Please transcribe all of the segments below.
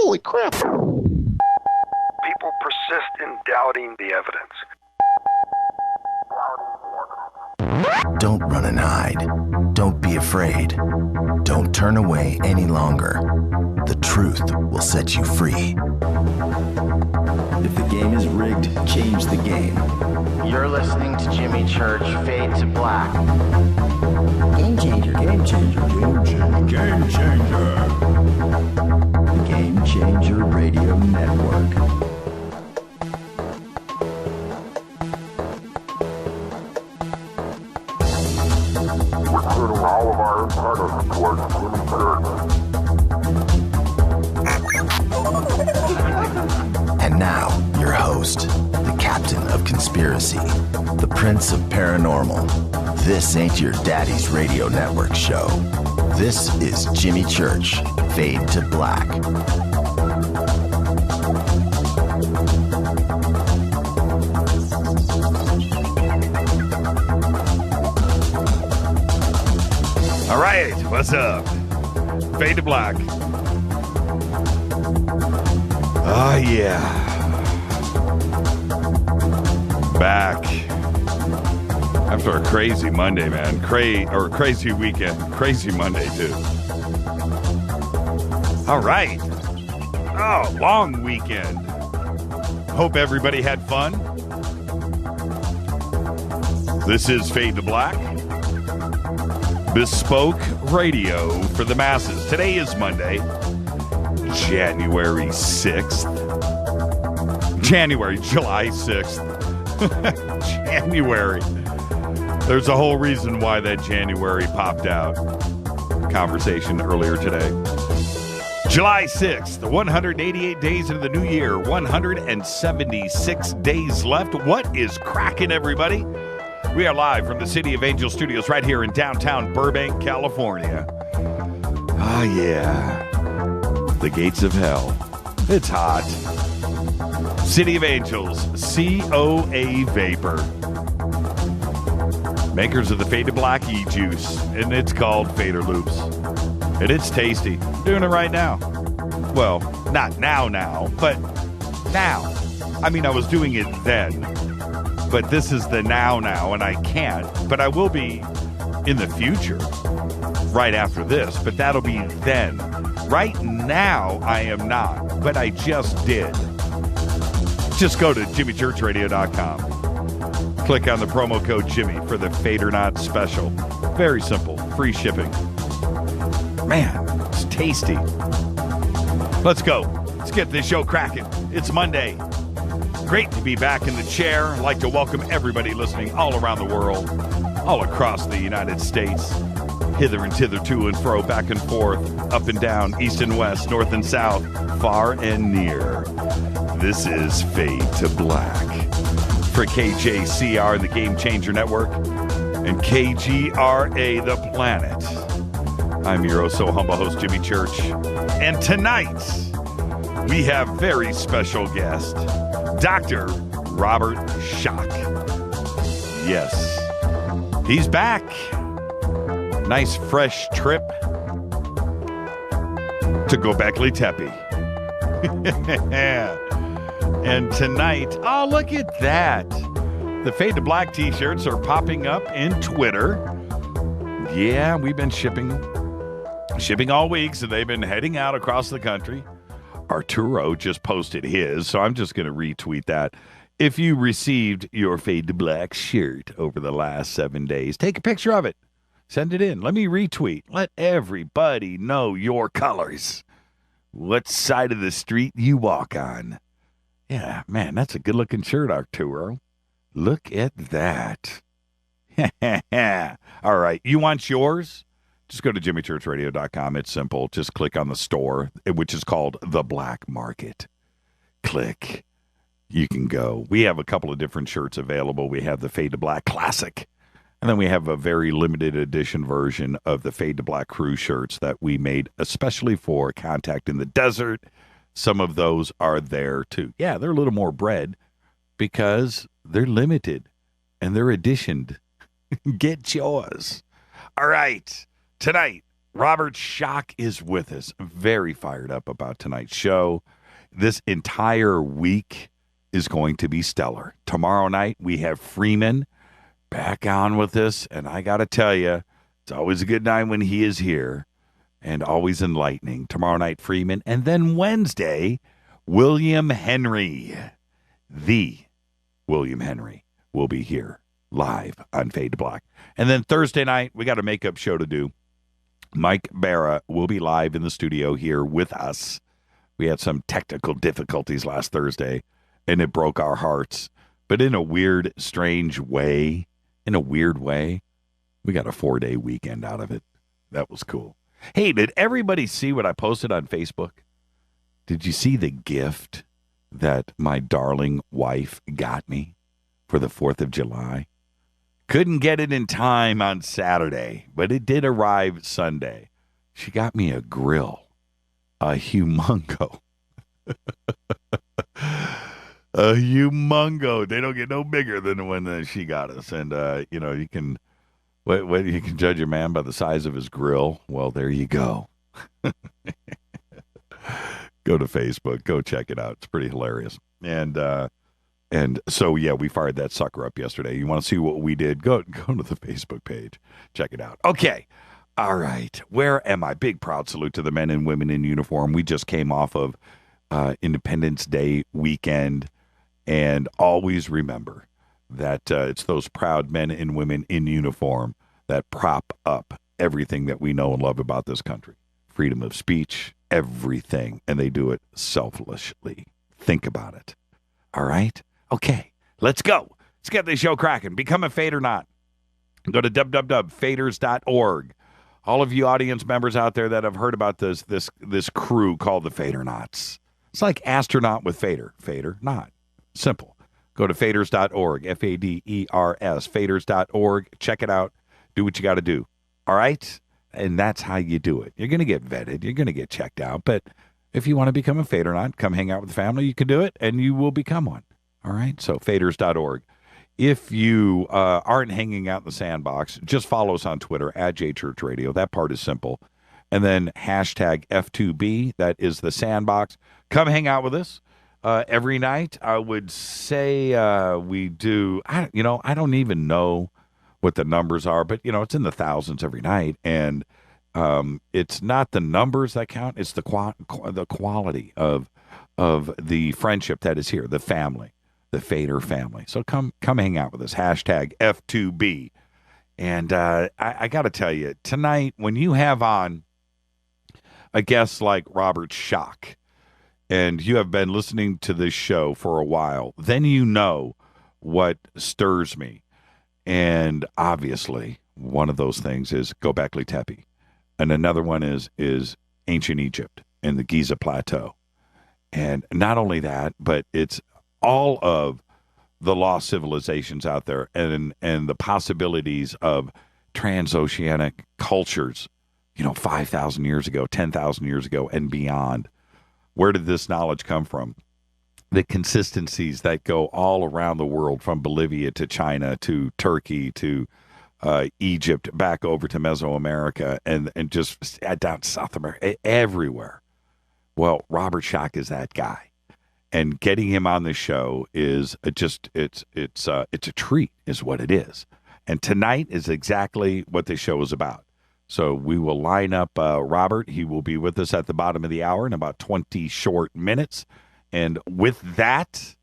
Holy crap. People persist in doubting the evidence. Don't run and hide. Don't be afraid. Don't turn away any longer. The truth will set you free. If the game is rigged, change the game. You're listening to Jimmy Church Fade to Black. Game changer, game changer, game changer, game changer. The Game Changer Radio Network. Recruiting all of our partners towards Jimmy Church. And now, your host, the captain of conspiracy, the prince of paranormal. This ain't your daddy's radio network show. This is Jimmy Church, Fade to Black. All right, what's up? Fade to Black. Oh, yeah. Back. After a crazy Monday, man. Crazy weekend. Crazy Monday, too. All right. Oh, long weekend. Hope everybody had fun. This is Fade to Black. Bespoke radio for the masses. Today is Monday, July 6th. January. There's a whole reason why that January popped out. Conversation earlier today. July 6th, 188 days into the new year, 176 days left. What is cracking, everybody? We are live from the City of Angel Studios right here in downtown Burbank, California. Ah, yeah. The gates of hell. It's hot. City of Angels, COA Vapor. Makers of the Fade to Black e-juice, and it's called Fader Loops. And it's tasty. Doing it right now. Well, not now, but now. I mean, I was doing it then. But this is the now, and I can't. But I will be in the future, right after this. But that'll be then. Right now, I am not. But I just did. Just go to jimmychurchradio.com. Click on the promo code Jimmy for the Fade or Not special. Very simple. Free shipping. Man, it's tasty. Let's go. Let's get this show cracking. It's Monday. Great to be back in the chair. I'd like to welcome everybody listening all around the world, all across the United States, hither and thither, to and fro, back and forth, up and down, east and west, north and south, far and near. This is Fade to Black for KJCR, the Game Changer Network, and KGRA, the Planet. I'm your oh so humble host, Jimmy Church, and tonight we have very special guest, Dr. Robert Schoch. Yes, he's back. Nice fresh trip to Gobekli Tepe. And tonight, oh, look at that. The Fade to Black t-shirts are popping up in Twitter. Yeah, we've been shipping all week, so they've been heading out across the country. Arturo just posted his, so I'm just going to retweet that. If you received your Fade to Black shirt over the last 7 days, take a picture of it. Send it in. Let me retweet. Let everybody know your colors. What side of the street you walk on. Yeah, man, that's a good-looking shirt, Arturo. Look at that. All right, you want yours? Just go to jimmychurchradio.com. It's simple. Just click on the store, which is called The Black Market. Click. You can go. We have a couple of different shirts available. We have the Fade to Black Classic, and then we have a very limited edition version of the Fade to Black Crew shirts that we made especially for Contact in the Desert. Some of those are there, too. Yeah, they're a little more bread because they're limited and they're editioned. Get yours. All right. Tonight, Robert Schoch is with us. Very fired up about tonight's show. This entire week is going to be stellar. Tomorrow night, we have Freeman back on with us. And I got to tell you, it's always a good night when he is here and always enlightening. Tomorrow night, Freeman. And then Wednesday, William Henry. The William Henry will be here live on Fade to Black. And then Thursday night, we got a makeup show to do. Mike Barra will be live in the studio here with us. We had some technical difficulties last Thursday, and it broke our hearts. But in a weird, strange way, we got a 4-day weekend out of it. That was cool. Hey, did everybody see what I posted on Facebook? Did you see the gift that my darling wife got me for the 4th of July? Couldn't get it in time on Saturday, but it did arrive Sunday. She got me a grill, a humongo. A humongo. They don't get no bigger than the one that she got us. And, you can judge a man by the size of his grill. Well, there you go. Go to Facebook. Go check it out. It's pretty hilarious. And so, yeah, we fired that sucker up yesterday. You want to see what we did? Go to the Facebook page. Check it out. Okay. All right. Where am I? Big proud salute to the men and women in uniform. We just came off of Independence Day weekend. And always remember that it's those proud men and women in uniform that prop up everything that we know and love about this country. Freedom of speech, everything. And they do it selflessly. Think about it. All right? Okay, let's go. Let's get this show cracking. Become a Fader Not. Go to www.faders.org. All of you audience members out there that have heard about this crew called the Fader Knots. It's like astronaut with Fader. Fader Not. Simple. Go to faders.org, Faders, faders.org. Check it out. Do what you got to do. All right? And that's how you do it. You're going to get vetted. You're going to get checked out. But if you want to become a Fader Not, come hang out with the family, you can do it, and you will become one. All right? So faders.org. If you aren't hanging out in the sandbox, just follow us on Twitter, @JChurchRadio. That part is simple. And then hashtag F2B. That is the sandbox. Come hang out with us. Every night, I would say we do, I don't even know what the numbers are, but, it's in the thousands every night. And it's not the numbers that count. It's the quality of the friendship that is here, the family, the Fader family. So come hang out with us. Hashtag F2B. And I got to tell you, tonight, when you have on a guest like Robert Schoch, and you have been listening to this show for a while, then you know what stirs me. And obviously, one of those things is Gobekli Tepe. And another one is ancient Egypt and the Giza Plateau. And not only that, but it's all of the lost civilizations out there and the possibilities of transoceanic cultures, 5,000 years ago, 10,000 years ago, and beyond. Where did this knowledge come from? The consistencies that go all around the world, from Bolivia to China to Turkey to Egypt, back over to Mesoamerica, and just down to South America, everywhere. Well, Robert Schoch is that guy, and getting him on the show is it's a treat, is what it is. And tonight is exactly what the show is about. So we will line up Robert. He will be with us at the bottom of the hour in about 20 short minutes. And with that,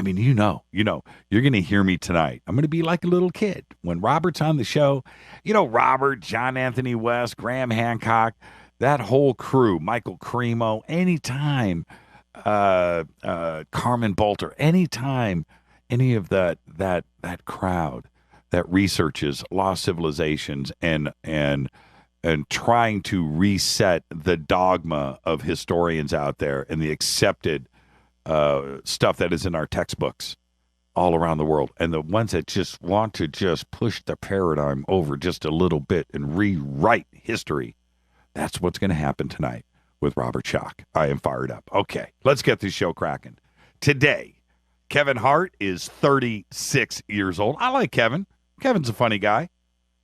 you're going to hear me tonight. I'm going to be like a little kid. When Robert's on the show, Robert, John Anthony West, Graham Hancock, that whole crew, Michael Cremo, anytime, Carmen Bolter, anytime any of that crowd that researches lost civilizations and trying to reset the dogma of historians out there and the accepted stuff that is in our textbooks all around the world, and the ones that just want to just push the paradigm over just a little bit and rewrite history. That's what's going to happen tonight with Robert Schoch. I am fired up. Okay, let's get this show cracking. Today, Kevin Hart is 36 years old. I like Kevin. Kevin's a funny guy.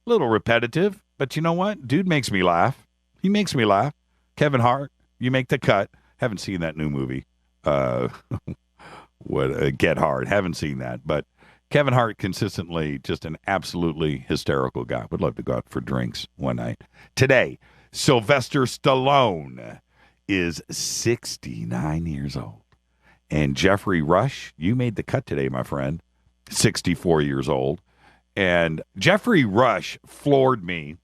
A little repetitive, but you know what? Dude makes me laugh. He makes me laugh. Kevin Hart, You Make the Cut. Haven't seen that new movie. Get Hard. Haven't seen that. But Kevin Hart, consistently just an absolutely hysterical guy. Would love to go out for drinks one night. Today, Sylvester Stallone is 69 years old. And Jeffrey Rush, you made the cut today, my friend, 64 years old. And Jeffrey Rush floored me.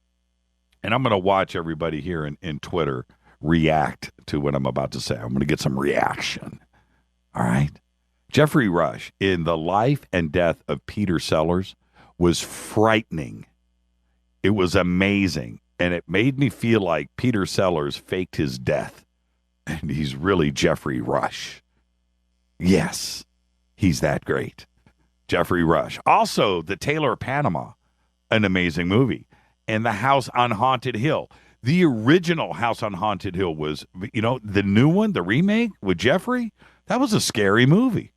And I'm going to watch everybody here in Twitter react to what I'm about to say. I'm going to get some reaction. All right? Jeffrey Rush, in the life and death of Peter Sellers, was frightening. It was amazing. And it made me feel like Peter Sellers faked his death. And he's really Jeffrey Rush. Yes, he's that great. Jeffrey Rush. Also, The Tailor of Panama, an amazing movie. And The House on Haunted Hill. The original House on Haunted Hill was, the new one, the remake with Jeffrey, that was a scary movie.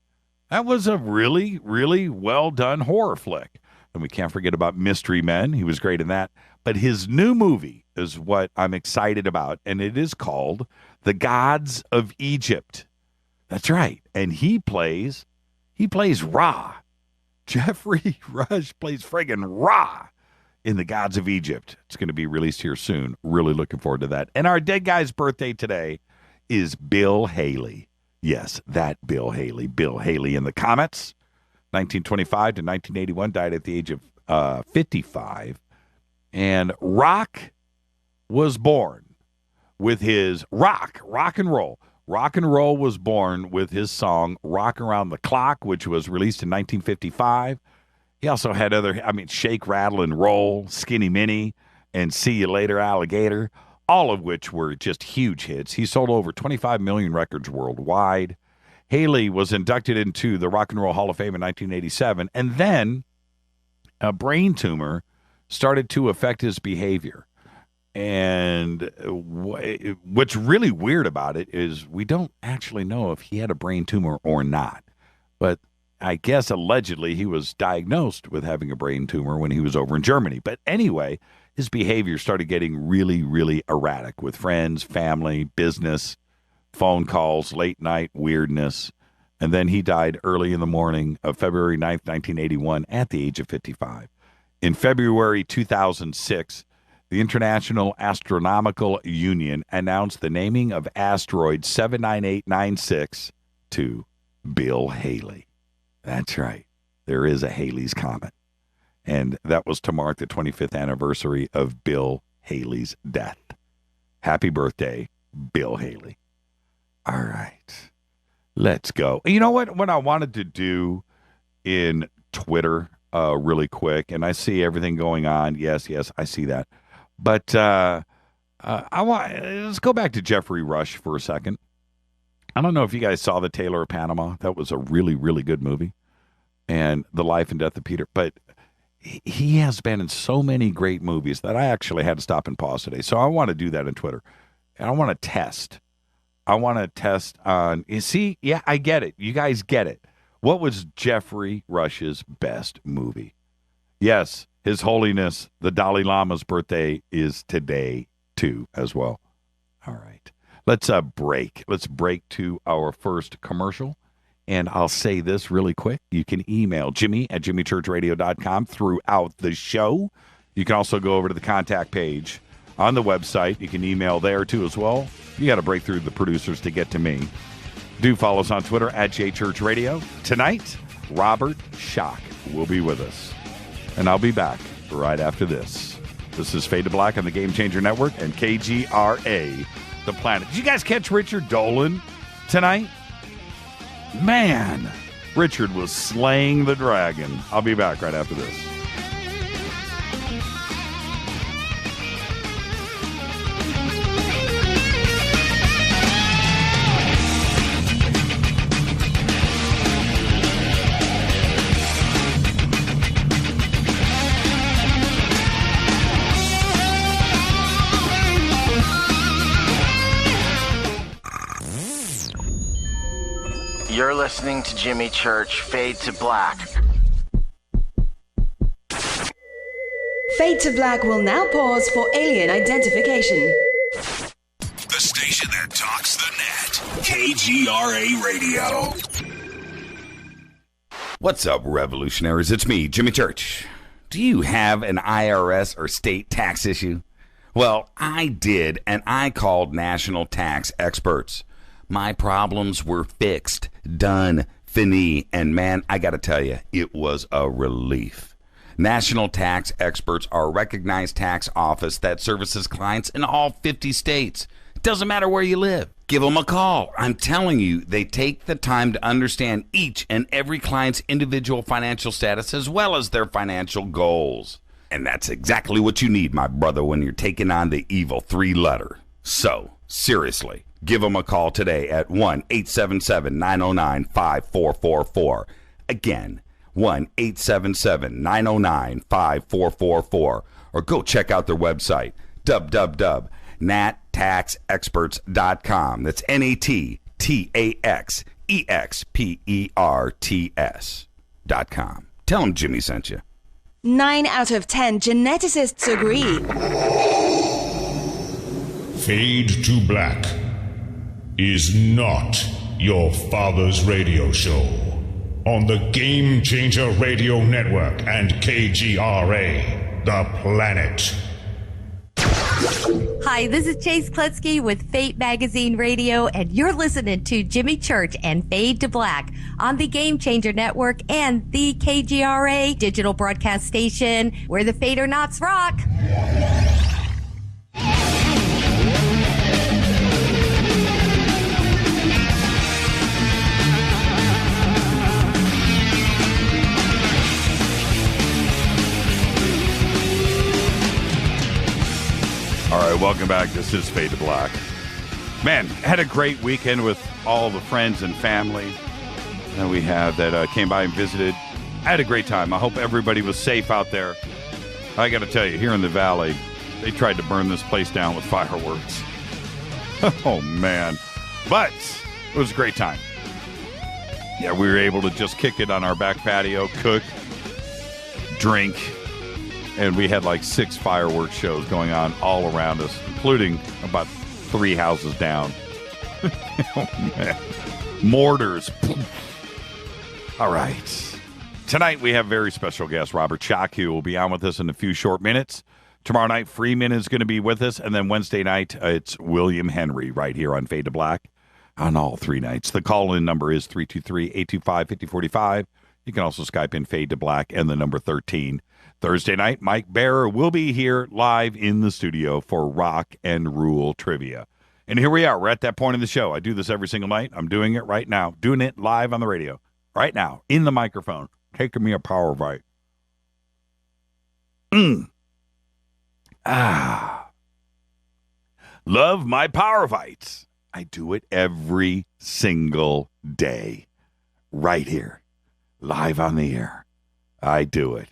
That was a really, really well-done horror flick. And we can't forget about Mystery Men. He was great in that. But his new movie is what I'm excited about, and it is called The Gods of Egypt. That's right. And he plays Ra. Jeffrey Rush plays friggin' Ra in The Gods of Egypt. It's going to be released here soon. Really looking forward to that. And our dead guy's birthday today is Bill Haley. Yes, that Bill Haley. Bill Haley in the comments. 1925 to 1981, died at the age of 55. And rock was born with his rock and roll. Rock and roll was born with his song Rock Around the Clock, which was released in 1955. He also had Shake, Rattle, and Roll, Skinny Minnie, and See You Later, Alligator, all of which were just huge hits. He sold over 25 million records worldwide. Haley was inducted into the Rock and Roll Hall of Fame in 1987, and then a brain tumor started to affect his behavior. And what's really weird about it is we don't actually know if he had a brain tumor or not. But I guess allegedly he was diagnosed with having a brain tumor when he was over in Germany. But anyway, his behavior started getting really, really erratic with friends, family, business, phone calls, late night weirdness. And then he died early in the morning of February 9th, 1981, at the age of 55. In February 2006, the International Astronomical Union announced the naming of asteroid 79896 to Bill Haley. That's right. There is a Haley's Comet. And that was to mark the 25th anniversary of Bill Haley's death. Happy birthday, Bill Haley. All right. Let's go. You know what I wanted to do in Twitter really quick, and I see everything going on. Yes, I see that. But let's go back to Jeffrey Rush for a second. I don't know if you guys saw The Tailor of Panama. That was a really, really good movie. And The Life and Death of Peter. But he has been in so many great movies that I actually had to stop and pause today. So I want to do that on Twitter. And I want to test. On, you see, yeah, I get it. You guys get it. What was Jeffrey Rush's best movie? Yes, His Holiness, the Dalai Lama's birthday is today, too, as well. All right. Let's break. Let's break to our first commercial. And I'll say this really quick. You can email Jimmy at jimmychurchradio.com throughout the show. You can also go over to the contact page on the website. You can email there, too, as well. You got to break through the producers to get to me. Do follow us on Twitter at jchurchradio. Tonight, Robert Schoch will be with us. And I'll be back right after this. This is Fade to Black on the Game Changer Network and KGRA, The Planet. Did you guys catch Richard Dolan tonight? Man, Richard was slaying the dragon. I'll be back right after this. You're listening to Jimmy Church, Fade to Black. Fade to Black will now pause for alien identification. Black, KGRA Radio. What's up, revolutionaries? It's me, Jimmy Church. Do you have an IRS or state tax issue? Well, I did, and I called national tax experts. My problems were fixed, done, fini, and man, I gotta tell you, it was a relief. National tax experts are a recognized tax office that services clients in all 50 states. It doesn't matter where you live. Give them a call. I'm telling you, they take the time to understand each and every client's individual financial status as well as their financial goals. And that's exactly what you need, my brother, when you're taking on the evil 3-letter. So, seriously, give them a call today at 1-877-909-5444. Again, 1-877-909-5444. Or go check out their website, www.nattaxexperts.com. That's NATTAXEXPERTS.com. Tell them Jimmy sent you. 9 out of 10 geneticists agree. Fade to Black is not your father's radio show on the Game Changer Radio Network and KGRA, The Planet. Hi, this is Chase Klutsky with Fate Magazine Radio, and you're listening to Jimmy Church and Fade to Black on the Game Changer Network and the KGRA digital broadcast station, where the Fader-Knots rock. All right, welcome back. This is Fade to Black. Man, had a great weekend with all the friends and family that we had that came by and visited. I had a great time. I hope everybody was safe out there. I got to tell you, here in the Valley, they tried to burn this place down with fireworks. Oh, man. But it was a great time. Yeah, we were able to just kick it on our back patio, cook, drink, and we had like 6 fireworks shows going on all around us, including about 3 houses down. Oh, man. Mortars. All right. Tonight we have very special guest, Robert Schoch, who will be on with us in a few short minutes. Tomorrow night, Freeman is going to be with us. And then Wednesday night, it's William Henry right here on Fade to Black on all 3 nights. The call-in number is 323-825-5045. You can also Skype in Fade to Black and the number 13. Thursday night, Mike Bearer will be here live in the studio for Rock and Rule Trivia. And here we are. We're at that point in the show. I do this every single night. I'm doing it right now. Doing it live on the radio. Right now. In the microphone. Taking me a power bite. Love my power bites. I do it every single day. Right here. Live on the air. I do it.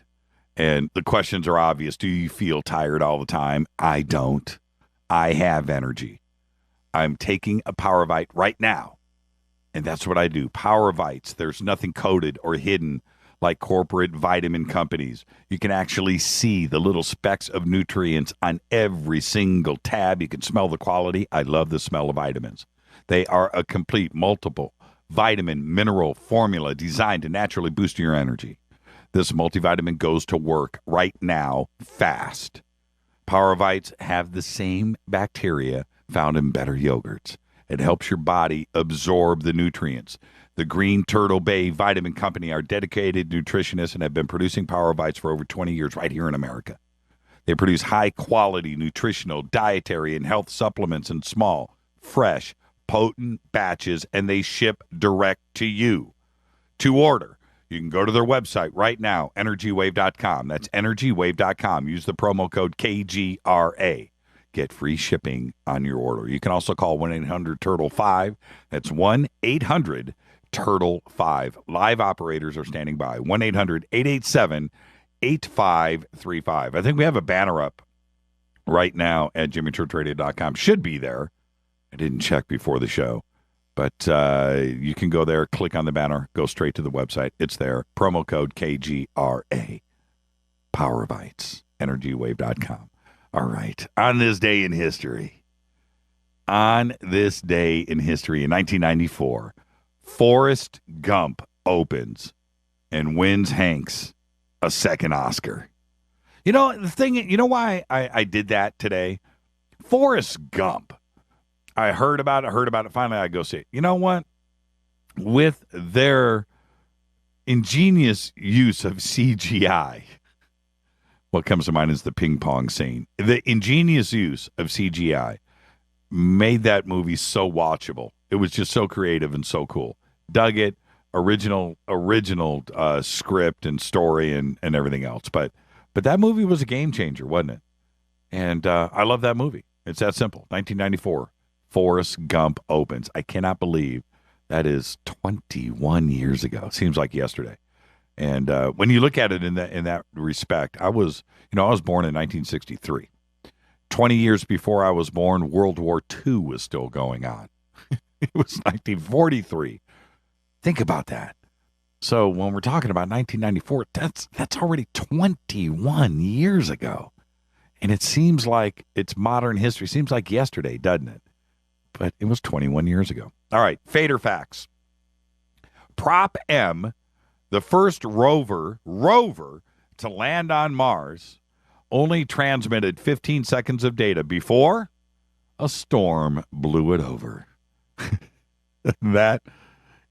And the questions are obvious. Do you feel tired all the time? I don't. I have energy. I'm taking a Power Vite right now. And that's what I do. Power Vites. There's nothing coded or hidden like corporate vitamin companies. You can actually see the little specks of nutrients on every single tab. You can smell the quality. I love the smell of vitamins. They are a complete multiple vitamin mineral formula designed to naturally boost your energy. This multivitamin goes to work right now, fast. Power Vites have the same bacteria found in better yogurts. It helps your body absorb the nutrients. The Green Turtle Bay Vitamin Company are dedicated nutritionists and have been producing Power Vites for over 20 years right here in America. They produce high-quality nutritional, dietary, and health supplements in small, fresh, potent batches, and they ship direct to you. To order, you can go to their website right now, energywave.com. That's energywave.com. Use the promo code KGRA. Get free shipping on your order. You can also call 1-800-TURTLE-5. That's 1-800-TURTLE-5. Live operators are standing by. 1-800-887-8535. I think we have a banner up right now at jimmychurchradio.com. Should be there. I didn't check before the show. But you can go there, click on the banner, go straight to the website. It's there. Promo code KGRA. Power Bites. Energywave.com. All right. On this day in history, On this day in history, in 1994, Forrest Gump opens and wins Hanks a second Oscar. You know, the thing, you know why I did that today? Forrest Gump. I heard about it. Finally, I go see it. You know what? With their ingenious use of CGI, what comes to mind is the ping pong scene. The ingenious use of CGI made that movie so watchable. It was just so creative and so cool. Dug it. Original script and story and everything else. But that movie was a game changer, wasn't it? And I love that movie. It's that simple. 1994, Forrest Gump opens. I cannot believe that is 21 years ago. Seems like yesterday. And when you look at it in that respect, I was born in 1963. 20 years before I was born, World War II was still going on. It was 1943. Think about that. So when we're talking about 1994, that's already 21 years ago. And it seems like it's modern history. Seems like yesterday, doesn't it? But it was 21 years ago. All right, Fader facts. Prop M, the first rover to land on Mars, only transmitted 15 seconds of data before a storm blew it over. That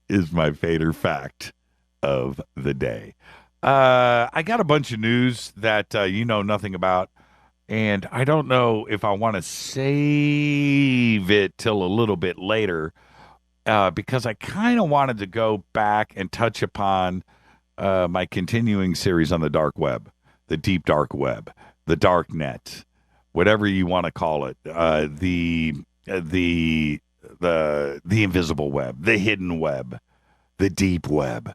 is my Fader fact of the day. I got a bunch of news that you know nothing about, and I don't know if I want to save it till a little bit later because I kind of wanted to go back and touch upon my continuing series on the dark web, the deep dark web, the dark net, whatever you want to call it, the invisible web, the hidden web, the deep web,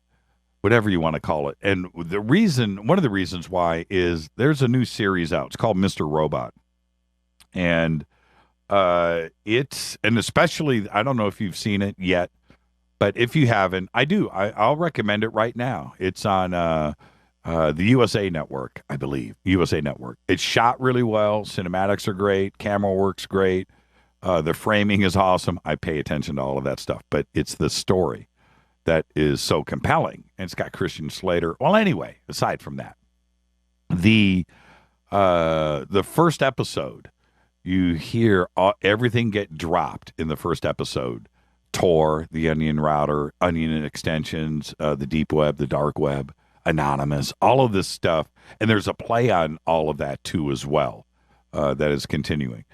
whatever you want to call it. And one of the reasons why is there's a new series out. It's called Mr. Robot. And especially, I don't know if you've seen it yet, but if you haven't, I'll recommend it right now. It's on the USA Network, I believe. USA Network. It's shot really well. Cinematics are great. Camera works great. The framing is awesome. I pay attention to all of that stuff, but it's the story that is so compelling, and it's got Christian Slater. Well, anyway, aside from that, the first episode, you hear everything get dropped in the first episode. Tor, the Onion Router, Onion Extensions, the Deep Web, the Dark Web, Anonymous, all of this stuff, and there's a play on all of that too as well. That is continuing.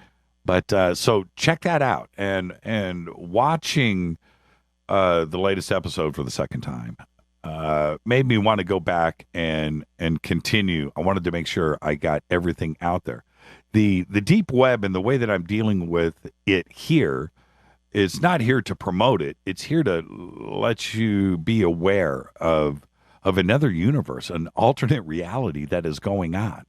But so check that out, and watching the latest episode for the second time made me want to go back and continue. I wanted to make sure I got everything out there. The deep web and the way that I'm dealing with it here is not here to promote it. It's here to let you be aware of another universe, an alternate reality that is going on.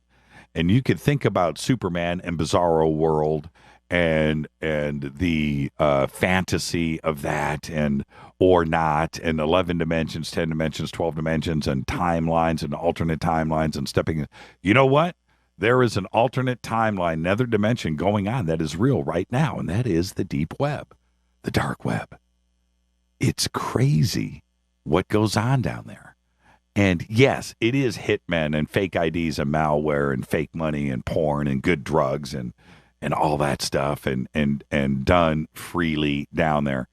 And you could think about Superman and Bizarro World and the fantasy of that, and or not, and 11 dimensions, 10 dimensions, 12 dimensions, and timelines and alternate timelines and stepping. You know what? There is an alternate timeline, another dimension going on that is real right now, and that is the deep web, the dark web. It's crazy what goes on down there. And yes, it is hitmen and fake IDs and malware and fake money and porn and good drugs and all that stuff and done freely down there.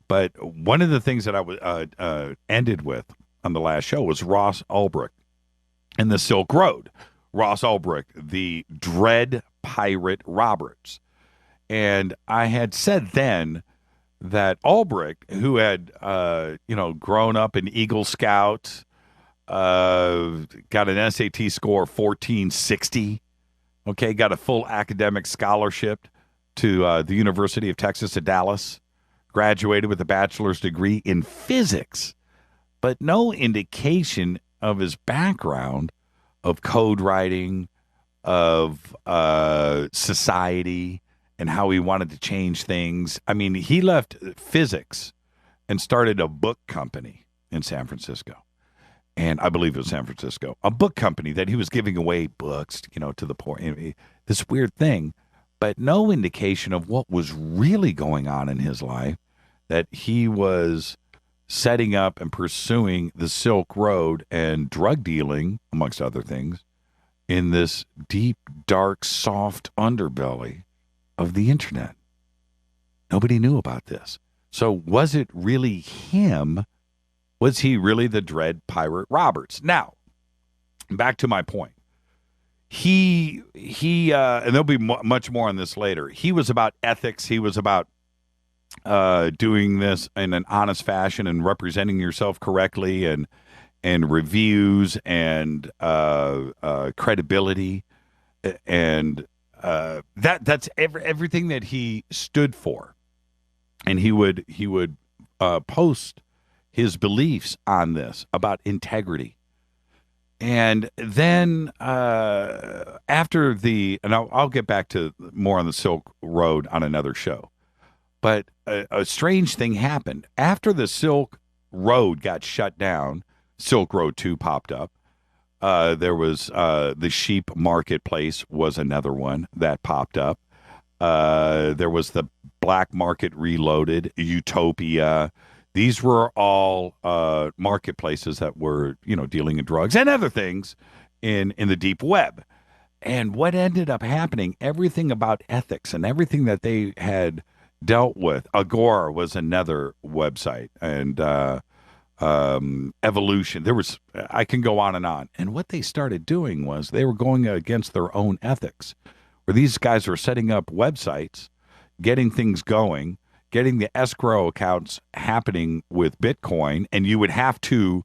But one of the things that I ended with on the last show was Ross Ulbricht and the Silk Road. Ross Ulbricht, the Dread Pirate Roberts. And I had said then that Ulbricht, who had grown up in Eagle Scout, got an SAT score of 1460, okay, got a full academic scholarship to the University of Texas at Dallas, graduated with a bachelor's degree in physics, but no indication of his background of code writing, of society, and how he wanted to change things. I mean, he left physics and started a book company in San Francisco. And I believe it was San Francisco, a book company that he was giving away books, to the poor. This weird thing. but no indication of what was really going on in his life, that he was setting up and pursuing the Silk Road and drug dealing, amongst other things, in this deep, dark, soft underbelly of the internet. Nobody knew about this. So was it really him? Was he really the Dread Pirate Roberts? Now, back to my point. He and there'll be much more on this later. He was about ethics. He was about doing this in an honest fashion and representing yourself correctly, and reviews and credibility, and that's everything that he stood for. And he would post his beliefs on this about integrity. And then after and I'll get back to more on the Silk Road on another show. But a strange thing happened. After the Silk Road got shut down, Silk Road 2 popped up. There was the sheep marketplace was another one that popped up. There was the Black Market Reloaded, Utopia. These were all marketplaces that were, dealing in drugs and other things in the deep web. And what ended up happening, everything about ethics and everything that they had dealt with. Agora was another website, and Evolution. I can go on. And what they started doing was they were going against their own ethics, where these guys were setting up websites, getting things going, getting the escrow accounts happening with Bitcoin, and you would have to,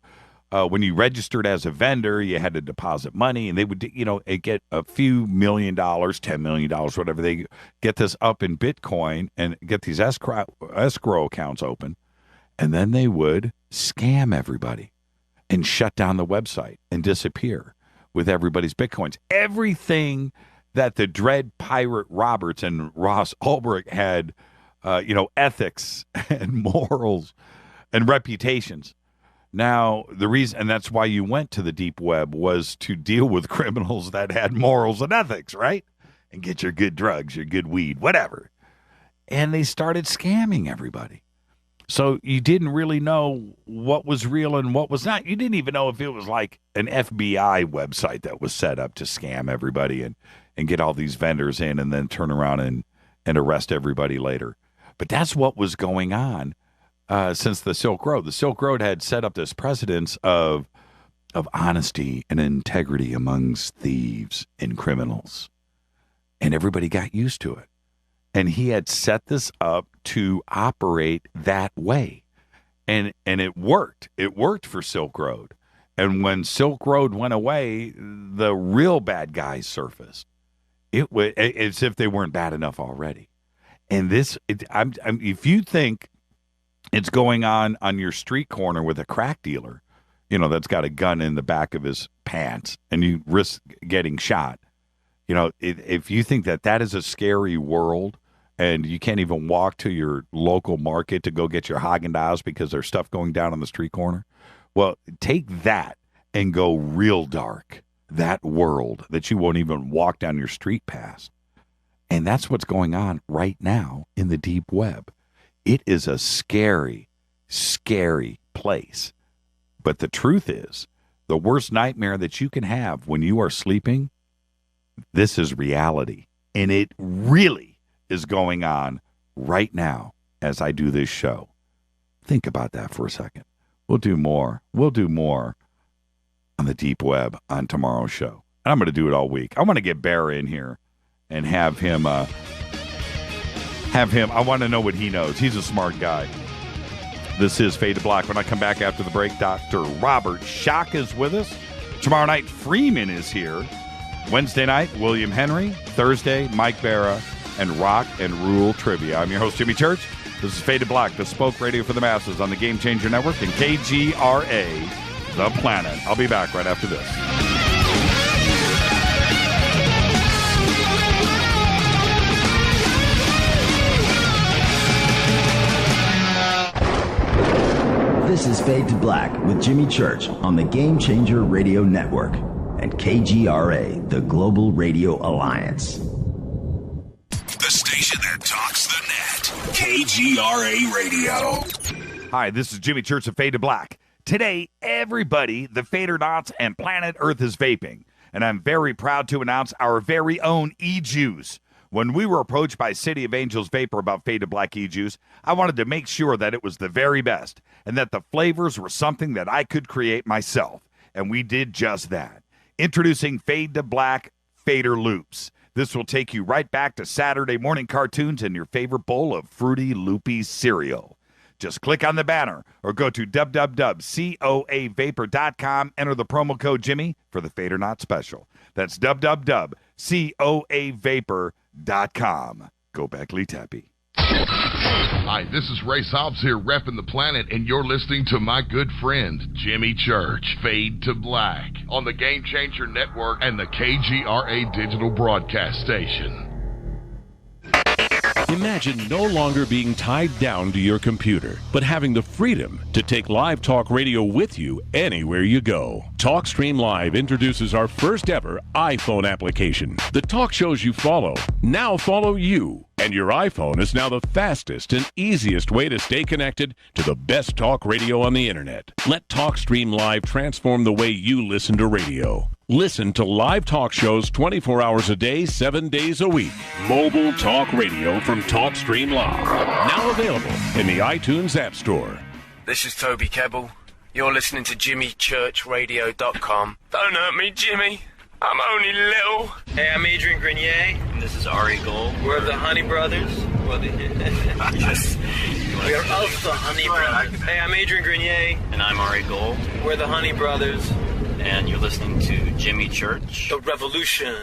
when you registered as a vendor, you had to deposit money, and they would, get a few $1 million, $10 million, whatever. They get this up in Bitcoin and get these escrow accounts open, and then they would scam everybody and shut down the website and disappear with everybody's Bitcoins. Everything that the Dread Pirate Roberts and Ross Ulbricht had, ethics and morals and reputations. Now, the reason, and that's why you went to the deep web, was to deal with criminals that had morals and ethics, right? And get your good drugs, your good weed, whatever. And they started scamming everybody. So you didn't really know what was real and what was not. You didn't even know if it was like an FBI website that was set up to scam everybody and get all these vendors in and then turn around and arrest everybody later. But that's what was going on since the Silk Road. The Silk Road had set up this precedence of honesty and integrity amongst thieves and criminals. And everybody got used to it. And he had set this up to operate that way. And it worked. It worked for Silk Road. And when Silk Road went away, the real bad guys surfaced. It's as if they weren't bad enough already. And if you think it's going on your street corner with a crack dealer, that's got a gun in the back of his pants and you risk getting shot, if you think that is a scary world and you can't even walk to your local market to go get your Haagen-Dazs because there's stuff going down on the street corner, well, take that and go real dark. That world that you won't even walk down your street past. And that's what's going on right now in the deep web. It is a scary, scary place. But the truth is, the worst nightmare that you can have when you are sleeping, this is reality. And it really is going on right now as I do this show. Think about that for a second. We'll do more. We'll do more on the deep web on tomorrow's show. And I'm going to do it all week. I want to get Bear in here and have him, I want to know what he knows. He's a smart guy. This is Fade to Black. When I come back after the break, Dr. Robert Schoch is with us. Tomorrow night, Freeman is here. Wednesday night, William Henry. Thursday, Mike Barra and Rock and Rule Trivia. I'm your host, Jimmy Church. This is Fade to Black, bespoke radio for the masses on the Game Changer Network and KGRA, The Planet. I'll be back right after this. This is Fade to Black with Jimmy Church on the Game Changer Radio Network and KGRA, the Global Radio Alliance. KGRA Radio. Hi, this is Jimmy Church of Fade to Black. Today, everybody, the Fadernauts and planet Earth is vaping. And I'm very proud to announce our very own e-juice. When we were approached by City of Angels Vapor about Fade to Black e-juice, I wanted to make sure that it was the very best and that the flavors were something that I could create myself. And we did just that. Introducing Fade to Black Fader Loops. This will take you right back to Saturday morning cartoons and your favorite bowl of Fruity Loopy cereal. Just click on the banner or go to www.coavapor.com. Enter the promo code Jimmy for the Fader Not special. That's www.coavapor.com. Gobekli Tepe. Hi, this is Ray Hobbs here, repping the planet, and you're listening to my good friend, Jimmy Church, Fade to Black, on the Game Changer Network and the KGRA digital broadcast station. Imagine no longer being tied down to your computer, but having the freedom to take live talk radio with you anywhere you go. TalkStream Live introduces our first ever iPhone application. The talk shows you follow now follow you, and your iPhone is now the fastest and easiest way to stay connected to the best talk radio on the internet. Let TalkStream Live transform the way you listen to radio. Listen to live talk shows 24 hours a day, 7 days a week. Mobile talk radio from TalkStream Live. Now available in the iTunes App Store. This is Toby Kebbell. You're listening to JimmyChurchRadio.com. Don't hurt me, Jimmy. I'm only little. Hey, I'm Adrian Grenier. And this is Ari Gold. We're the Honey Brothers. Yes. We are of the Honey Brothers. Hey, I'm Adrian Grenier. And I'm Ari Gold. We're the Honey Brothers. And you're listening to Jimmy Church. The Revolution.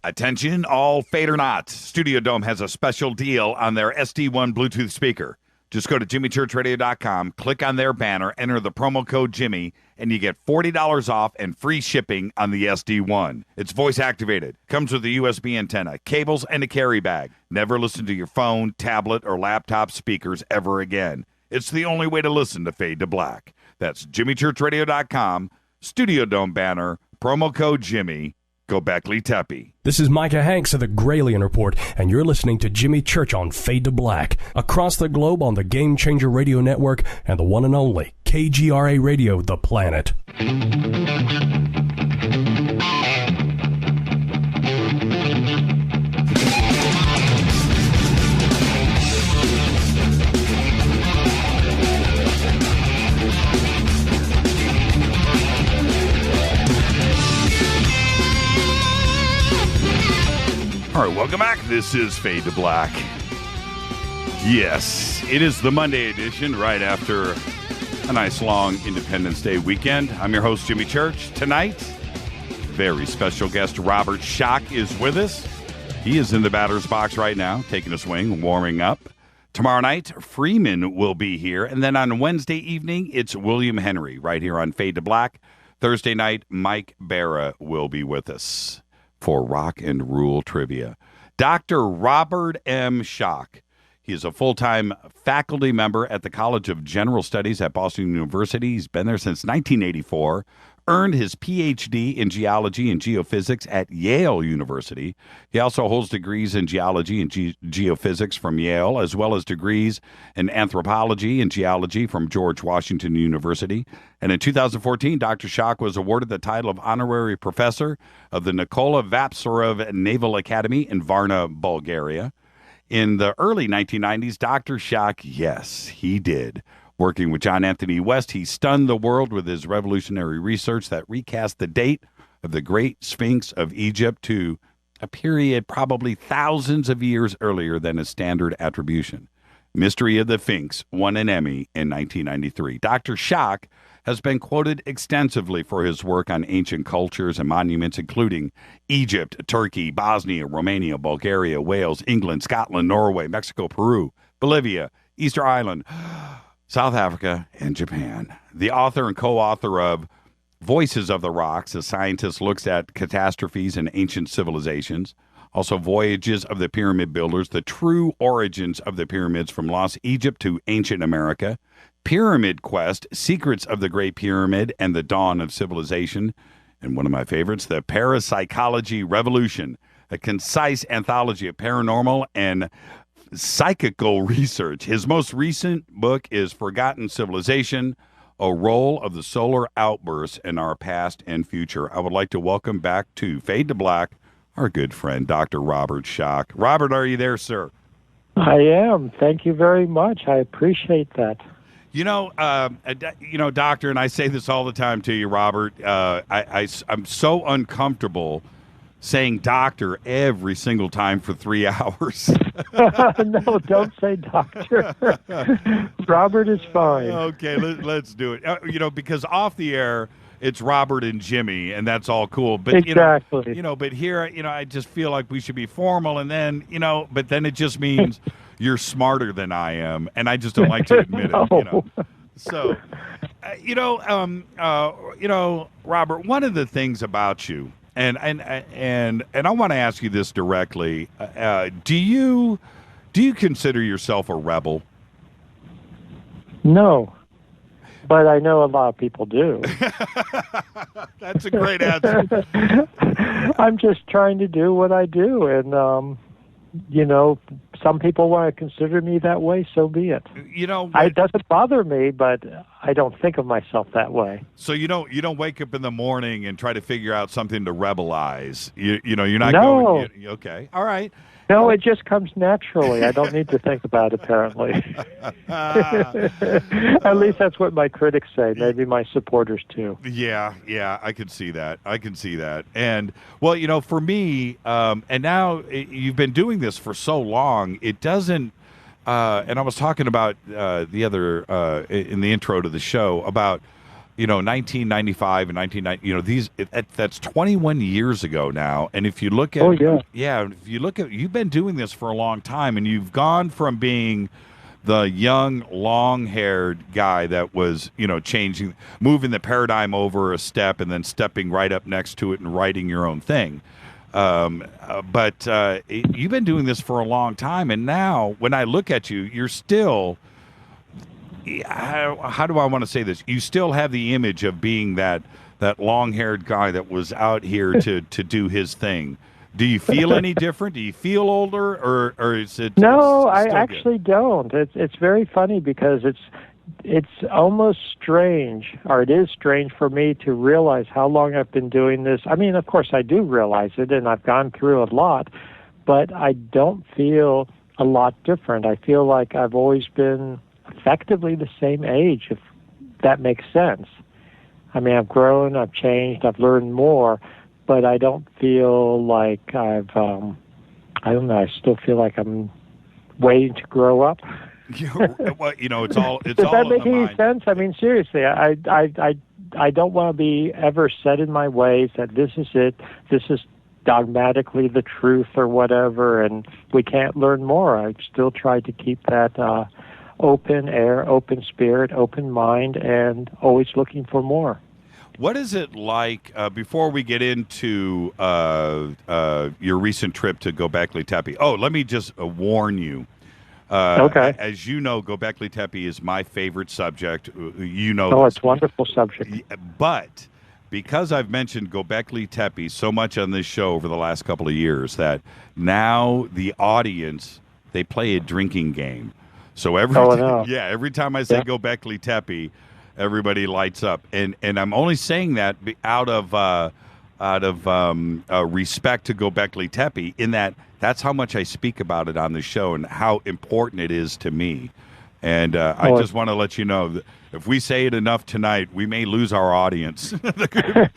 Attention, all Fadernauts. Studio Dome has a special deal on their SD1 Bluetooth speaker. Just go to jimmychurchradio.com, click on their banner, enter the promo code Jimmy, and you get $40 off and free shipping on the SD1. It's voice activated, comes with a USB antenna, cables, and a carry bag. Never listen to your phone, tablet, or laptop speakers ever again. It's the only way to listen to Fade to Black. That's jimmychurchradio.com, Studio Dome banner, promo code Jimmy, Gobekli Tepe. This is Micah Hanks of the Gralien Report, and you're listening to Jimmy Church on Fade to Black, across the globe on the Game Changer Radio Network and the one and only KGRA Radio, The Planet. All right, welcome back. This is Fade to Black. Yes, it is the Monday edition right after a nice long Independence Day weekend. I'm your host, Jimmy Church. Tonight, very special guest Robert Schoch is with us. He is in the batter's box right now, taking a swing, warming up. Tomorrow night, Freeman will be here. And then on Wednesday evening, it's William Henry right here on Fade to Black. Thursday night, Mike Barra will be with us for Rock and Rule Trivia. Dr. Robert M. Schoch. He is a full-time faculty member at the College of General Studies at Boston University. He's been there since 1984. Earned his Ph.D. in geology and geophysics at Yale University. He also holds degrees in geology and geophysics from Yale, as well as degrees in anthropology and geology from George Washington University. And in 2014, Dr. Schoch was awarded the title of honorary professor of the Nikola Vaptsarov Naval Academy in Varna, Bulgaria. In the early 1990s, Dr. Schoch, yes, he did. Working with John Anthony West, he stunned the world with his revolutionary research that recast the date of the Great Sphinx of Egypt to a period probably thousands of years earlier than his standard attribution. Mystery of the Sphinx won an Emmy in 1993. Dr. Schoch has been quoted extensively for his work on ancient cultures and monuments, including Egypt, Turkey, Bosnia, Romania, Bulgaria, Wales, England, Scotland, Norway, Mexico, Peru, Bolivia, Easter Island, South Africa, and Japan. The author and co-author of Voices of the Rocks, a scientist looks at catastrophes in ancient civilizations. Also, Voyages of the Pyramid Builders, the true origins of the pyramids from lost Egypt to ancient America. Pyramid Quest, Secrets of the Great Pyramid and the Dawn of Civilization. And one of my favorites, The Parapsychology Revolution, a concise anthology of paranormal and psychical research. His most recent book is Forgotten Civilization, A Role of the Solar Outbursts in Our Past and Future. I would like to welcome back to Fade to Black our good friend, Dr. Robert Schoch. Robert, are you there, sir? I am. Thank you very much. I appreciate that. Doctor, and I say this all the time to you, Robert, I'm so uncomfortable saying doctor every single time for 3 hours. No, don't say doctor. Robert is fine. Okay, let's do it. Because off the air, it's Robert and Jimmy, and that's all cool. But exactly. But here, I just feel like we should be formal, and then, but then it just means you're smarter than I am, and I just don't like to admit it. So, Robert, one of the things about you, and I want to ask you this directly: do you consider yourself a rebel? No. But I know a lot of people do. That's a great answer. I'm just trying to do what I do. And, some people want to consider me that way, so be it. It doesn't bother me, but I don't think of myself that way. So you don't wake up in the morning and try to figure out something to rebelize. You're not going. Okay. All right. No, it just comes naturally. I don't need to think about it, apparently. At least that's what my critics say. Maybe my supporters, too. Yeah, I can see that. And, well, for me, and now you've been doing this for so long, it doesn't, and I was talking about the other, in the intro to the show, about 1995 and 1990, that's 21 years ago now. And if you look at, you've been doing this for a long time, and you've gone from being the young, long-haired guy that was, moving the paradigm over a step and then stepping right up next to it and writing your own thing. But you've been doing this for a long time. And now when I look at you, you're still, how do I want to say this? You still have the image of being that long-haired guy that was out here to do his thing. Do you feel any different? Do you feel older, or is it? No, I actually don't. It's very funny because it's almost strange, or it is strange for me to realize how long I've been doing this. I mean, of course, I do realize it, and I've gone through a lot, but I don't feel a lot different. I feel like I've always been effectively the same age, if that makes sense. I mean, I've grown, I've changed, I've learned more, but I don't feel like I don't know, I still feel like I'm waiting to grow up. Well, it's all Does that make any sense? I mean, seriously, I don't want to be ever set in my ways that this is it, this is dogmatically the truth or whatever, and we can't learn more. I still try to keep that open air, open spirit, open mind, and always looking for more. What is it like, before we get into your recent trip to Gobekli Tepe? Oh, let me just warn you. Okay. As you know, Gobekli Tepe is my favorite subject. Oh, it's a wonderful subject. But because I've mentioned Gobekli Tepe so much on this show over the last couple of years, that now the audience, they play a drinking game. So every time I say Gobekli Tepe, everybody lights up, and I'm only saying that out of respect to Gobekli Tepe, in that's how much I speak about it on the show and how important it is to me. And I just want to let you know that if we say it enough tonight, we may lose our audience. They're going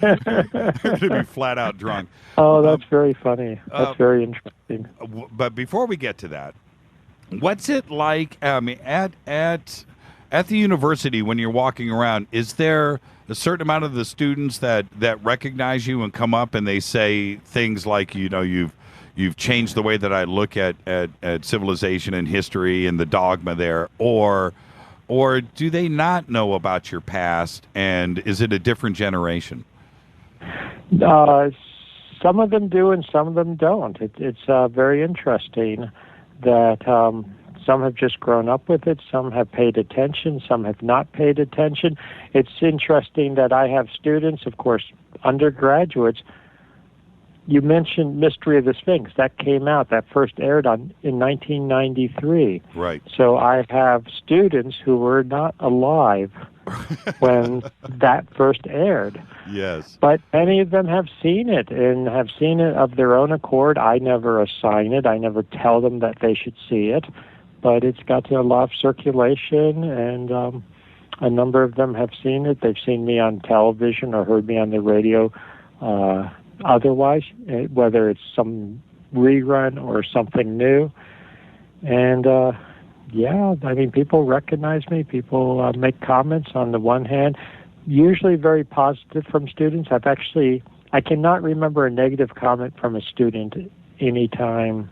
to be flat out drunk. Oh, that's very funny. That's very interesting. But before we get to that, what's it like at the university when you're walking around? Is there a certain amount of the students that recognize you and come up and they say things like, you've changed the way that I look at civilization and history and the dogma there, or do they not know about your past, and is it a different generation? Some of them do and some of them don't. It's very interesting that some have just grown up with it, some have paid attention, some have not paid attention. It's interesting that I have students, of course, undergraduates, you mentioned Mystery of the Sphinx. That came out, that first aired in 1993. Right. So I have students who were not alive when that first aired. Yes. But many of them have seen it and have seen it of their own accord. I never assign it. I never tell them that they should see it. But it's got a lot of circulation, and a number of them have seen it. They've seen me on television or heard me on the radio otherwise, whether it's some rerun or something new. And, yeah, I mean, people recognize me. People make comments on the one hand, usually very positive from students. I cannot remember a negative comment from a student any time,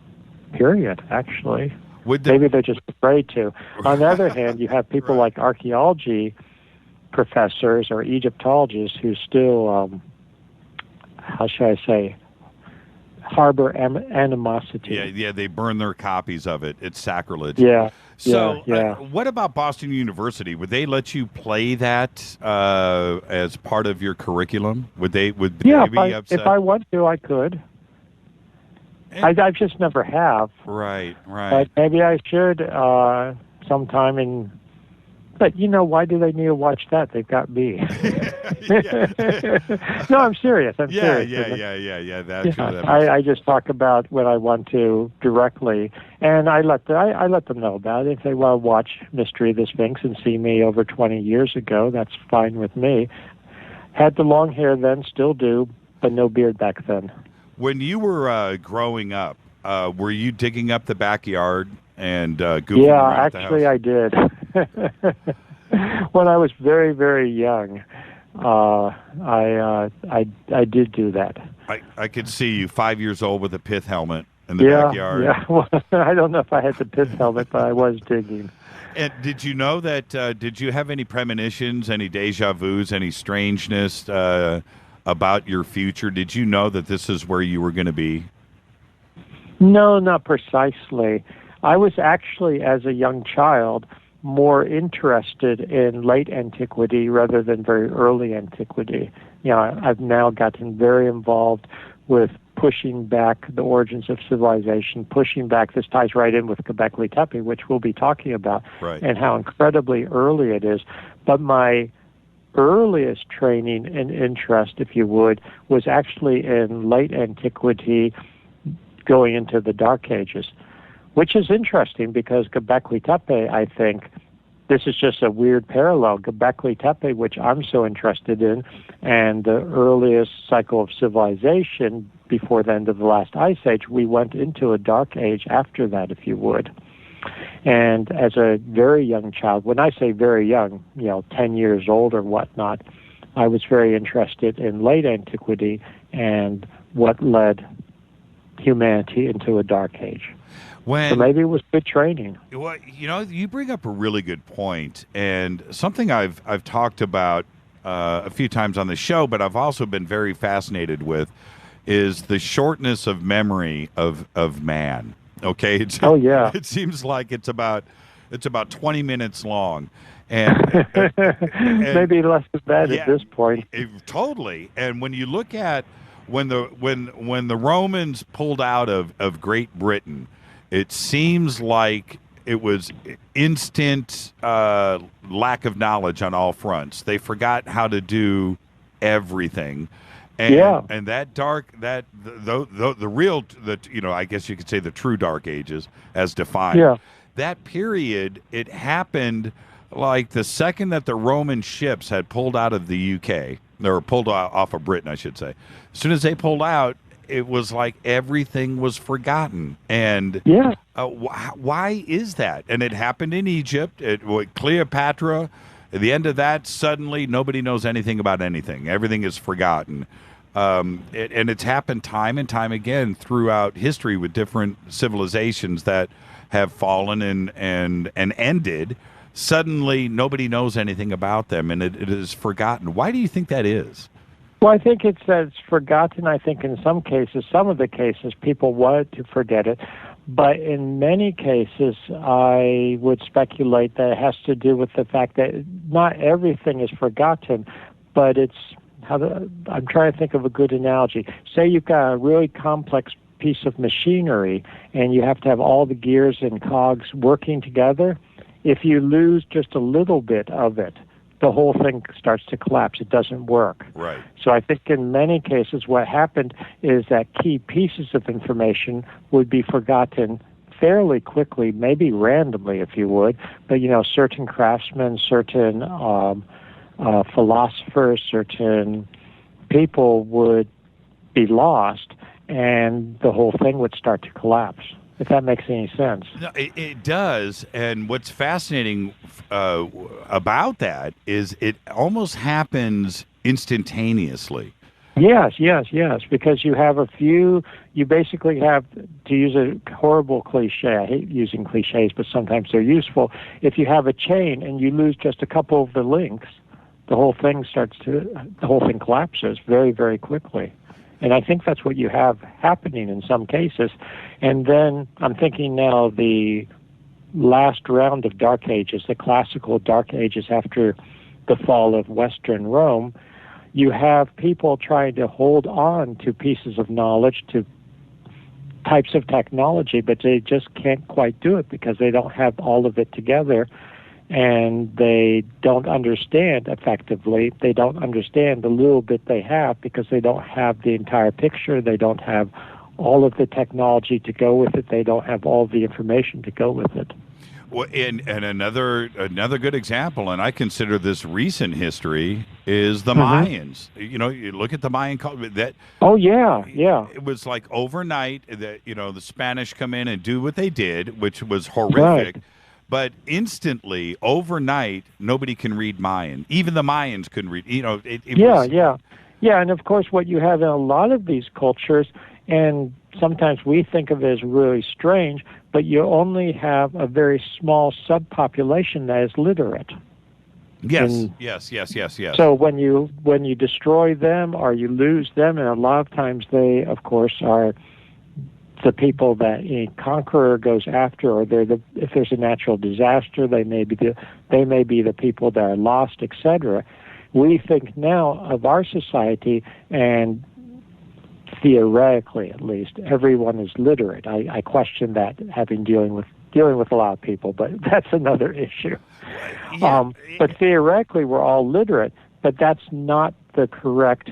period, actually. Maybe they're just afraid to. On the other hand, you have people like archaeology professors or Egyptologists who still, how should I say, harbor animosity. Yeah, they burn their copies of it. It's sacrilege. Yeah. So, yeah. What about Boston University? Would they let you play that as part of your curriculum? Would they be upset? If I want to, I could. I just never have. Right. But maybe I should sometime But, why do they need to watch that? They've got me. No, I'm serious. Yeah. I just talk about what I want to directly, and I let them know about it. If they want to watch Mystery of the Sphinx and see me over 20 years ago, that's fine with me. Had the long hair then, still do, but no beard back then. When you were growing up, were you digging up the backyard and goofing around the house? Yeah, actually I did. When I was very, very young, I did do that. I could see you 5 years old with a pith helmet in the backyard. Yeah, well, I don't know if I had the pith helmet, but I was digging. And did you know that, did you have any premonitions, any deja vus, any strangeness about your future? Did you know that this is where you were going to be? No, not precisely. I was actually, as a young child, more interested in late antiquity rather than very early antiquity. I've now gotten very involved with pushing back the origins of civilization, pushing back, this ties right in with Gobekli Tepe, which we'll be talking about, and how incredibly early it is. But my earliest training and interest, if you would, was actually in late antiquity going into the Dark Ages, which is interesting because Gobekli Tepe, I think, this is just a weird parallel. Gobekli Tepe, which I'm so interested in, and the earliest cycle of civilization before the end of the last ice age, we went into a dark age after that, if you would. And as a very young child, when I say very young, 10 years old or whatnot, I was very interested in late antiquity and what led humanity into a dark age. So maybe it was good training. Well, you bring up a really good point, and something I've talked about a few times on the show, but I've also been very fascinated with, is the shortness of memory of man. Okay. It seems like it's about 20 minutes long, and maybe less than that at this point. Totally. And when you look at when the Romans pulled out of Great Britain, it seems like it was instant lack of knowledge on all fronts. They forgot how to do everything. And, and that I guess you could say the true Dark Ages as defined. Yeah. That period, it happened like the second that the Roman ships had pulled out of the UK, or pulled off of Britain, I should say. As soon as they pulled out, it was like everything was forgotten. And why is that? And it happened in Egypt. Cleopatra, at the end of that, suddenly nobody knows anything about anything. Everything is forgotten. And it's happened time and time again throughout history with different civilizations that have fallen and ended. Suddenly, nobody knows anything about them, and it is forgotten. Why do you think that is? Well, I think it's forgotten. I think in some of the cases, people wanted to forget it. But in many cases, I would speculate that it has to do with the fact that not everything is forgotten, but it's I'm trying to think of a good analogy. Say you've got a really complex piece of machinery, and you have to have all the gears and cogs working together. If you lose just a little bit of it, the whole thing starts to collapse. It doesn't work. Right. So I think in many cases what happened is that key pieces of information would be forgotten fairly quickly, maybe randomly if you would, but certain craftsmen, certain philosophers, certain people would be lost, and the whole thing would start to collapse, if that makes any sense. No, it does. And what's fascinating about that is it almost happens instantaneously. Yes, because you basically have, to use a horrible cliche, I hate using cliches, but sometimes they're useful. If you have a chain and you lose just a couple of the links, the whole thing collapses very, very quickly. And I think that's what you have happening in some cases. And then I'm thinking now the last round of Dark Ages, the classical Dark Ages after the fall of Western Rome, you have people trying to hold on to pieces of knowledge, to types of technology, but they just can't quite do it because they don't have all of it together, and they don't understand effectively. They don't understand the little bit they have because they don't have the entire picture. They don't have all of the technology to go with it. They don't have all the information to go with it. Well, and another good example, and I consider this recent history, is the Mayans. You look at the Mayan culture. It was like overnight that the Spanish come in and do what they did, which was horrific. Right. But instantly, overnight, nobody can read Mayan. Even the Mayans couldn't read. Yeah. And of course, what you have in a lot of these cultures, and sometimes we think of it as really strange, but you only have a very small subpopulation that is literate. Yes. So when you destroy them or you lose them, and a lot of times they, of course, are the people that a conqueror goes after, or if there's a natural disaster, they may be the people that are lost, etc. We think now of our society, and theoretically at least, everyone is literate. I question that, dealing with a lot of people, but that's another issue. But theoretically, we're all literate, but that's not the correct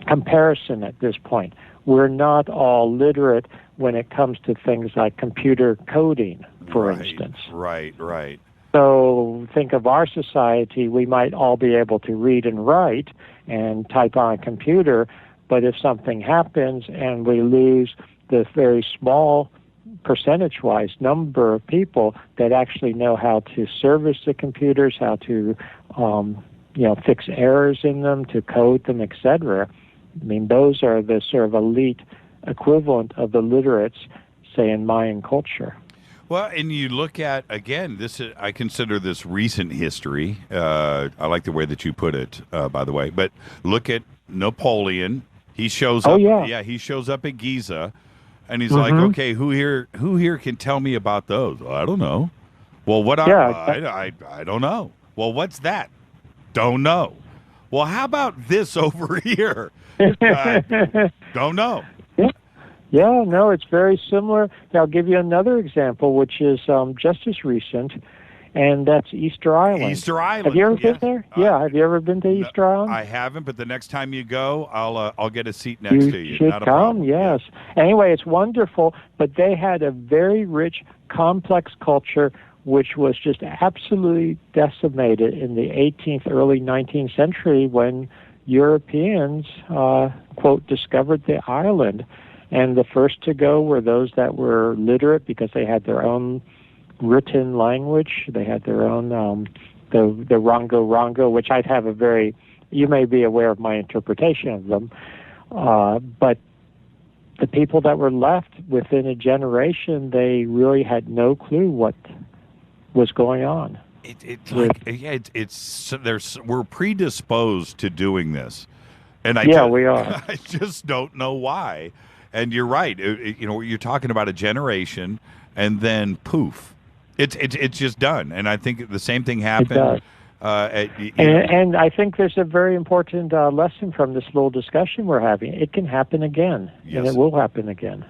comparison at this point. We're not all literate when it comes to things like computer coding, for instance. Right. So think of our society, we might all be able to read and write and type on a computer, but if something happens and we lose the very small percentage-wise number of people that actually know how to service the computers, how to fix errors in them, to code them, etc., I mean, those are the sort of elite equivalent of the literates, say, in Mayan culture. Well, and you look at, again, I consider this recent history. I like the way that you put it, by the way. But look at Napoleon. He shows up. He shows up at Giza, and he's like, "Okay, who here can tell me about those?" Well, I don't know. Well, I don't know. Well, what's that? Don't know. Well, how about this over here? Don't know. Yeah, no, it's very similar. I'll give you another example, which is just as recent, and that's Easter Island. Easter Island. Have you ever been there? Have you ever been to Easter Island? I haven't, but the next time you go, I'll get a seat next to you. You should Not a come, problem. yes. Anyway, it's wonderful, but they had a very rich, complex culture which was just absolutely decimated in the 18th, early 19th century when Europeans, quote, discovered the island. And the first to go were those that were literate because they had their own written language. They had their own, the Rongo, which I'd have you may be aware of my interpretation of them. But the people that were left within a generation, they really had no clue what was going on. We're predisposed to doing this, and we are. I just don't know why. And you're right. You're talking about a generation, and then poof, it's just done. And I think the same thing happened And I think there's a very important lesson from this little discussion we're having. It can happen again, and it will happen again.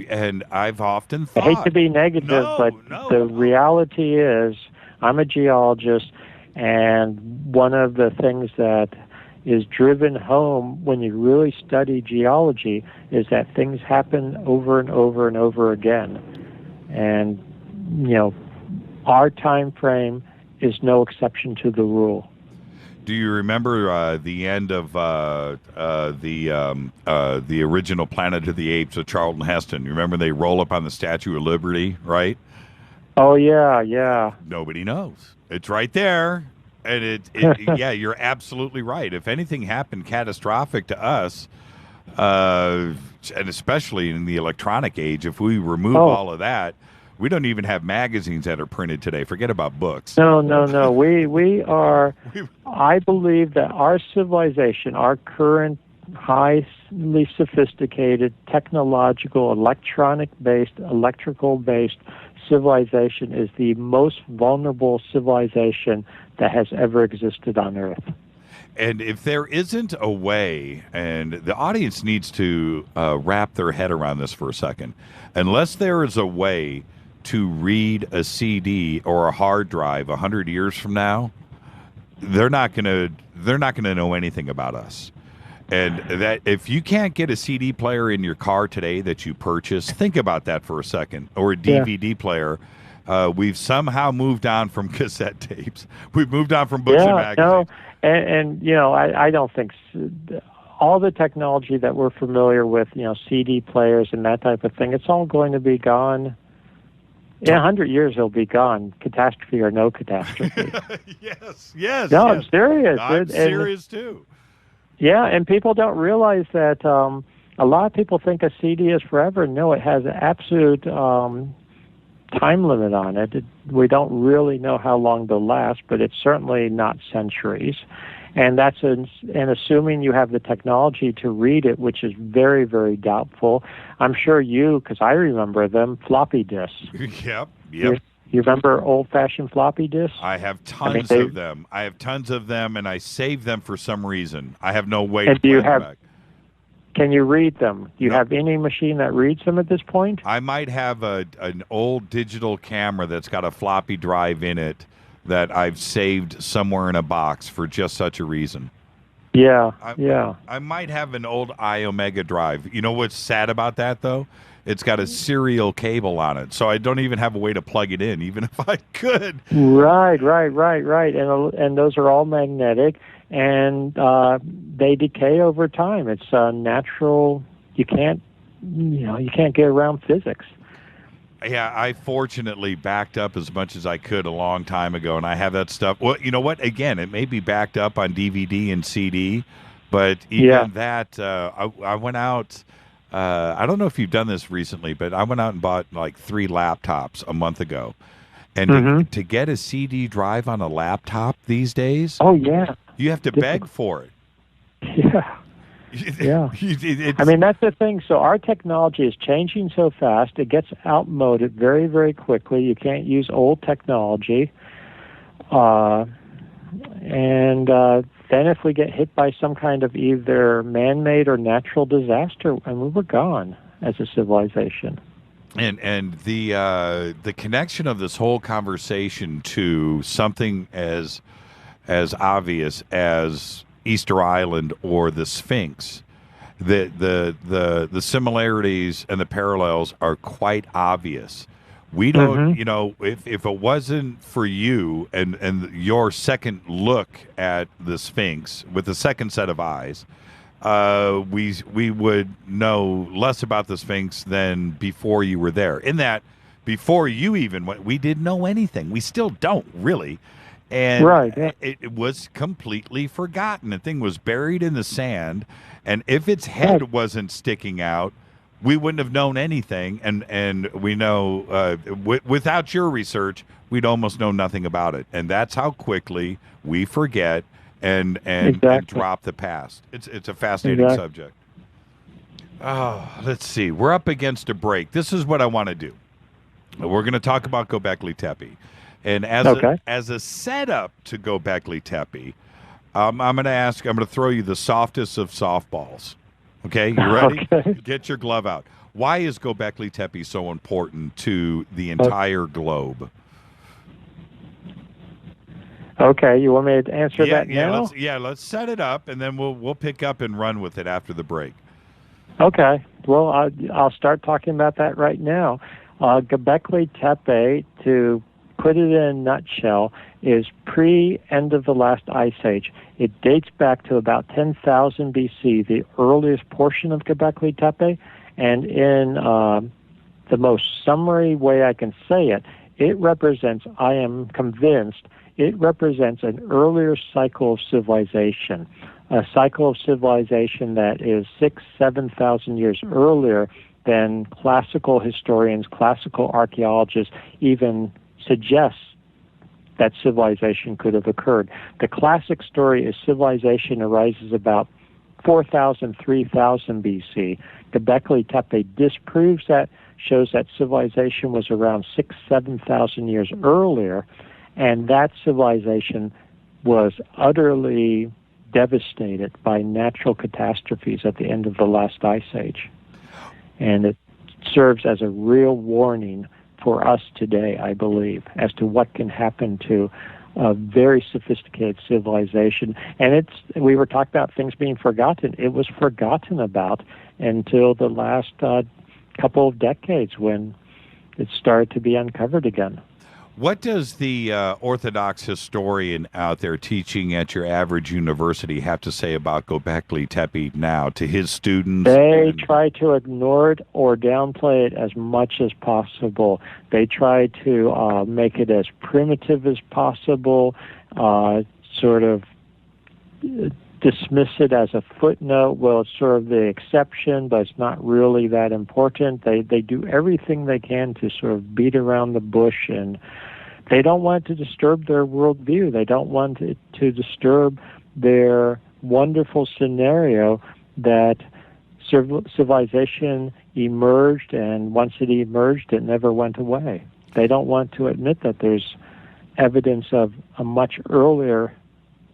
And I've often thought... I hate to be negative, but the reality is I'm a geologist, and one of the things that is driven home when you really study geology is that things happen over and over and over again. And, our time frame is no exception to the rule. Do you remember the end of the original Planet of the Apes with Charlton Heston? You remember they roll up on the Statue of Liberty, right? Oh, yeah. Nobody knows. It's right there. And yeah, you're absolutely right. If anything happened catastrophic to us, and especially in the electronic age, if we remove all of that, we don't even have magazines that are printed today. Forget about books. No. We are, I believe that our civilization, our current highly sophisticated, technological, electronic-based, electrical-based civilization is the most vulnerable civilization that has ever existed on Earth. And if there isn't a way, and the audience needs to wrap their head around this for a second, unless there is a way to read a CD or a hard drive 100 years from now, they're not gonna know anything about us. And that if you can't get a CD player in your car today that you purchase, think about that for a second, or a DVD player. We've somehow moved on from cassette tapes. We've moved on from books and magazines. I don't think all the technology that we're familiar with, CD players and that type of thing, it's all going to be gone. In 100 years, it'll be gone, catastrophe or no catastrophe. Yes. No, I'm serious. I'm serious, too. Yeah, and people don't realize that a lot of people think a CD is forever. No, it has an absolute time limit on it. We don't really know how long they'll last, but it's certainly not centuries. And that's and assuming you have the technology to read it, which is very, very doubtful. I'm sure because I remember them, floppy disks. Yep. You remember old-fashioned floppy disks? I have tons of them. And I save them for some reason. I have no way to play them back. Can you read them? Do you have any machine that reads them at this point? I might have an old digital camera that's got a floppy drive in it that I've saved somewhere in a box for just such a reason. Yeah. I might have an old iOmega drive. You know what's sad about that, though? It's got a serial cable on it, so I don't even have a way to plug it in, even if I could. Right. And those are all magnetic, and they decay over time. It's natural. You can't get around physics. Yeah, I fortunately backed up as much as I could a long time ago, and I have that stuff. Well, you know what? Again, it may be backed up on DVD and CD, but even that, I went out. I don't know if you've done this recently, but I went out and bought like 3 laptops a month ago. And to get a CD drive on a laptop these days, you have to beg for it. Yeah. I mean, that's the thing. So our technology is changing so fast, it gets outmoded very, very quickly. You can't use old technology. And then if we get hit by some kind of either man-made or natural disaster, and we're gone as a civilization. And the connection of this whole conversation to something as obvious as Easter Island or the Sphinx, the similarities and the parallels are quite obvious. We don't, if it wasn't for you and your second look at the Sphinx with the second set of eyes, we would know less about the Sphinx than before you were there. In that, before you even went, we didn't know anything. We still don't really. And it was completely forgotten. The thing was buried in the sand, and if its head wasn't sticking out, we wouldn't have known anything. And we know without your research, we'd almost know nothing about it. And that's how quickly we forget and drop the past. It's a fascinating subject. Oh, let's see. We're up against a break. This is what I want to do. We're going to talk about Gobekli Tepe. And as a setup to Gobekli Tepe, I'm going to throw you the softest of softballs. Okay, you ready? Okay. Get your glove out. Why is Gobekli Tepe so important to the entire globe? Okay, you want me to answer that now? Let's set it up, and then we'll pick up and run with it after the break. Okay, well, I'll start talking about that right now. Gobekli Tepe, to put it in a nutshell, is pre-end of the last ice age. It dates back to about 10,000 BC, the earliest portion of Gobekli Tepe, and in the most summary way I can say it, it represents, I am convinced, it represents an earlier cycle of civilization, a cycle of civilization that is 7,000 years earlier than classical historians, classical archaeologists even suggest that civilization could have occurred. The classic story is civilization arises about 4,000, 3,000 BC. Gobekli Tepe disproves that, shows that civilization was around 7,000 years earlier, and that civilization was utterly devastated by natural catastrophes at the end of the last ice age. And it serves as a real warning for us today, I believe, as to what can happen to a very sophisticated civilization. And we were talking about things being forgotten. It was forgotten about until the last couple of decades when it started to be uncovered again. What does the Orthodox historian out there teaching at your average university have to say about Gobekli Tepe now to his students? They try to ignore it or downplay it as much as possible. They try to make it as primitive as possible, sort of dismiss it as a footnote. Well, it's sort of the exception, but it's not really that important. They do everything they can to sort of beat around the bush, and they don't want to disturb their worldview. They don't want it to disturb their wonderful scenario that civilization emerged, and once it emerged, it never went away. They don't want to admit that there's evidence of a much earlier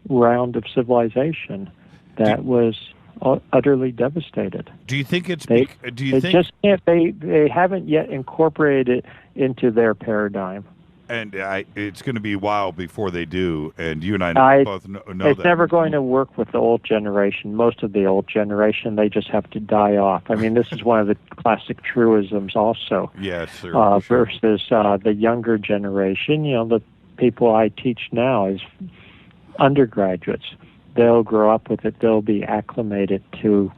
round of civilization that was utterly devastated. Do you think it's? They just can't. They haven't yet incorporated it into their paradigm. And it's going to be a while before they do. And you and I both know that. It's never going to work with the old generation. Most of the old generation, they just have to die off. I mean, this is one of the classic truisms also. Yes, sir. Versus the younger generation. You know, the people I teach now is undergraduates. They'll grow up with it. They'll be acclimated to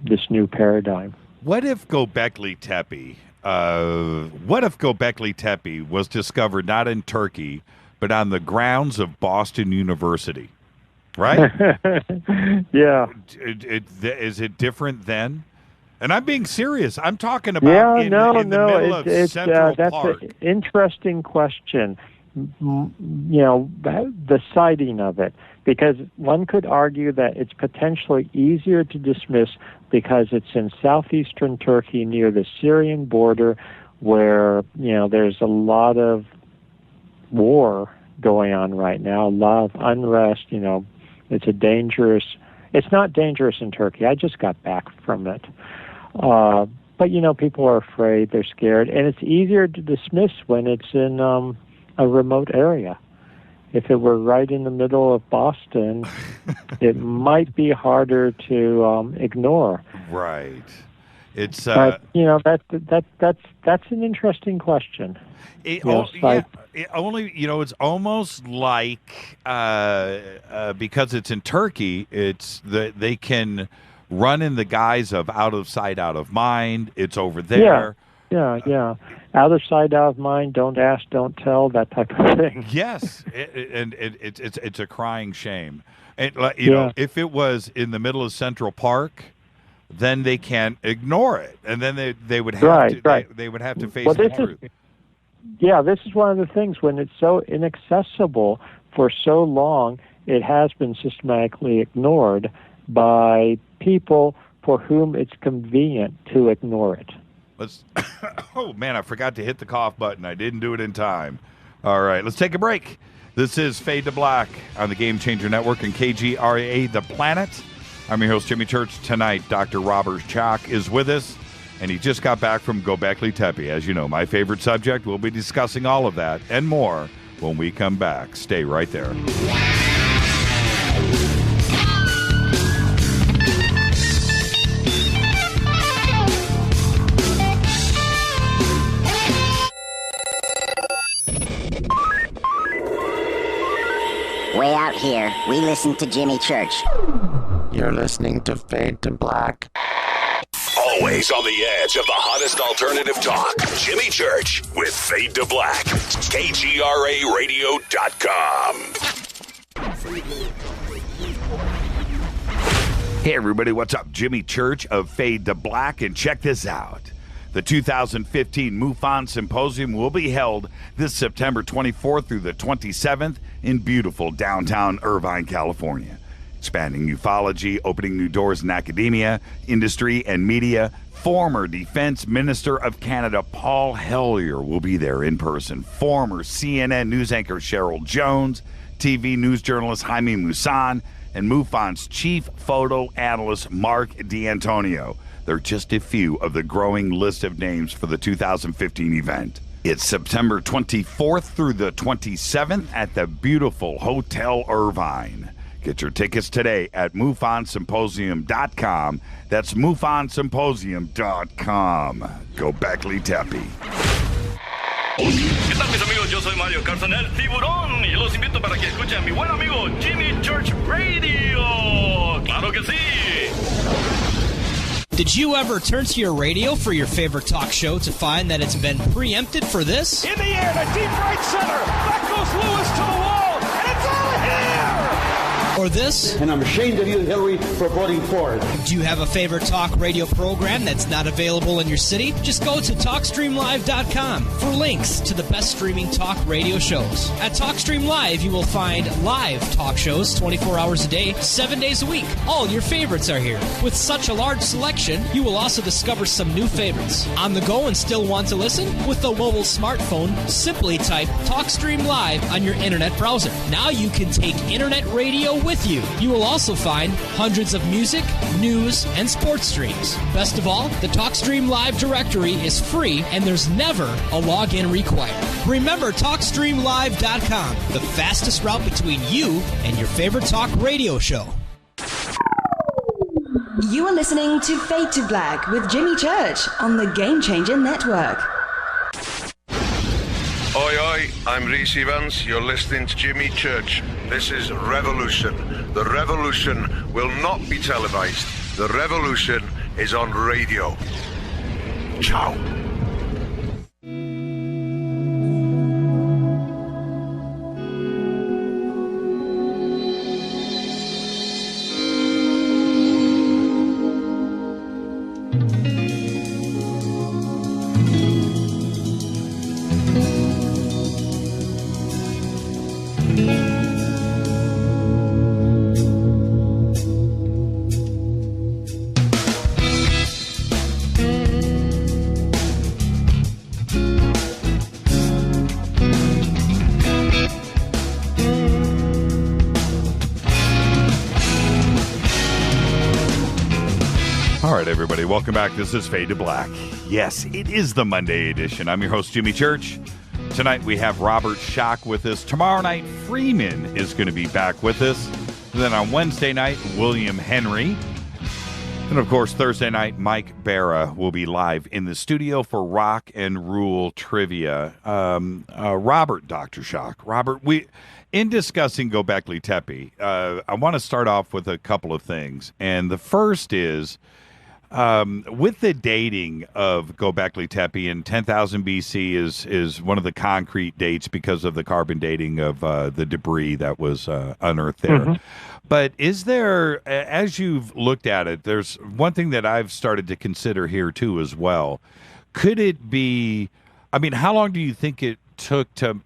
this new paradigm. What if Gobekli Tepe was discovered not in Turkey, but on the grounds of Boston University? Right? Yeah. Is it different then? And I'm being serious. I'm talking about in the middle of Central that's Park. An interesting question. You know, the siting of it, because one could argue that it's potentially easier to dismiss because it's in southeastern Turkey near the Syrian border, where, you know, there's a lot of war going on right now, a lot of unrest. You know, it's not dangerous in Turkey. I just got back from it. But, you know, people are afraid, they're scared, and it's easier to dismiss when it's in a remote area. If it were right in the middle of Boston, it might be harder to ignore. Right. It's but, you know, that's an interesting question. It's almost like because it's in Turkey, they can run in the guise of out of sight, out of mind. It's over there. Yeah. Out of sight, out of mind. Don't ask, don't tell. That type of thing. Yes, it's a crying shame. And you know, if it was in the middle of Central Park, then they can't ignore it, and then they would have they would have to face the truth. This is one of the things. When it's so inaccessible for so long, it has been systematically ignored by people for whom it's convenient to ignore it. Oh man, I forgot to hit the cough button. I didn't do it in time. All right, let's take a break. This is Fade to Black on the Game Changer Network and KGRA The Planet. I'm your host, Jimmy Church. Tonight, Dr. Robert Schoch is with us, and he just got back from Gobekli Tepe. As you know, my favorite subject. We'll be discussing all of that and more when we come back. Stay right there. Way out here, we listen to Jimmy Church. You're listening to Fade to Black. Always on the edge of the hottest alternative talk. Jimmy Church with Fade to Black. KGRARadio.com. Hey, everybody, what's up? Jimmy Church of Fade to Black, and check this out. The 2015 MUFON Symposium will be held this September 24th through the 27th in beautiful downtown Irvine, California. Expanding ufology, opening new doors in academia, industry, and media. Former Defense Minister of Canada Paul Hellyer will be there in person. Former CNN news anchor Cheryl Jones, TV news journalist Jaime Maussan, and MUFON's chief photo analyst Mark D'Antonio. They're just a few of the growing list of names for the 2015 event. It's September 24th through the 27th at the beautiful Hotel Irvine. Get your tickets today at MUFONSymposium.com. That's MUFONSymposium.com. Gobekli Tepe. ¿Qué tal, mis amigos? Yo soy Mario Carson, el tiburón, y los invito para que escuchen a mi buen amigo Jimmy Church Radio. ¡Claro que sí! Did you ever turn to your radio for your favorite talk show to find that it's been preempted for this? In the air, to deep right center. Back goes Lewis to the wall, and it's all here! Or this? And I'm ashamed of you, Hillary, for voting for it. Do you have a favorite talk radio program that's not available in your city? Just go to TalkStreamLive.com for links to the best streaming talk radio shows. At TalkStream Live, you will find live talk shows 24 hours a day, 7 days a week. All your favorites are here. With such a large selection, you will also discover some new favorites. On the go and still want to listen? With a mobile smartphone, simply type TalkStream Live on your internet browser. Now you can take internet radio with you. You will also find hundreds of music, news, and sports streams. Best of all, the TalkStream Live directory is free and there's never a login required. Remember TalkStreamLive.com, the fastest route between you and your favorite talk radio show. You are listening to Fade to Black with Jimmy Church on the Game Changer Network. Oi, oi, I'm Reese Evans. You're listening to Jimmy Church. This is Revolution. The revolution will not be televised. The revolution is on radio. Ciao. Everybody, welcome back. This is Fade to Black. Yes, it is the Monday edition. I'm your host, Jimmy Church. Tonight we have Robert Schoch with us. Tomorrow night, Freeman is going to be back with us. And then on Wednesday night, William Henry. And of course, Thursday night, Mike Barra will be live in the studio for Rock and Rule Trivia. Robert, Dr. Schoch. Robert, in discussing Gobekli Tepe, I want to start off with a couple of things. And the first is, with the dating of Gobekli Tepe, and 10,000 BC is one of the concrete dates because of the carbon dating of the debris that was unearthed there. Mm-hmm. But is there, as you've looked at it, there's one thing that I've started to consider here too as well. Could it be, I mean, how long do you think it took to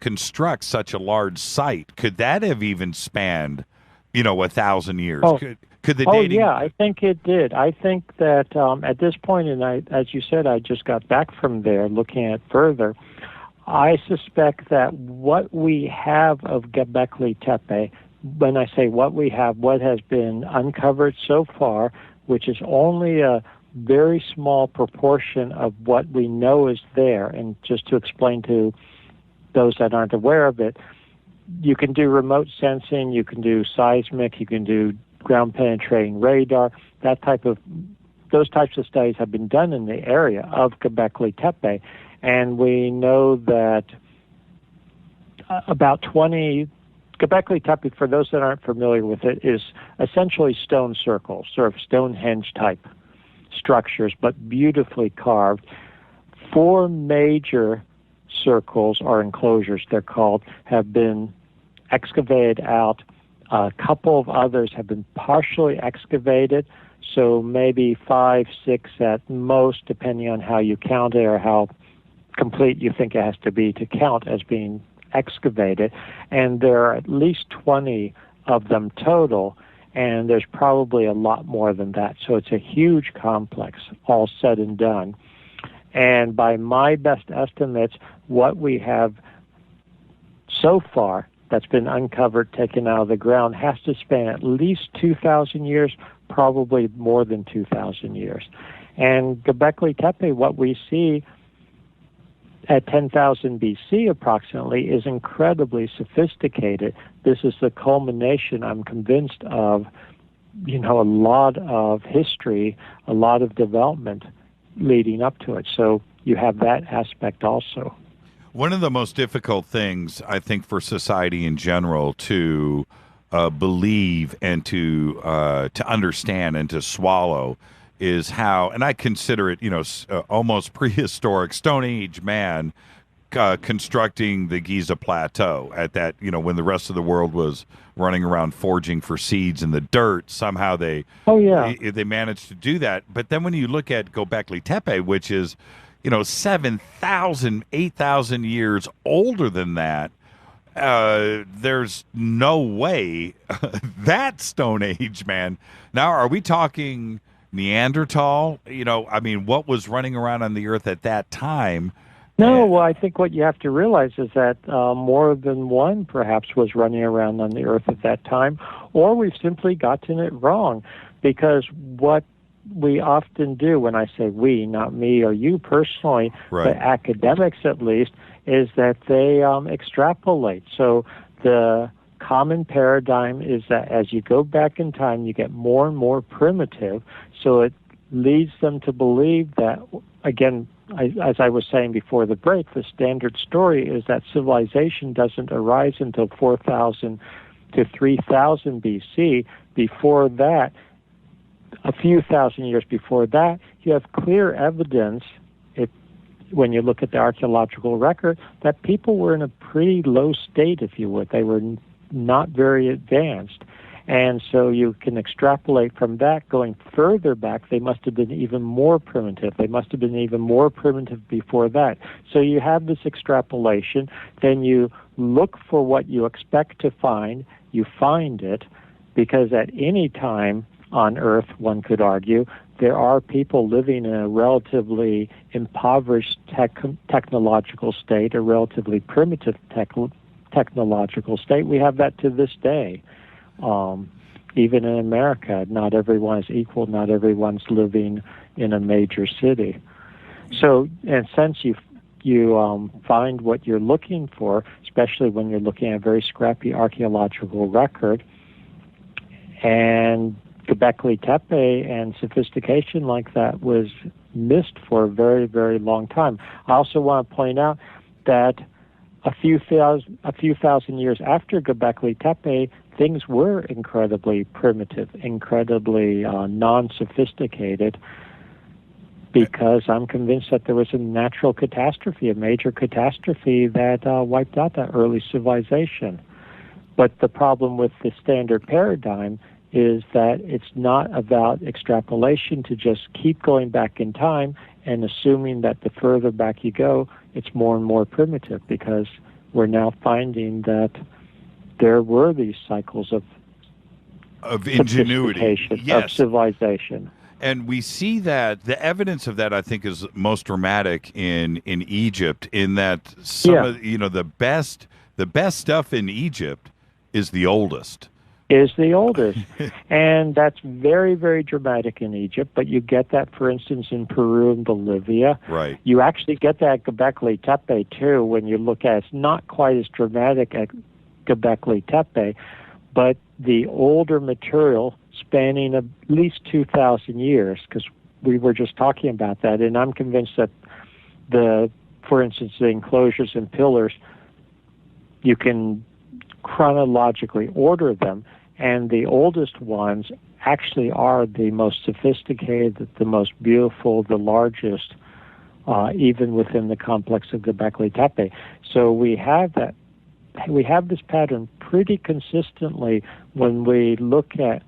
construct such a large site? Could that have even spanned, 1,000 years? Oh. Could the dating... yeah, I think it did. I think that at this point, and as you said, I just got back from there looking at further, I suspect that what we have of Gobekli Tepe, when I say what we have, what has been uncovered so far, which is only a very small proportion of what we know is there. And just to explain to those that aren't aware of it, you can do remote sensing, you can do seismic, you can do ground penetrating radar, those types of studies have been done in the area of Gobekli Tepe. And we know that about 20 Gobekli Tepe, for those that aren't familiar with it, is essentially stone circles, sort of Stonehenge type structures, but beautifully carved. 4 major circles or enclosures, they're called, have been excavated out. A couple of others have been partially excavated, so maybe 5, 6 at most, depending on how you count it or how complete you think it has to be to count as being excavated. And there are at least 20 of them total, and there's probably a lot more than that. So it's a huge complex, all said and done. And by my best estimates, what we have so far that's been uncovered, taken out of the ground, has to span at least 2,000 years, probably more than 2,000 years. And Gobekli Tepe, what we see at 10,000 BC approximately, is incredibly sophisticated. This is the culmination, I'm convinced, of a lot of history, a lot of development leading up to it. So you have that aspect also. One of the most difficult things, I think, for society in general to believe and to understand and to swallow is how, and I consider it, almost prehistoric Stone Age man constructing the Giza Plateau at that, when the rest of the world was running around foraging for seeds in the dirt. Somehow they managed to do that. But then when you look at Gobekli Tepe, which is 7,000, 8,000 years older than that, there's no way that Stone Age man. Now, are we talking Neanderthal? What was running around on the earth at that time? No, well, I think what you have to realize is that more than one perhaps was running around on the earth at that time, or we've simply gotten it wrong. Because what we often do, when I say we, not me or you personally, but academics at least, is that they extrapolate. So the common paradigm is that as you go back in time, you get more and more primitive. So it leads them to believe that, again, as I was saying before the break, the standard story is that civilization doesn't arise until 4,000 to 3,000 BC. Before that, a few thousand years before that, you have clear evidence, when you look at the archaeological record, that people were in a pretty low state, if you would. They were not very advanced. And so you can extrapolate from that. Going further back, they must have been even more primitive. They must have been even more primitive before that. So you have this extrapolation. Then you look for what you expect to find. You find it, because at any time on Earth, one could argue, there are people living in a relatively impoverished technological state, a relatively primitive technological state. We have that to this day. Even in America, not everyone is equal. Not everyone's living in a major city. So, in a sense, you find what you're looking for, especially when you're looking at a very scrappy archaeological record. And Gobekli Tepe and sophistication like that was missed for a very, very long time. I also want to point out that a few thousand years after Gobekli Tepe, things were incredibly primitive, incredibly non-sophisticated, because I'm convinced that there was a natural catastrophe, a major catastrophe that wiped out that early civilization. But the problem with the standard paradigm is that it's not about extrapolation to just keep going back in time and assuming that the further back you go, it's more and more primitive, because we're now finding that there were these cycles of ingenuity, of civilization. And we see that the evidence of that, I think, is most dramatic in Egypt, in that some of, the best stuff in Egypt is the oldest. And that's very, very dramatic in Egypt, but you get that, for instance, in Peru and Bolivia. Right. You actually get that at Gobekli Tepe, too, when you look at it. It's not quite as dramatic at Gobekli Tepe, but the older material spanning at least 2,000 years, because we were just talking about that, and I'm convinced that for instance, the enclosures and pillars, you can chronologically order them, and the oldest ones actually are the most sophisticated, the most beautiful, the largest, even within the complex of Gobekli Tepe. So we have this pattern pretty consistently when we look at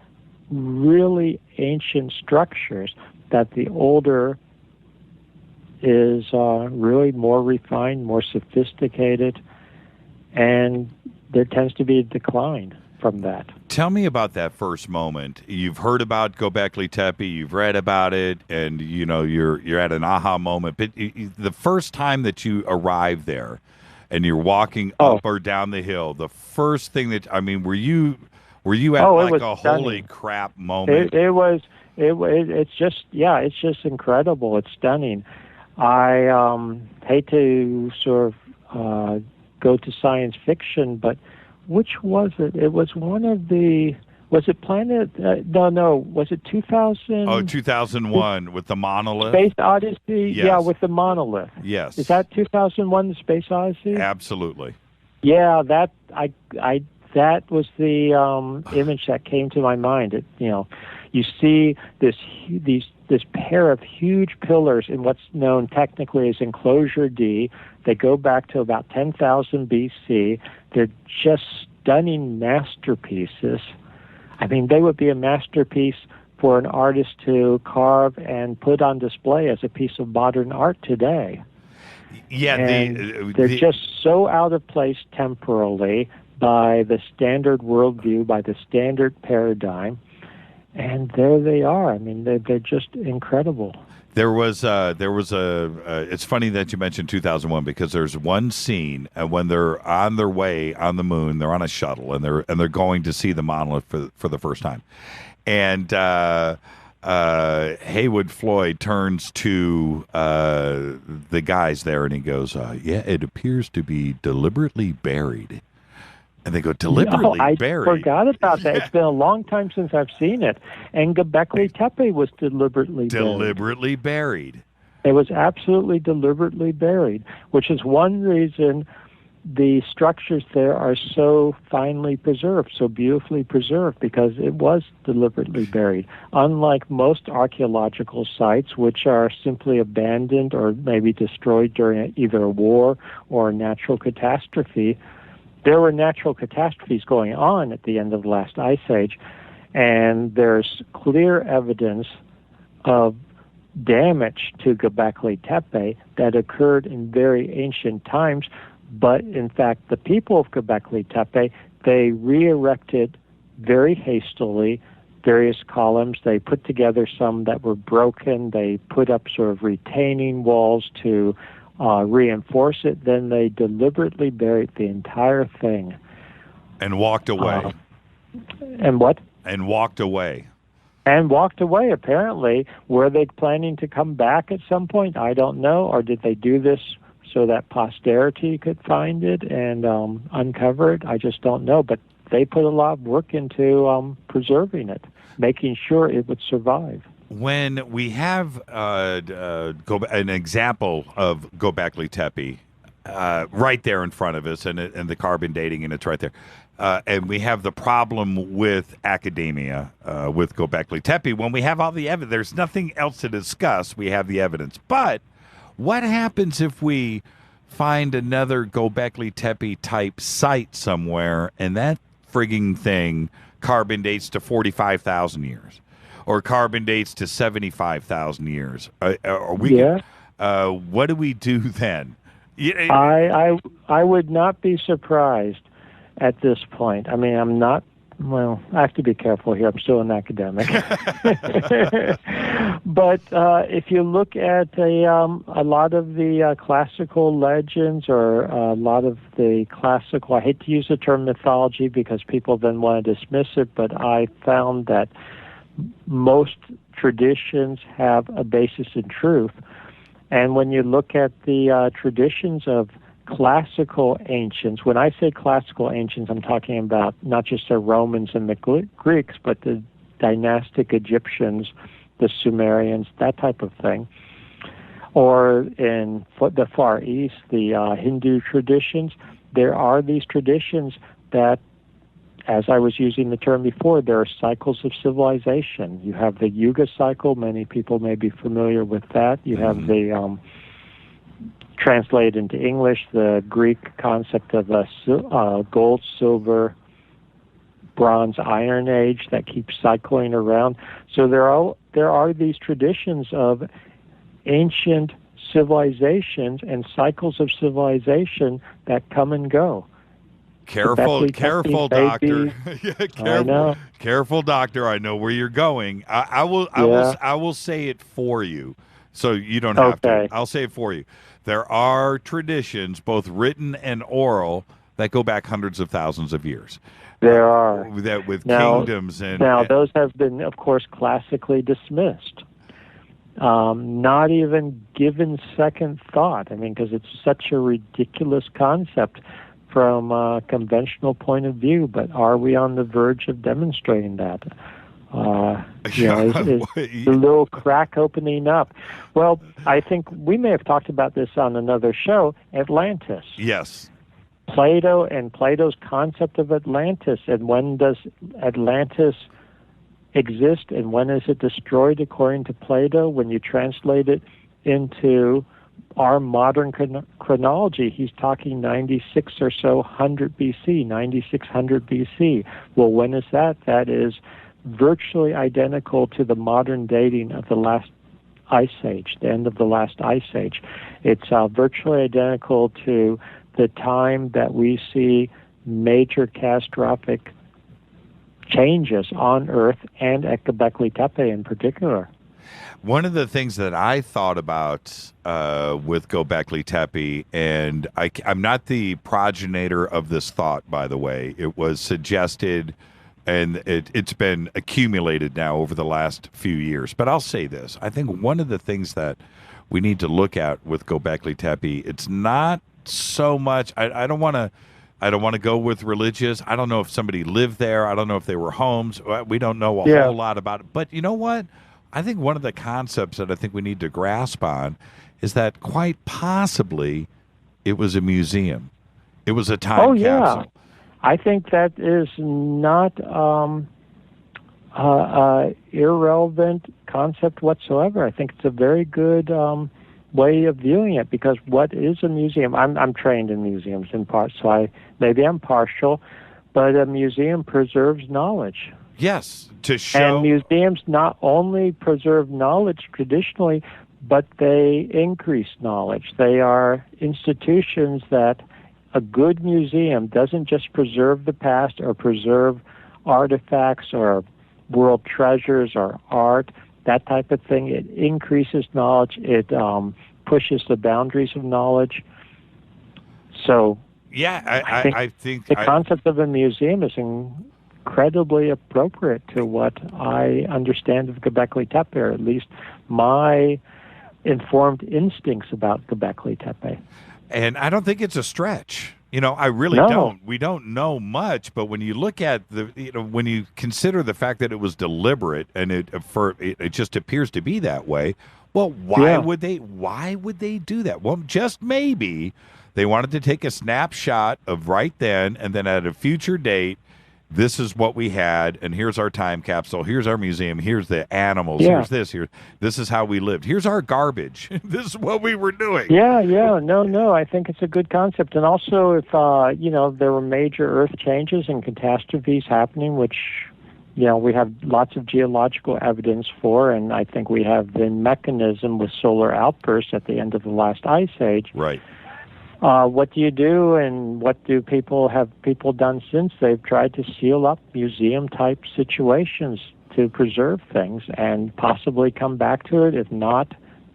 really ancient structures, that the older is really more refined, more sophisticated, and there tends to be a decline from that. Tell me about that first moment. You've heard about Gobekli Tepe, you've read about it, and you're at an aha moment. But the first time that you arrive there, and you're walking up or down the hill, the first thing were you at like a holy crap moment? It's just incredible. It's stunning. I hate to sort of go to science fiction, but which was it? It was one of the... Was it Planet... no. Was it 2000? Oh, 2001 with the monolith? Space Odyssey? Yes. Yeah, with the monolith. Yes. Is that 2001, the Space Odyssey? Absolutely. Yeah, that was the image that came to my mind. You see this pair of huge pillars in what's known technically as Enclosure D. They go back to about 10,000 BC. They're just stunning masterpieces. I mean, they would be a masterpiece for an artist to carve and put on display as a piece of modern art today. Yeah, they're just so out of place temporally by the standard worldview, by the standard paradigm, and there they are. I mean, they're just incredible. There was it's funny that you mentioned 2001, because there's one scene when they're on their way on the moon, they're on a shuttle, and they're going to see the monolith for the first time, and Haywood Floyd turns to the guys there, and he goes, "Yeah, it appears to be deliberately buried." And they go, deliberately buried? I forgot about that. It's been a long time since I've seen it. And Gobekli Tepe was deliberately buried. It was absolutely deliberately buried, which is one reason the structures there are so finely preserved, so beautifully preserved, because it was deliberately buried. Unlike most archaeological sites, which are simply abandoned or maybe destroyed during either a war or a natural catastrophe, there were natural catastrophes going on at the end of the last ice age, and there's clear evidence of damage to Gobekli Tepe that occurred in very ancient times. But in fact, the people of Gobekli Tepe, they re-erected very hastily various columns. They put together some that were broken. They put up sort of retaining walls to reinforce it. Then they deliberately buried the entire thing. And walked away. And what? And walked away. And walked away, apparently. Were they planning to come back at some point? I don't know. Or did they do this so that posterity could find it and uncover it? I just don't know. But they put a lot of work into preserving it, making sure it would survive. When we have an example of Gobekli Tepe right there in front of us, and the carbon dating, and it's right there, and we have the problem with academia with Gobekli Tepe, when we have all the evidence, there's nothing else to discuss, we have the evidence. But what happens if we find another Gobekli Tepe type site somewhere, and that frigging thing carbon dates to 45,000 years? Or carbon dates to 75,000 years. What do we do then? I would not be surprised at this point. I mean, I'm not well, I have to be careful here. I'm still an academic. But if you look at a lot of the classical legends or a lot of the classical, I hate to use the term mythology because people then want to dismiss it, but I found that most traditions have a basis in truth. And when you look at the traditions of classical ancients, when I say classical ancients, I'm talking about not just the Romans and the Greeks, but the dynastic Egyptians, the Sumerians, that type of thing. Or in the Far East, the Hindu traditions, there are these traditions that, as I was using the term before, there are cycles of civilization. You have the Yuga cycle. Many people may be familiar with that. You have the, translated into English, the Greek concept of a gold, silver, bronze, iron age that keeps cycling around. So there are these traditions of ancient civilizations and cycles of civilization that come and go. Careful, doctor. I know. Careful, doctor. I know where you're going. I will say it for you, so you don't have to. I'll say it for you. There are traditions, both written and oral, that go back hundreds of thousands of years. There are. That with kingdoms and... Now, those have been, of course, classically dismissed. Not even given second thought. I mean, because it's such a ridiculous concept from a conventional point of view, but are we on the verge of demonstrating that? Is the little crack opening up? Well, I think we may have talked about this on another show, Atlantis. Yes. Plato and Plato's concept of Atlantis, and when does Atlantis exist and when is it destroyed according to Plato? When you translate it into our modern chronology, he's talking 96 or so 100 BC, 9600 BC. Well, when is that? That is virtually identical to the modern dating of the last ice age, the end of the last ice age. It's virtually identical to the time that we see major catastrophic changes on Earth and at Gobekli Tepe in particular. One of the things that I thought about with Gobekli Tepe, and I'm not the progenitor of this thought, by the way. It was suggested, and it's been accumulated now over the last few years. But I'll say this. I think one of the things that we need to look at with Gobekli Tepe, it's not so much, I don't want to go with religious. I don't know if somebody lived there. I don't know if they were homes. We don't know a whole lot about it. But you know what? I think one of the concepts that I think we need to grasp on is that quite possibly it was a museum. It was a time capsule. I think that is not irrelevant concept whatsoever. I think it's a very good way of viewing it, because what is a museum? I'm trained in museums in part, so maybe I'm partial, but a museum preserves knowledge. Yes, to show. And museums not only preserve knowledge traditionally, but they increase knowledge. They are institutions that a good museum doesn't just preserve the past or preserve artifacts or world treasures or art, that type of thing. It increases knowledge. It pushes the boundaries of knowledge. So, yeah, I think the concept of a museum is incredibly appropriate to what I understand of Gobekli Tepe, or at least my informed instincts about Gobekli Tepe. And I don't think it's a stretch. I really don't. We don't know much, but when you look at when you consider the fact that it was deliberate and it just appears to be that way, well, why would they do that? Well, just maybe they wanted to take a snapshot of right then, and then at a future date, this is what we had, and here's our time capsule. Here's our museum. Here's the animals. Yeah. Here's this. This is how we lived. Here's our garbage. This is what we were doing. Yeah. No, I think it's a good concept. And also, if, there were major Earth changes and catastrophes happening, which, we have lots of geological evidence for, and I think we have the mechanism with solar outbursts at the end of the last ice age. Right. What do you do, and what do people done since? They've tried to seal up museum-type situations to preserve things and possibly come back to it, if not,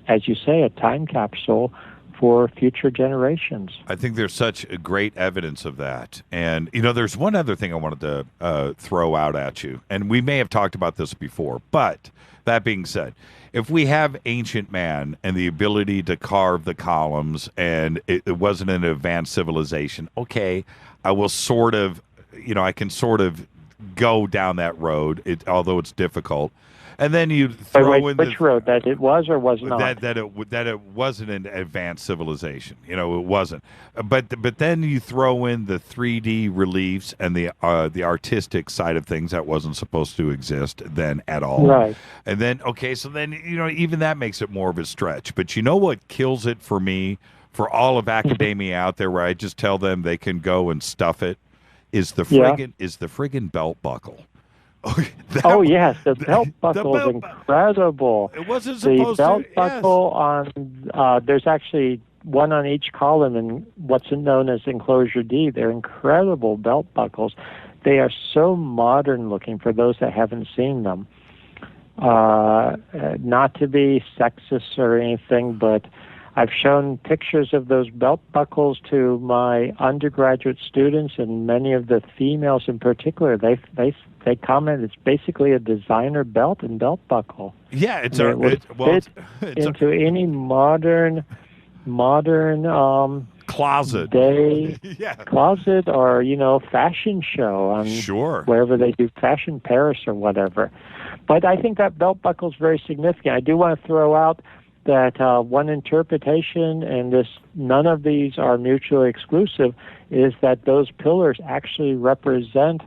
as you say, a time capsule for future generations. I think there's such great evidence of that. And, you know, there's one other thing I wanted to throw out at you, and we may have talked about this before, but that being said, if we have ancient man and the ability to carve the columns and it wasn't an advanced civilization, okay, I will sort of, you know, I can sort of go down that road, although it's difficult. And then you throw in which road, that it was or was not? That it wasn't an advanced civilization. You know, it wasn't. But then you throw in the 3D reliefs and the artistic side of things that wasn't supposed to exist then at all. Right. And then, okay, so then, you know, even that makes it more of a stretch. But you know what kills it for me, for all of academia out there, where I just tell them they can go and stuff it, is the friggin' belt buckle. Yes, the belt buckle is incredible. It wasn't supposed to. The belt buckle on, there's actually one on each column in what's known as Enclosure D. They're incredible belt buckles. They are so modern looking for those that haven't seen them. Not to be sexist or anything, but I've shown pictures of those belt buckles to my undergraduate students, and many of the females in particular. They comment it's basically a designer belt and belt buckle. Yeah, it would fit into any modern closet closet, or, you know, fashion show on wherever they do fashion, Paris or whatever. But I think that belt buckle is very significant. I do want to throw out that one interpretation, and none of these are mutually exclusive, is that those pillars actually represent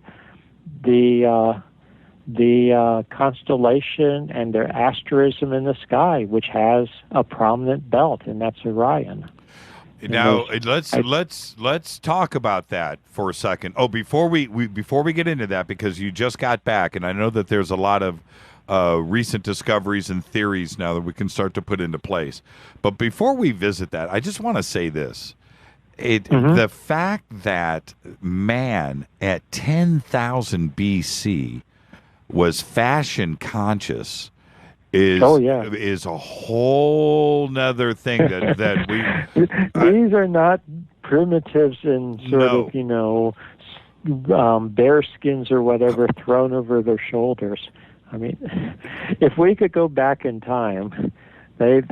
the constellation and their asterism in the sky, which has a prominent belt, and that's Orion. Now let's talk about that for a second. Oh, before we get into that, because you just got back, and I know that there's a lot of recent discoveries and theories now that we can start to put into place. But before we visit that, I just want to say this. The fact that man at 10,000 BC was fashion conscious is a whole nother thing that we... These are not primitives in sort of, you know, bear skins or whatever thrown over their shoulders. I mean, if we could go back in time, there's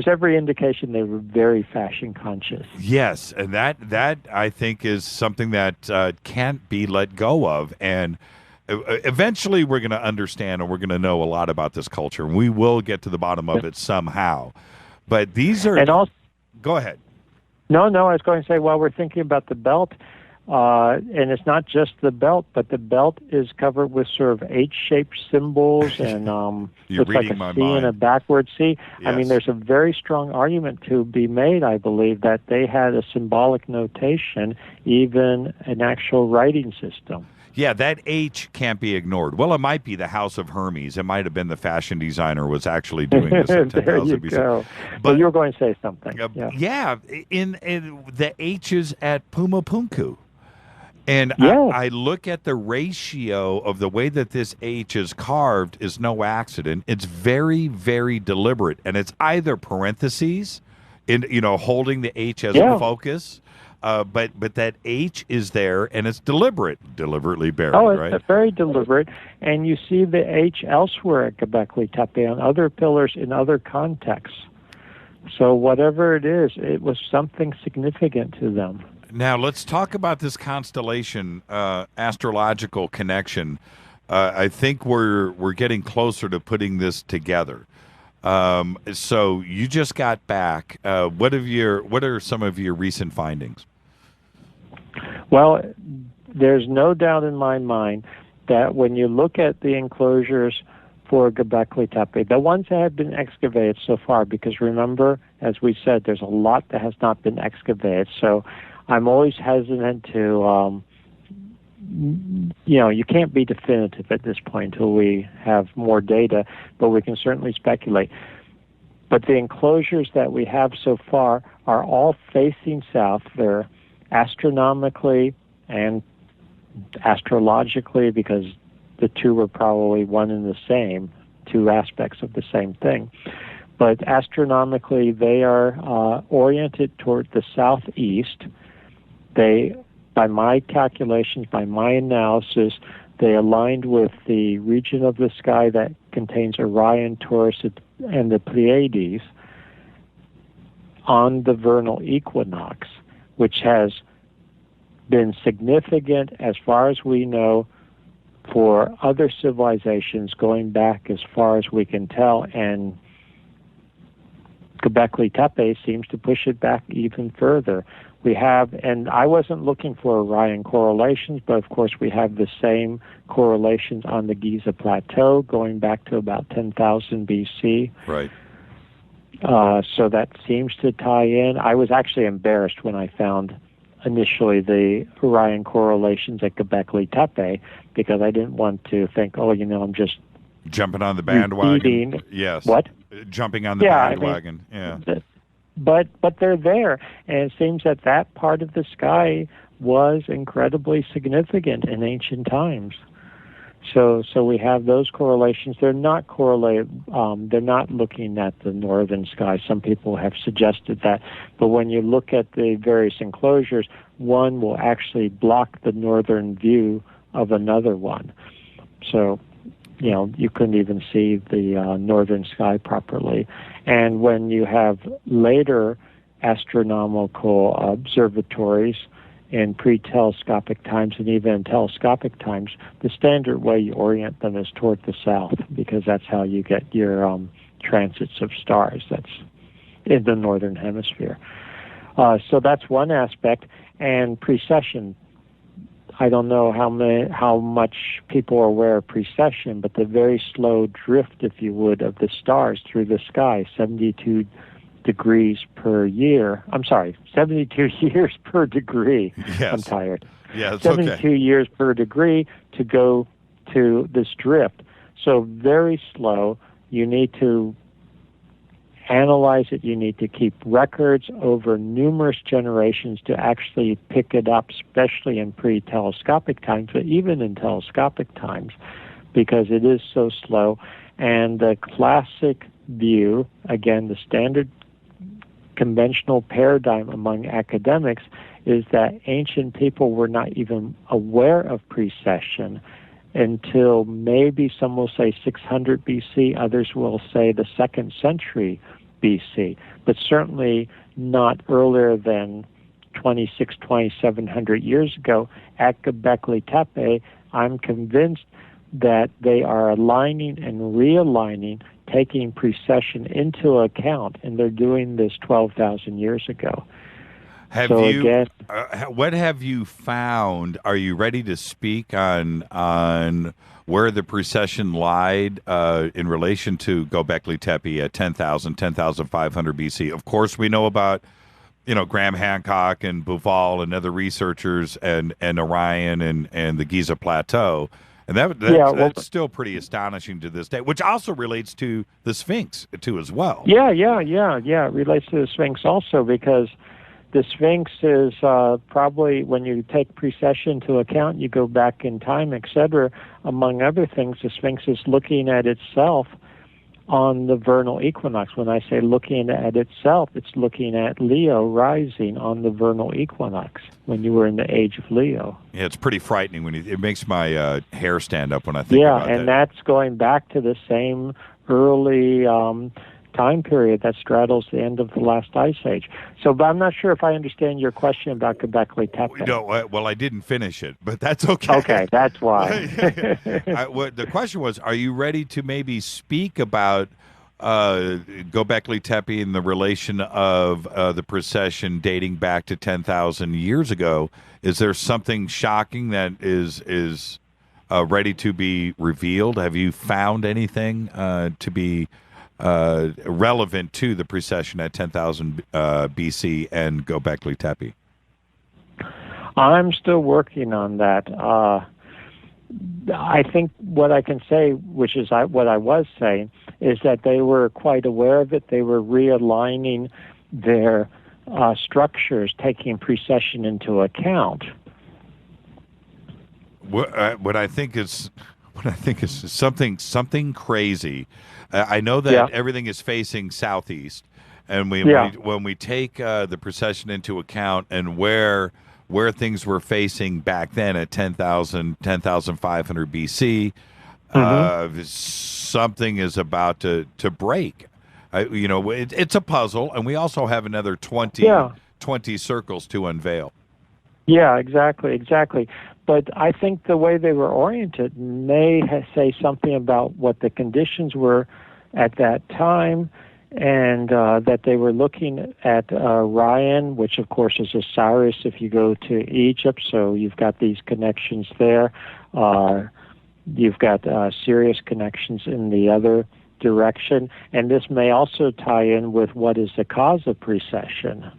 every indication they were very fashion conscious. Yes, and that I think is something that can't be let go of. And eventually we're going to understand, and we're going to know a lot about this culture, and we will get to the bottom of it somehow. But these are... And also, go ahead. No, I was going to say, while we're thinking about the belt, and it's not just the belt, but the belt is covered with sort of H-shaped symbols and looks like a C and a backward C. Yes. I mean, there's a very strong argument to be made, I believe, that they had a symbolic notation, even an actual writing system. Yeah, that H can't be ignored. Well, it might be the House of Hermes. It might have been the fashion designer was actually doing this at 10,000 There you BC. go. But you were going to say something. In the H's at Pumapunku. And I look at the ratio of the way that this H is carved is no accident. It's very, very deliberate. And it's either parentheses, holding the H as a focus, but that H is there, and it's deliberately buried, right? It's very deliberate. And you see the H elsewhere at Gobekli Tepe on other pillars in other contexts. So whatever it is, it was something significant to them. Now, let's talk about this constellation astrological connection. I think we're getting closer to putting this together. So you just got back. What are some of your recent findings? Well, there's no doubt in my mind that when you look at the enclosures for Gobekli Tepe, the ones that have been excavated so far, because remember, as we said, there's a lot that has not been excavated. So I'm always hesitant to, you can't be definitive at this point until we have more data, but we can certainly speculate. But the enclosures that we have so far are all facing south. They're astronomically and astrologically, because the two are probably one and the same, two aspects of the same thing. But astronomically, they are oriented toward the southeast. They, by my calculations, by my analysis, they aligned with the region of the sky that contains Orion, Taurus, and the Pleiades on the vernal equinox, which has been significant, as far as we know, for other civilizations going back as far as we can tell, and Gobekli Tepe seems to push it back even further. We have, and I wasn't looking for Orion correlations, but of course we have the same correlations on the Giza Plateau going back to about 10,000 BC. Right. So that seems to tie in. I was actually embarrassed when I found initially the Orion correlations at Gobekli Tepe, because I didn't want to think, I'm just jumping on the bandwagon. repeating. Yes. What? Jumping on the bandwagon. But they're there, and it seems that that part of the sky was incredibly significant in ancient times. So we have those correlations. They're not correlated. They're not looking at the northern sky. Some people have suggested that, but when you look at the various enclosures, one will actually block the northern view of another one. So, you couldn't even see the northern sky properly. And when you have later astronomical observatories in pre-telescopic times and even in telescopic times, the standard way you orient them is toward the south, because that's how you get your transits of stars. That's in the northern hemisphere. So that's one aspect. And precession, I don't know how much people are aware of precession, but the very slow drift, if you would, of the stars through the sky, 72 degrees per year. I'm sorry, 72 years per degree. Yes. I'm tired. Yeah, it's 72 years per degree to go to this drift. So very slow. You need to analyze it. You need to keep records over numerous generations to actually pick it up, especially in pre-telescopic times, but even in telescopic times, because it is so slow. And the classic view, again, the standard conventional paradigm among academics, is that ancient people were not even aware of precession until maybe some will say 600 BC, others will say the 2nd century BC, but certainly not earlier than 2,700 years ago. At Gobekli Tepe, I'm convinced that they are aligning and realigning, taking precession into account, and they're doing this 12,000 years ago. What have you found? Are you ready to speak on where the precession lied in relation to Gobekli Tepe at 10,500 BC? Of course, we know about Graham Hancock and Bouval and other researchers and Orion and the Giza Plateau. And that's still pretty astonishing to this day, which also relates to the Sphinx, too, as well. Yeah. It relates to the Sphinx also, because the Sphinx is probably, when you take precession into account, you go back in time, etc., among other things, the Sphinx is looking at itself on the vernal equinox. When I say looking at itself, it's looking at Leo rising on the vernal equinox when you were in the age of Leo. Yeah, it's pretty frightening it makes my hair stand up when I think about that. Yeah, and that's going back to the same early time period that straddles the end of the last ice age. So, but I'm not sure if I understand your question about Gobekli Tepe. No, well, I didn't finish it, but that's okay. Okay, that's why. The question was, are you ready to maybe speak about Gobekli Tepe in the relation of the precession dating back to 10,000 years ago? Is there something shocking that is ready to be revealed? Have you found anything to be relevant to the precession at 10,000 BC and Gobekli Tepe? I'm still working on that. I think what I can say, which is what I was saying, is that they were quite aware of it. They were realigning their structures, taking precession into account. What I think is something crazy. I know that everything is facing southeast, and when we take the precession into account and where things were facing back then at 10,500 BC, something is about to break. It's a puzzle, and we also have another 20 circles to unveil. Yeah, exactly. But I think the way they were oriented may say something about what the conditions were at that time, and that they were looking at Orion, which of course is Osiris if you go to Egypt, so you've got these connections there. You've got serious connections in the other direction, and this may also tie in with what is the cause of precession.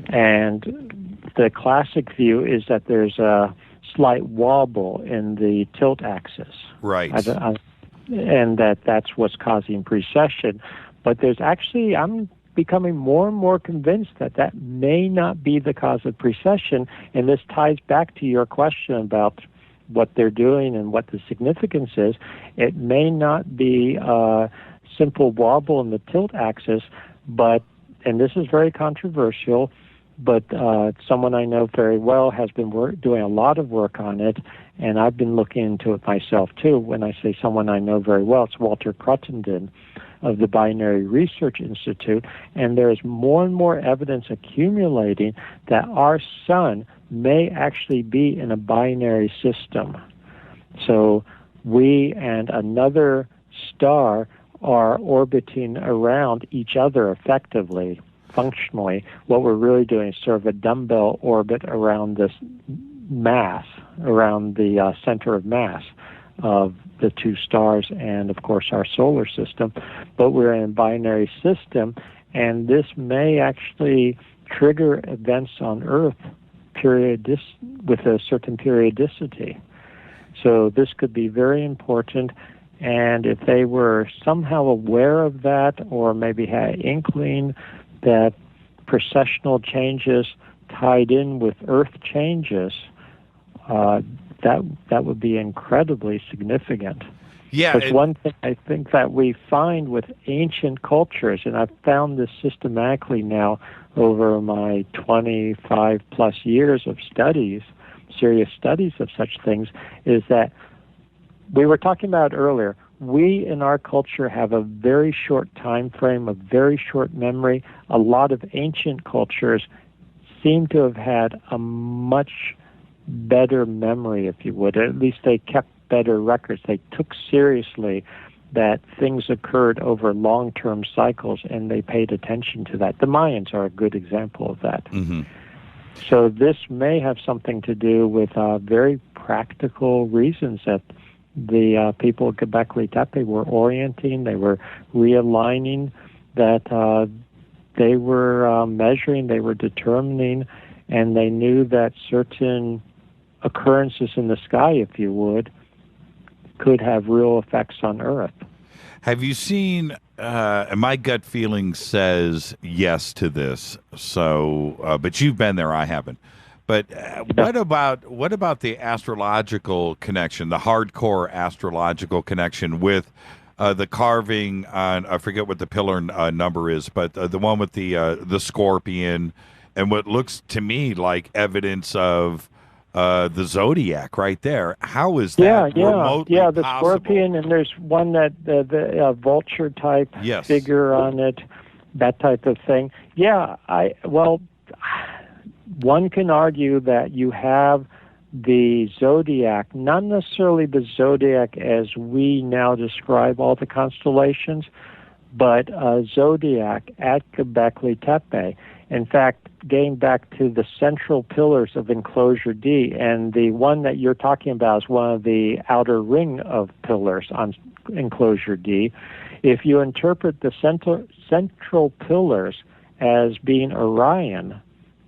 And the classic view is that there's a slight wobble in the tilt axis. Right. And that's what's causing precession. But there's actually, I'm becoming more and more convinced that may not be the cause of precession, and this ties back to your question about what they're doing and what the significance is. It may not be a simple wobble in the tilt axis, but, and this is very controversial, but someone I know very well has been doing a lot of work on it, and I've been looking into it myself too. When I say someone I know very well, it's Walter Cruttenden of the Binary Research Institute, and there's more and more evidence accumulating that our sun may actually be in a binary system. So we and another star are orbiting around each other effectively. Functionally, what we're really doing is sort of a dumbbell orbit around this mass, around the center of mass of the two stars and, of course, our solar system. But we're in a binary system, and this may actually trigger events on Earth with a certain periodicity. So this could be very important, and if they were somehow aware of that, or maybe had an inkling that precessional changes tied in with Earth changes, that would be incredibly significant. Yeah. Because one thing I think that we find with ancient cultures, and I've found this systematically now over my 25 plus years of studies, serious studies of such things, is that we were talking about earlier, we in our culture have a very short time frame, a very short memory. A lot of ancient cultures seem to have had a much better memory, if you would. At least they kept better records. They took seriously that things occurred over long-term cycles, and they paid attention to that. The Mayans are a good example of that. Mm-hmm. So this may have something to do with very practical reasons that the people at Gobekli Tepe were orienting, they were realigning, that they were measuring, they were determining, and they knew that certain occurrences in the sky, if you would, could have real effects on Earth. Have you seen, my gut feeling says yes to this, so, but you've been there, I haven't. But what about the astrological connection, the hardcore astrological connection with the carving on, I forget what the pillar number is, but the one with the scorpion and what looks to me like evidence of the zodiac right there. How is that remotely the possible? Scorpion, and there's one that the vulture type figure on it, that type of thing. Yeah, one can argue that you have the zodiac, not necessarily the zodiac as we now describe all the constellations, but a zodiac at Gobekli Tepe. In fact, getting back to the central pillars of Enclosure D, and the one that you're talking about is one of the outer ring of pillars on Enclosure D. If you interpret the central pillars as being Orion,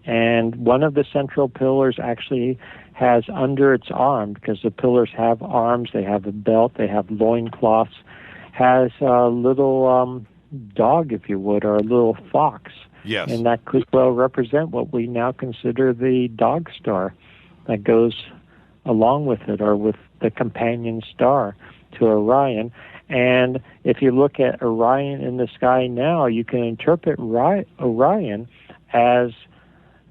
And one of the central pillars actually has under its arm, because the pillars have arms, they have a belt, they have loincloths, has a little dog, if you would, or a little fox. Yes. And that could well represent what we now consider the dog star that goes along with it, or with the companion star to Orion. And if you look at Orion in the sky now, you can interpret Orion as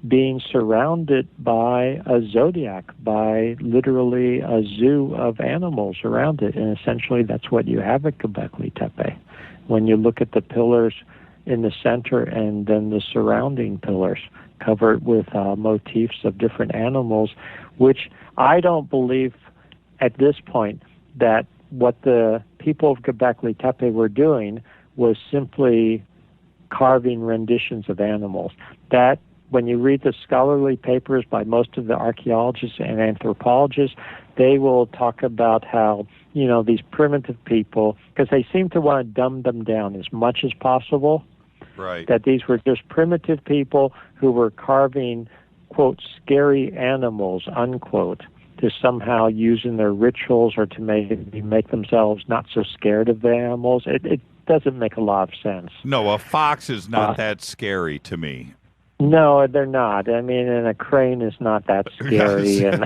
being surrounded by a zodiac, by literally a zoo of animals around it. And essentially that's what you have at Gobekli Tepe. When you look at the pillars in the center and then the surrounding pillars covered with motifs of different animals, which I don't believe at this point that what the people of Gobekli Tepe were doing was simply carving renditions of animals. That, when you read the scholarly papers by most of the archaeologists and anthropologists, they will talk about how, these primitive people, because they seem to want to dumb them down as much as possible, right? That these were just primitive people who were carving, quote, scary animals, unquote, to somehow use in their rituals or to make themselves not so scared of the animals. It doesn't make a lot of sense. No, a fox is not that scary to me. No, they're not. I mean, and a crane is not that scary. And,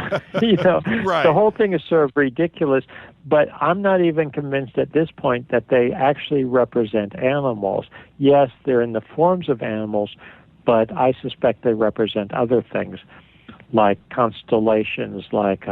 right. The whole thing is sort of ridiculous. But I'm not even convinced at this point that they actually represent animals. Yes, they're in the forms of animals, but I suspect they represent other things, like constellations, like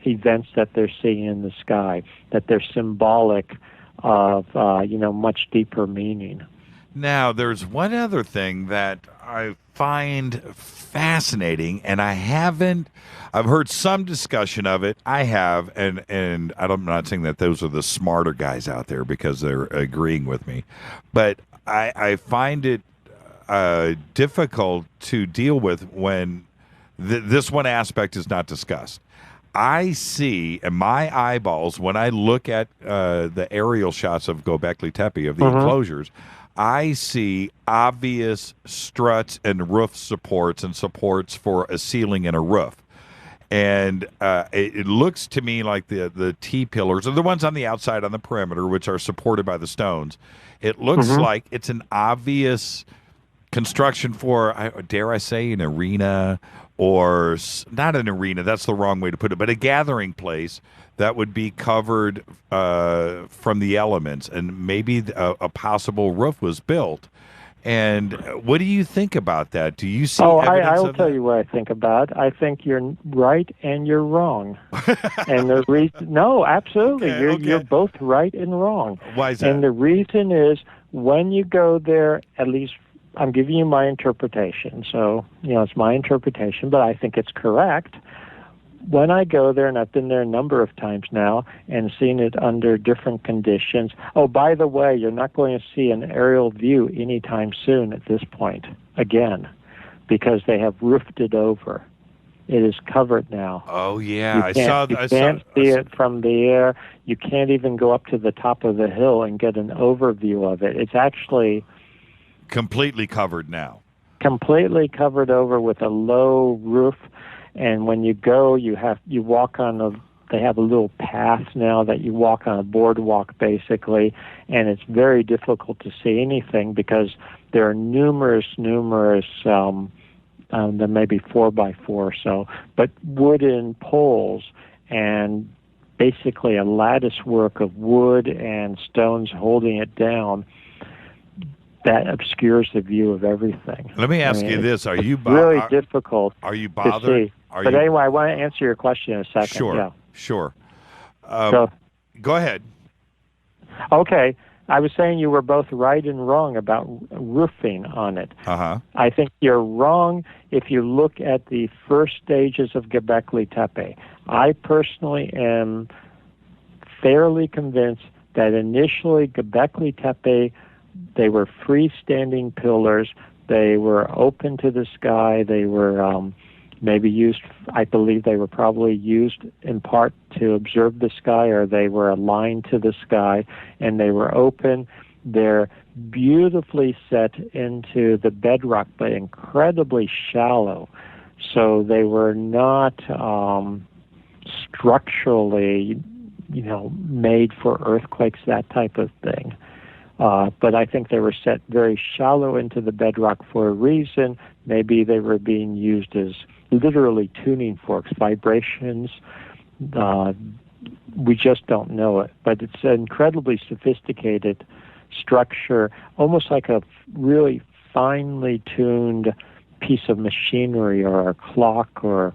events that they're seeing in the sky, that they're symbolic of, much deeper meaning. Now, there's one other thing that I find fascinating, and I've heard some discussion of it. I have, and I'm not saying that those are the smarter guys out there because they're agreeing with me, but I find it difficult to deal with when this one aspect is not discussed. I see in my eyeballs, when I look at the aerial shots of Gobekli Tepe, of the enclosures, I see obvious struts and roof supports and supports for a ceiling and a roof. And it looks to me like the T-pillars are the ones on the outside on the perimeter, which are supported by the stones. It looks like it's an obvious construction for, dare I say, an arena, or not an arena, that's the wrong way to put it, but a gathering place that would be covered from the elements, and maybe a possible roof was built. And what do you think about that? Do you see evidence I'll tell you what I think about it. I think you're right and you're wrong. And the reason, no, absolutely, you're both right and wrong. Why is that? And the reason is, when you go there, at least I'm giving you my interpretation. So, it's my interpretation, but I think it's correct. When I go there, and I've been there a number of times now and seen it under different conditions. Oh, by the way, you're not going to see an aerial view anytime soon at this point, again, because they have roofed it over. It is covered now. Oh, yeah. You can't see it from the air. You can't even go up to the top of the hill and get an overview of it. It's actually completely covered now. Completely covered over with a low roof. And when you go, you walk on they have a little path now that you walk on, a boardwalk basically, and it's very difficult to see anything because there are numerous, there may be 4x4 or so, but wooden poles and basically a lattice work of wood and stones holding it down. That obscures the view of everything. Let me ask you this: It's really difficult. Are you bothered? To see. Anyway, I want to answer your question in a second. Sure. So, go ahead. Okay, I was saying you were both right and wrong about roofing on it. I think you're wrong if you look at the first stages of Gobekli Tepe. I personally am fairly convinced that initially Gobekli Tepe, they were freestanding pillars. They were open to the sky. They were maybe used, I believe they were probably used in part to observe the sky, or they were aligned to the sky, and they were open. They're beautifully set into the bedrock, but incredibly shallow. So they were not structurally, made for earthquakes, that type of thing. But I think they were set very shallow into the bedrock for a reason. Maybe they were being used as literally tuning forks, vibrations. We just don't know it. But it's an incredibly sophisticated structure, almost like a really finely tuned piece of machinery or a clock, or,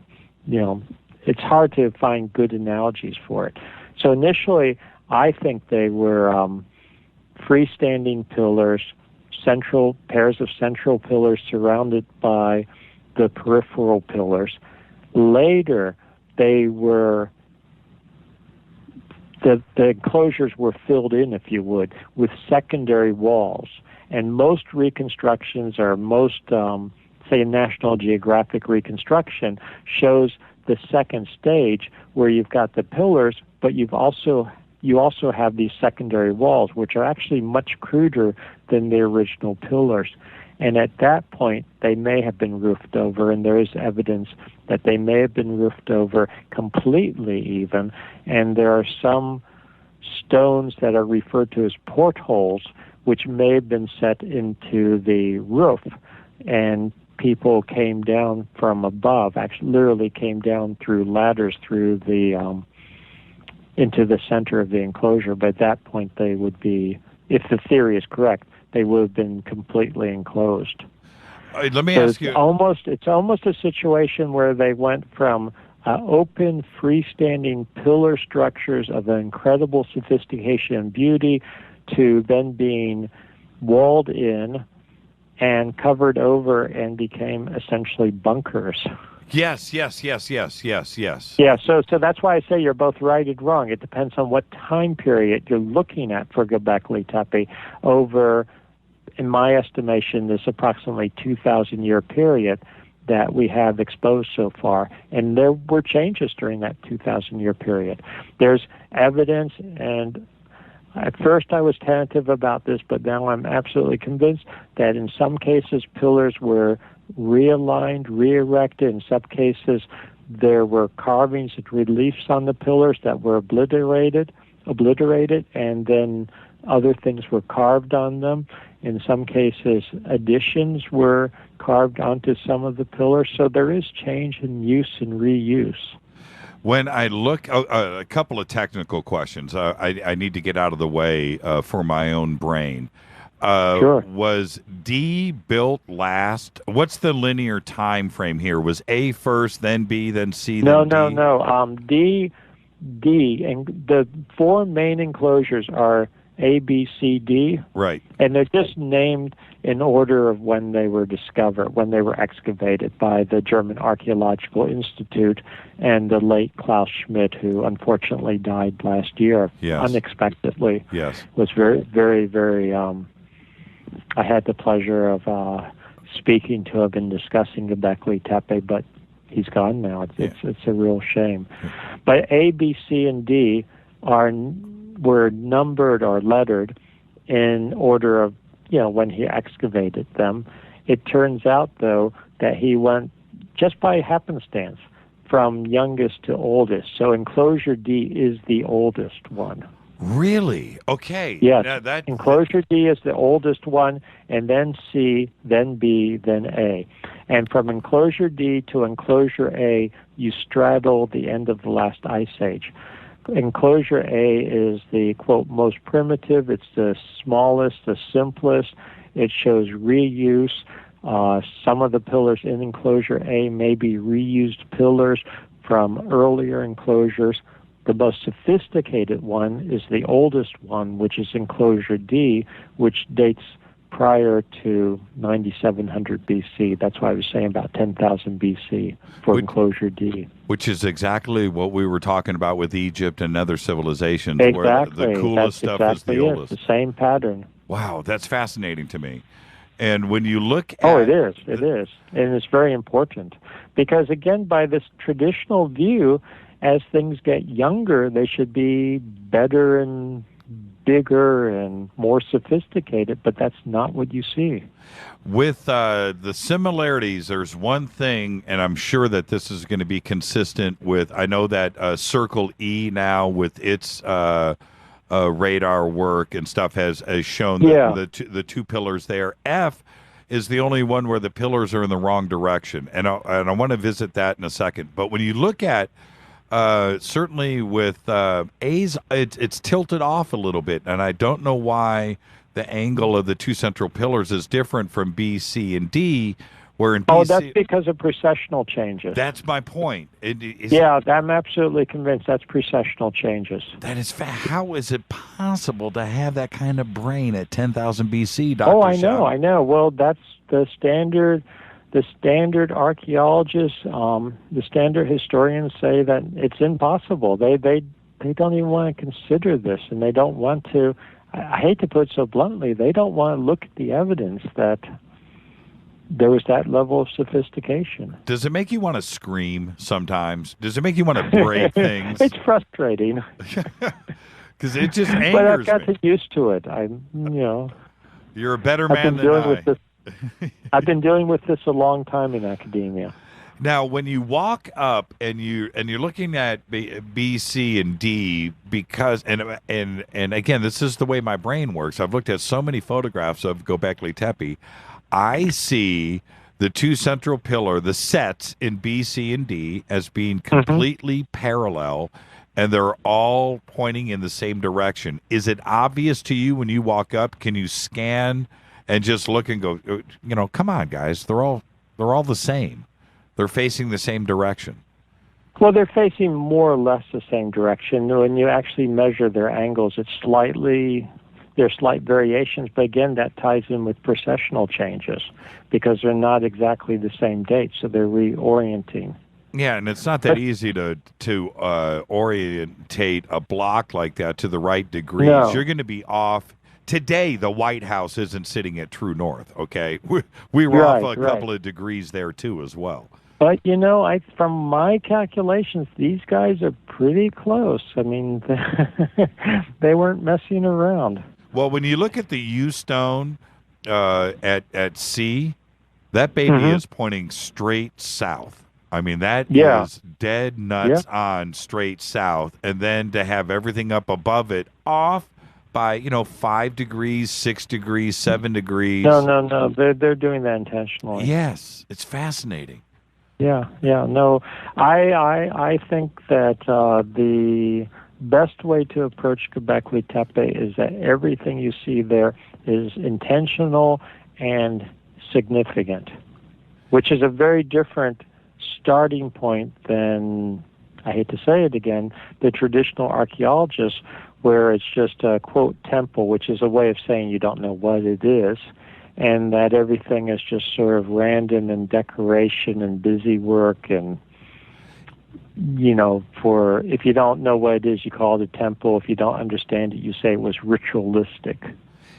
it's hard to find good analogies for it. So initially, I think they were freestanding pillars, pairs of central pillars surrounded by the peripheral pillars. Later, they were the enclosures were filled in, if you would, with secondary walls. And most reconstructions, or most, say, National Geographic reconstruction, shows the second stage where you've got the pillars, but you also have these secondary walls, which are actually much cruder than the original pillars. And at that point, they may have been roofed over, and there is evidence that they may have been roofed over completely even. And there are some stones that are referred to as portholes, which may have been set into the roof, and people came down from above, actually literally came down through ladders through the into the center of the enclosure. But at that point, they would be, if the theory is correct, they would have been completely enclosed. Let me ask you. It's almost a situation where they went from open, freestanding pillar structures of incredible sophistication and beauty to then being walled in and covered over and became essentially bunkers. Yes. Yeah, so that's why I say you're both right and wrong. It depends on what time period you're looking at for Gobekli Tepe over, in my estimation, this approximately 2,000-year period that we have exposed so far. And there were changes during that 2,000-year period. There's evidence, and at first I was tentative about this, but now I'm absolutely convinced that in some cases pillars were realigned, re-erected. In some cases there were carvings and reliefs on the pillars that were obliterated, and then other things were carved on them. In some cases, additions were carved onto some of the pillars. So there is change in use and reuse. When I look, a couple of technical questions I need to get out of the way for my own brain. Sure. Was D built last? What's the linear time frame here? Was A first, then B, then C, then D? No. D, and the four main enclosures are A, B, C, D. Right. And they're just named in order of when they were discovered, when they were excavated by the German Archaeological Institute and the late Klaus Schmidt, who unfortunately died last year unexpectedly. Yes. Was very, very, very... I had the pleasure of speaking to him and discussing Gobekli Tepe, but he's gone now. It's a real shame. But A, B, C, and D were numbered or lettered in order of, when he excavated them. It turns out, though, that he went just by happenstance from youngest to oldest. So enclosure D is the oldest one. Really? Okay. Yes. Enclosure D is the oldest one, and then C, then B, then A. And from enclosure D to enclosure A, you straddle the end of the last ice age. Enclosure A is the, quote, most primitive. It's the smallest, the simplest. It shows reuse. Some of the pillars in enclosure A may be reused pillars from earlier enclosures. The most sophisticated one is the oldest one, which is enclosure D, which dates prior to 9700 BC. That's why I was saying about 10,000 BC for enclosure D. Which is exactly what we were talking about with Egypt and other civilizations. Exactly. Where the coolest stuff is the oldest. The same pattern. Wow, that's fascinating to me. And when you look at... Oh, it is. And it's very important. Because, again, by this traditional view, as things get younger, they should be better and bigger and more sophisticated, but that's not what you see. With the similarities, there's one thing, and I'm sure that this is going to be consistent with, I know that Circle E now with its radar work and stuff has shown the two pillars there. F is the only one where the pillars are in the wrong direction, and I want to visit that in a second. But when you look at certainly with A's, it's tilted off a little bit, and I don't know why the angle of the two central pillars is different from B, C, and D, where in B, that's because of precessional changes. That's my point. I'm absolutely convinced that's precessional changes. That is how is it possible to have that kind of brain at 10,000 BC, Dr. I know. Well, that's the standard. The standard archaeologists, the standard historians say that it's impossible. They don't even want to consider this, and they don't want to. I hate to put it so bluntly, they don't want to look at the evidence that there was that level of sophistication. Does it make you want to scream sometimes? Does it make you want to break things? It's frustrating. Because it just angers me. But I've got used to it. You're a better man than I. I've been dealing with this a long time in academia. Now, when you walk up and you're looking at B, C, and D, because and again, this is the way my brain works. I've looked at so many photographs of Gobekli Tepe. I see the two central pillar, the sets in B, C, and D, as being completely parallel, and they're all pointing in the same direction. Is it obvious to you when you walk up? Can you scan and just look and go, come on, guys, they're all the same. They're facing the same direction. Well, they're facing more or less the same direction. When you actually measure their angles, there's slight variations, but again, that ties in with precessional changes because they're not exactly the same date, so they're reorienting. Yeah, and it's not that easy to orientate a block like that to the right degrees. No. You're going to be off. Today, the White House isn't sitting at true north, okay? We were off a couple of degrees there, too, as well. But, from my calculations, these guys are pretty close. I mean, they weren't messing around. Well, when you look at the U stone at C, that baby is pointing straight south. I mean, that is dead nuts on straight south. And then to have everything up above it off by, 5 degrees, 6 degrees, 7 degrees. No. They're doing that intentionally. Yes, it's fascinating. Yeah. No, I think that the best way to approach Gobekli Tepe is that everything you see there is intentional and significant, which is a very different starting point than, I hate to say it again, the traditional archaeologists, where it's just a, quote, temple, which is a way of saying you don't know what it is, and that everything is just sort of random and decoration and busy work. And, if you don't know what it is, you call it a temple. If you don't understand it, you say it was ritualistic.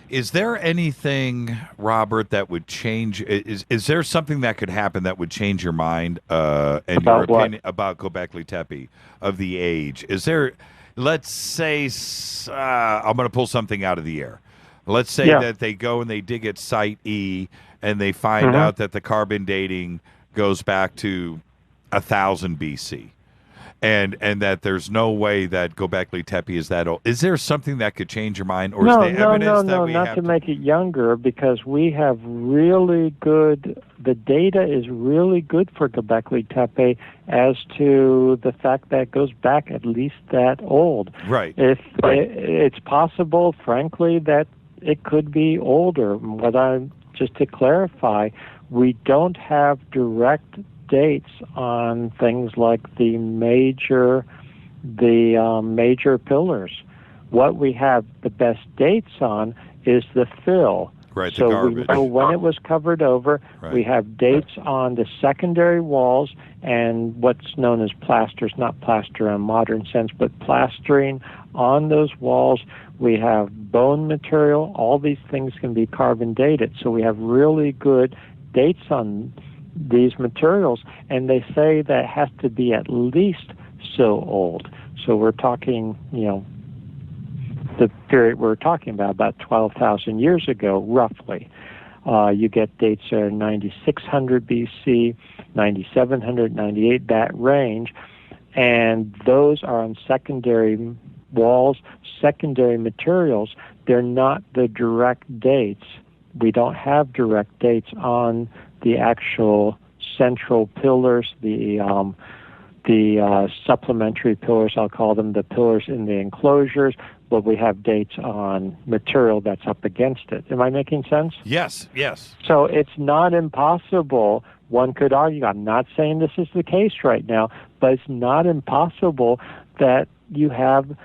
Is there anything, Robert, that would change? Is there something that could happen that would change your mind and your opinion about Gobekli Tepe of the age? Is there, let's say, I'm going to pull something out of the air. Let's say that they go and they dig at Site E and they find out that the carbon dating goes back to 1000 BC. And that there's no way that Gobekli Tepe is that old. Is there something that could change your mind, or is the evidence that we have not to make it younger, because we have really good. The data is really good for Gobekli Tepe as to the fact that it goes back at least that old. Right. It's possible, frankly, that it could be older. Just to clarify, we don't have direct dates on things like the major pillars. What we have the best dates on is the fill. Right, so the garbage. We know when it was covered over. Right. We have dates on the secondary walls and what's known as plasters, not plaster in a modern sense, but plastering on those walls. We have bone material. All these things can be carbon dated. So we have really good dates on these materials, and they say that it has to be at least so old. So we're talking, the period we're talking about 12,000 years ago, roughly. You get dates that are 9600 BC, 9700, 98, that range, and those are on secondary walls, secondary materials. They're not the direct dates. We don't have direct dates on the actual central pillars, the supplementary pillars, I'll call them, the pillars in the enclosures, but we have dates on material that's up against it. Am I making sense? Yes, yes. So it's not impossible. One could argue, I'm not saying this is the case right now, but it's not impossible that you have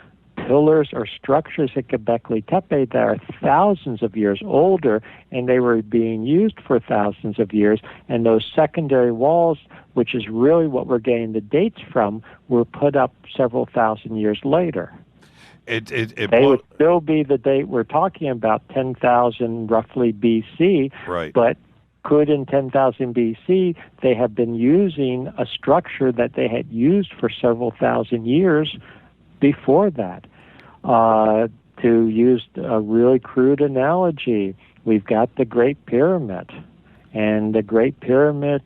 pillars or structures at Gobekli Tepe that are thousands of years older, and they were being used for thousands of years, and those secondary walls, which is really what we're getting the dates from, were put up several thousand years later. They would still be the date we're talking about, 10,000 roughly BC, right. But could in 10,000 BC they have been using a structure that they had used for several thousand years before that. To use a really crude analogy, we've got the Great Pyramid, and the Great Pyramid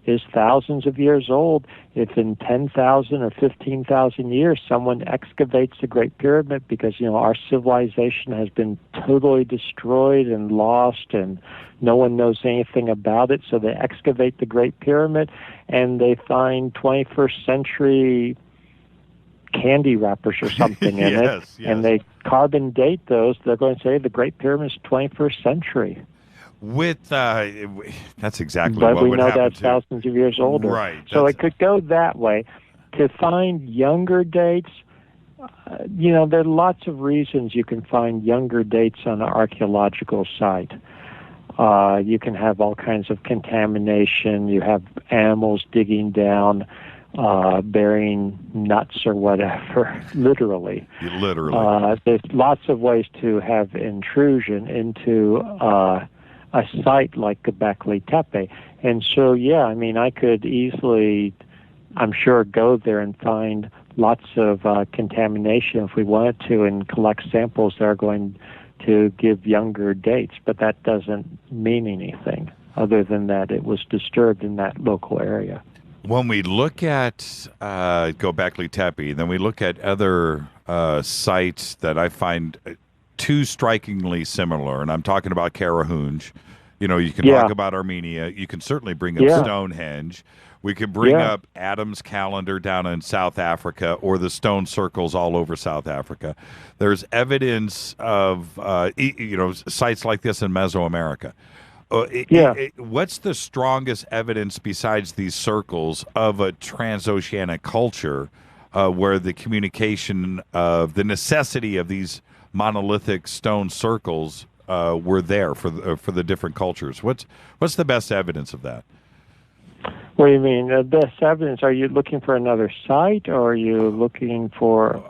is thousands of years old. If in 10,000 or 15,000 years someone excavates the Great Pyramid, because our civilization has been totally destroyed and lost and no one knows anything about it, so they excavate the Great Pyramid and they find 21st century candy wrappers or something in it, and they carbon date those, they're going to say the Great Pyramid is 21st century. With that's exactly but what we would know happen that's thousands of years older. Right. So it could go that way. To find younger dates, there are lots of reasons you can find younger dates on an archaeological site. You can have all kinds of contamination. You have animals digging down, burying nuts or whatever, literally. There's lots of ways to have intrusion into a site like Gobekli Tepe. And so, I could easily, I'm sure, go there and find lots of contamination if we wanted to and collect samples that are going to give younger dates, but that doesn't mean anything other than that it was disturbed in that local area. When we look at Gobekli Tepe, then we look at other sites that I find too strikingly similar, and I'm talking about Karahunj. You can talk about Armenia. You can certainly bring up Stonehenge. We could bring up Adam's Calendar down in South Africa, or the stone circles all over South Africa. There's evidence of sites like this in Mesoamerica. What's the strongest evidence besides these circles of a transoceanic culture where the communication of the necessity of these monolithic stone circles were there for the different cultures? What's the best evidence of that? What do you mean, the best evidence? Are you looking for another site, or are you looking for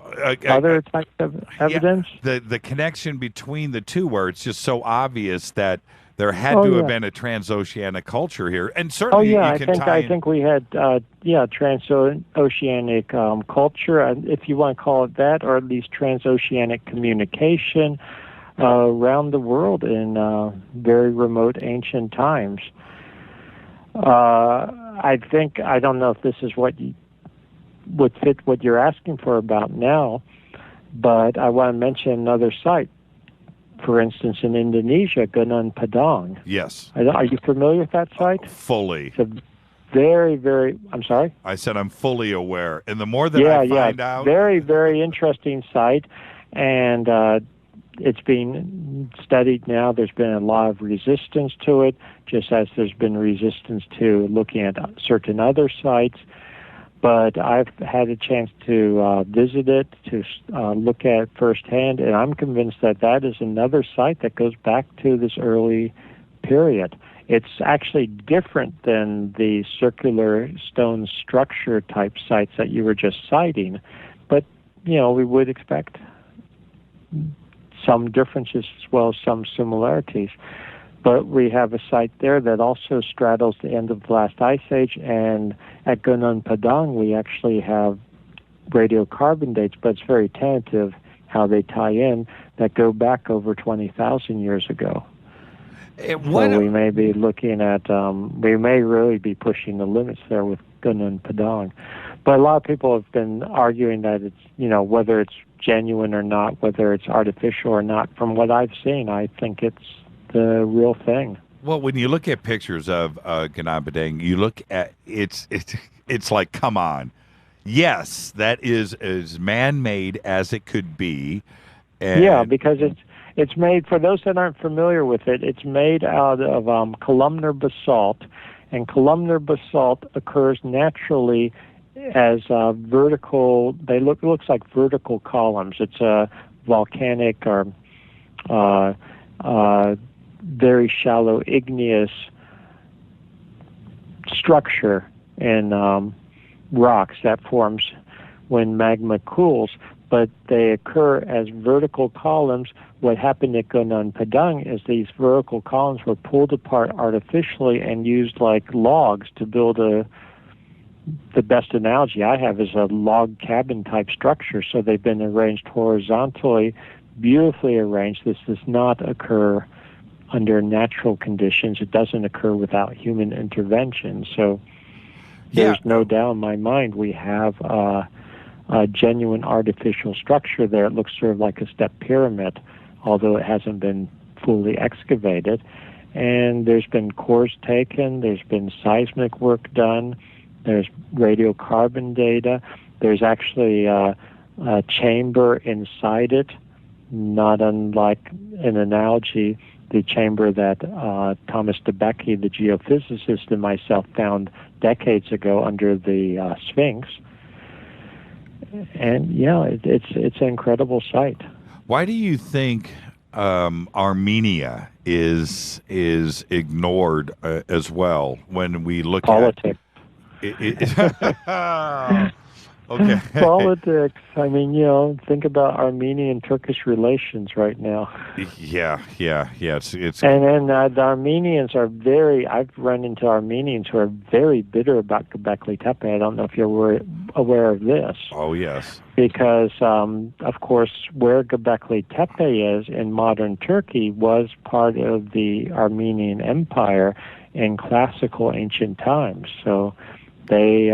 other types of evidence? The connection between the two, where it's just so obvious that there had to have been a transoceanic culture here, and certainly I think we had transoceanic culture, if you want to call it that, or at least transoceanic communication around the world in very remote ancient times. I don't know if this is what would fit what you're asking for about now, but I want to mention another site. For instance, in Indonesia, Gunung Padang. Yes. Are you familiar with that site? Fully. It's a very, very, I'm sorry? I said I'm fully aware. And the more that I find out... very, very interesting site. And it's being studied now. There's been a lot of resistance to it, just as there's been resistance to looking at certain other sites. But I've had a chance to visit it, to look at it firsthand, and I'm convinced that that is another site that goes back to this early period. It's actually different than the circular stone structure type sites that you were just citing, but, we would expect some differences as well as some similarities. But we have a site there that also straddles the end of the last ice age, and at Gunung Padang we actually have radiocarbon dates, but it's very tentative, how they tie in, that go back over 20,000 years ago. So we may be looking at, we may really be pushing the limits there with Gunung Padang. But a lot of people have been arguing that it's, whether it's genuine or not, whether it's artificial or not. From what I've seen, I think it's the real thing. Well, when you look at pictures of Gunung Padang, you look at it's like, come on. Yes, that is as man-made as it could be. And yeah, because it's made, for those that aren't familiar with it, it's made out of columnar basalt, and columnar basalt occurs naturally as vertical. Looks like vertical columns. It's a volcanic or very shallow igneous structure in rocks that forms when magma cools, but they occur as vertical columns. What happened at Gunung Padang is these vertical columns were pulled apart artificially and used like logs to build the best analogy I have is a log cabin type structure. So they've been arranged horizontally, beautifully arranged. This does not occur under natural conditions. It doesn't occur without human intervention. So there's no doubt in my mind we have a genuine artificial structure there. It looks sort of like a step pyramid, although it hasn't been fully excavated. And there's been cores taken, there's been seismic work done, there's radiocarbon data, there's actually a chamber inside it, not unlike an analogy, the chamber that Thomas Debicki, the geophysicist, and myself found decades ago under the Sphinx. And yeah, it's an incredible sight. Why do you think Armenia is ignored as well when we look politics? Okay. Politics. I mean, think about Armenian-Turkish relations right now. Yeah. It's and the Armenians are I've run into Armenians who are very bitter about Gobekli Tepe. I don't know if you're aware of this. Oh, yes. Because, of course, where Gobekli Tepe is in modern Turkey was part of the Armenian Empire in classical ancient times. So they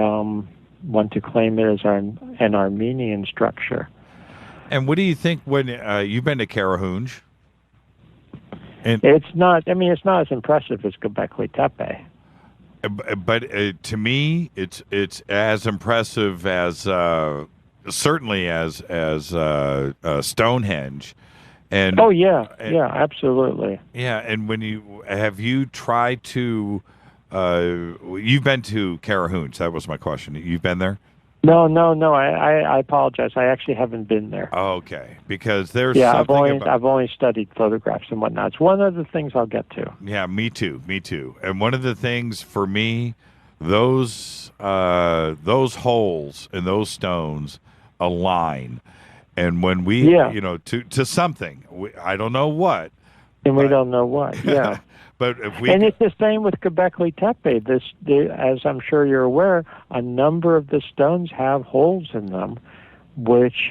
want to claim it as an Armenian structure. And what do you think when you've been to Karahunj? And it's not as impressive as Gobekli Tepe. But to me, it's as impressive as certainly as Stonehenge. And absolutely. Yeah, and when you tried to you've been to Karahunj? That was my question. You've been there? No. I apologize. I actually haven't been there. Okay, because there's something I've only studied photographs and whatnot. It's one of the things I'll get to. Yeah, me too. And one of the things for me, those holes and those stones align, and when we to something, I don't know what, and we don't know what. Yeah. But if we and it's the same with Gobekli Tepe. As I'm sure you're aware, a number of the stones have holes in them, which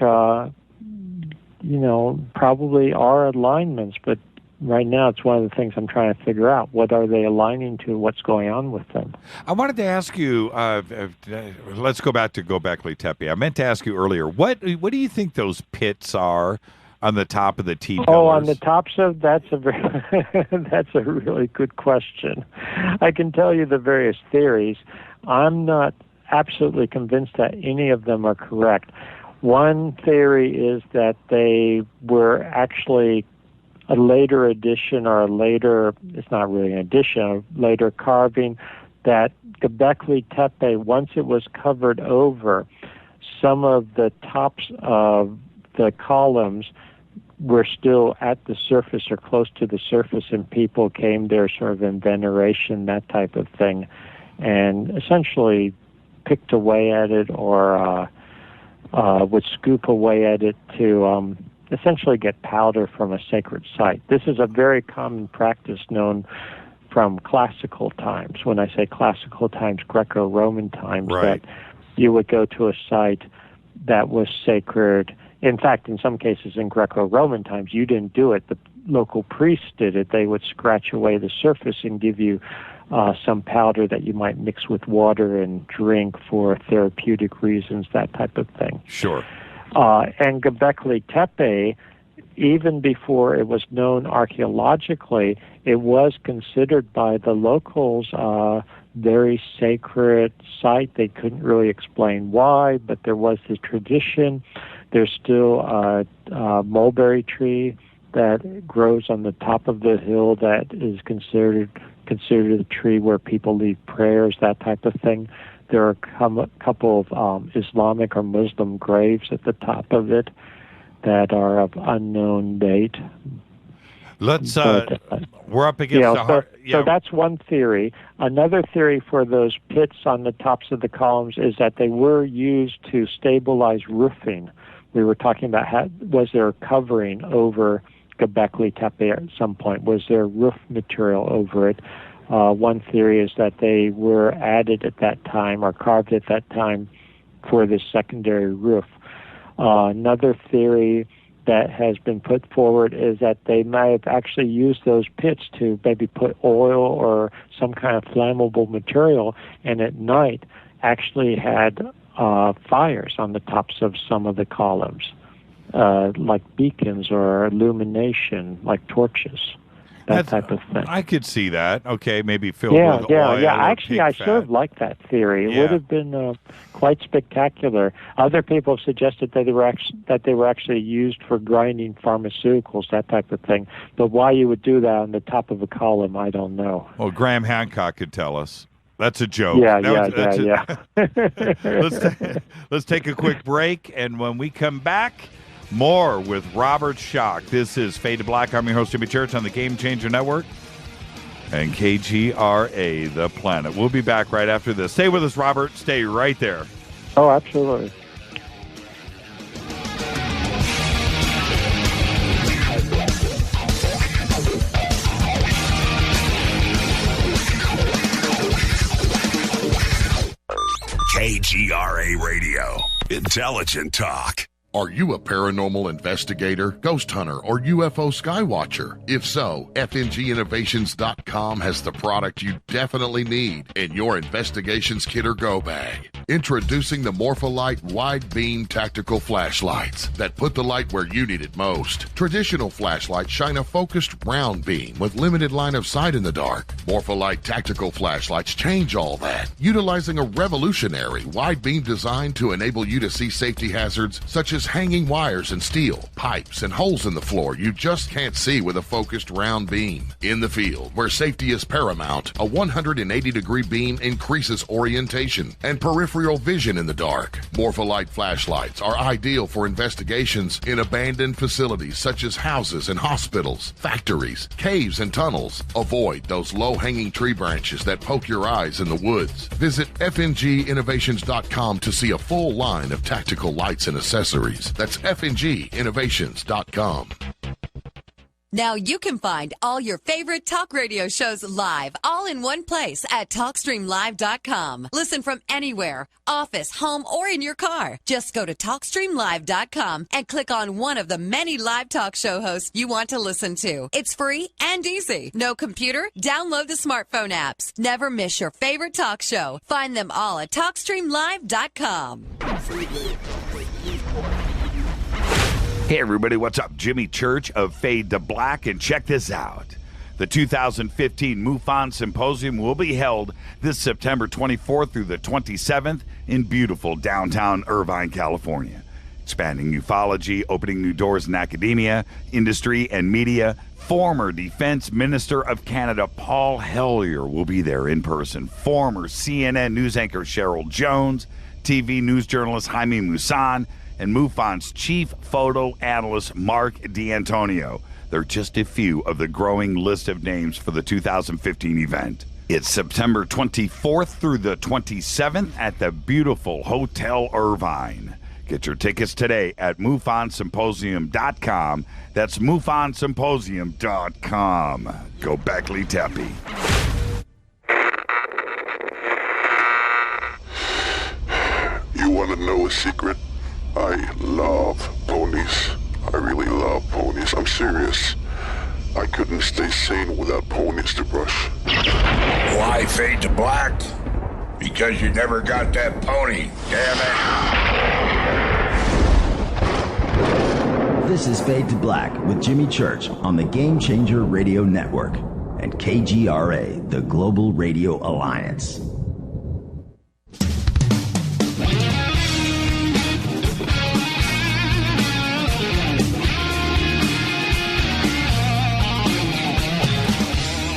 probably are alignments. But right now, it's one of the things I'm trying to figure out. What are they aligning to? What's going on with them? I wanted to ask you. Let's go back to Gobekli Tepe. I meant to ask you earlier. What do you think those pits are on the top of the T-pillars? Oh, on the tops of that's a really good question. I can tell you the various theories. I'm not absolutely convinced that any of them are correct. One theory is that they were actually a later addition it's not really an addition, a later carving, that Gobekli Tepe, once it was covered over, some of the tops of the columns were still at the surface or close to the surface, and people came there sort of in veneration, that type of thing, and essentially picked away at it or would scoop away at it to essentially get powder from a sacred site. This is a very common practice known from classical times. When I say classical times, Greco-Roman times, right, that you would go to a site that was sacred, In fact, in some cases in Greco-Roman times, you didn't do it. The local priests did it. They would scratch away the surface and give you some powder that you might mix with water and drink for therapeutic reasons, that type of thing. Sure. And Gobekli Tepe, even before it was known archaeologically, it was considered by the locals very sacred site. They couldn't really explain why, but there was the tradition. There's still a mulberry tree that grows on the top of the hill that is considered a tree where people leave prayers, that type of thing. There are a couple of Islamic or Muslim graves at the top of it that are of unknown date. Let's we're up against the heart. So that's one theory. Another theory for those pits on the tops of the columns is that they were used to stabilize roofing. We were talking about was there a covering over Gobekli Tepe at some point? Was there roof material over it? One theory is that they were added at that time or carved at that time for this secondary roof. Another theory that has been put forward is that they may have actually used those pits to maybe put oil or some kind of flammable material, and at night actually had fires on the tops of some of the columns, like beacons or illumination, like torches. That type of thing. I could see that. Okay, maybe filled with oil. Yeah. Actually, I sort of like that theory. It would have been quite spectacular. Other people have suggested that they were actually used for grinding pharmaceuticals, that type of thing. But why you would do that on the top of a column, I don't know. Well, Graham Hancock could tell us. That's a joke. Yeah. Let's take a quick break, and when we come back, more with Robert Schoch. This is Fade to Black. I'm your host, Jimmy Church, on the Game Changer Network and KGRA, The Planet. We'll be back right after this. Stay with us, Robert. Stay right there. Oh, absolutely. KGRA Radio. Intelligent talk. Are you a paranormal investigator, ghost hunter, or UFO skywatcher? If so, FNGinnovations.com has the product you definitely need in your investigations kit or go bag. Introducing the Morpholite Wide Beam Tactical Flashlights that put the light where you need it most. Traditional flashlights shine a focused round beam with limited line of sight in the dark. Morpholite Tactical Flashlights change all that, utilizing a revolutionary wide beam design to enable you to see safety hazards such as hanging wires and steel, pipes, and holes in the floor you just can't see with a focused round beam. In the field, where safety is paramount, a 180-degree beam increases orientation and peripheral vision in the dark. Morpholite flashlights are ideal for investigations in abandoned facilities such as houses and hospitals, factories, caves, and tunnels. Avoid those low-hanging tree branches that poke your eyes in the woods. Visit FNGinnovations.com to see a full line of tactical lights and accessories. That's FNGinnovations.com. Now you can find all your favorite talk radio shows live, all in one place at TalkStreamLive.com. Listen from anywhere, office, home, or in your car. Just go to TalkStreamLive.com and click on one of the many live talk show hosts you want to listen to. It's free and easy. No computer? Download the smartphone apps. Never miss your favorite talk show. Find them all at TalkStreamLive.com. Hey everybody, what's up? Jimmy Church of Fade to Black, and check this out. The 2015 MUFON Symposium will be held this September 24th through the 27th in beautiful downtown Irvine, California. Expanding ufology, opening new doors in academia, industry, and media. Former Defense Minister of Canada Paul Hellyer will be there in person. Former CNN news anchor Cheryl Jones, TV news journalist Jaime Maussan, and MUFON's chief photo analyst Mark D'Antonio. They're just a few of the growing list of names for the 2015 event. It's September 24th through the 27th at the beautiful Hotel Irvine. Get your tickets today at MUFONSymposium.com. That's MUFONSymposium.com. Gobekli Tepe. You want to know a secret? I love ponies. I really love ponies. I'm serious. I couldn't stay sane without ponies to brush. Why fade to black? Because you never got that pony, damn it. This is Fade to Black with Jimmy Church on the Game Changer Radio Network and KGRA, the Global Radio Alliance.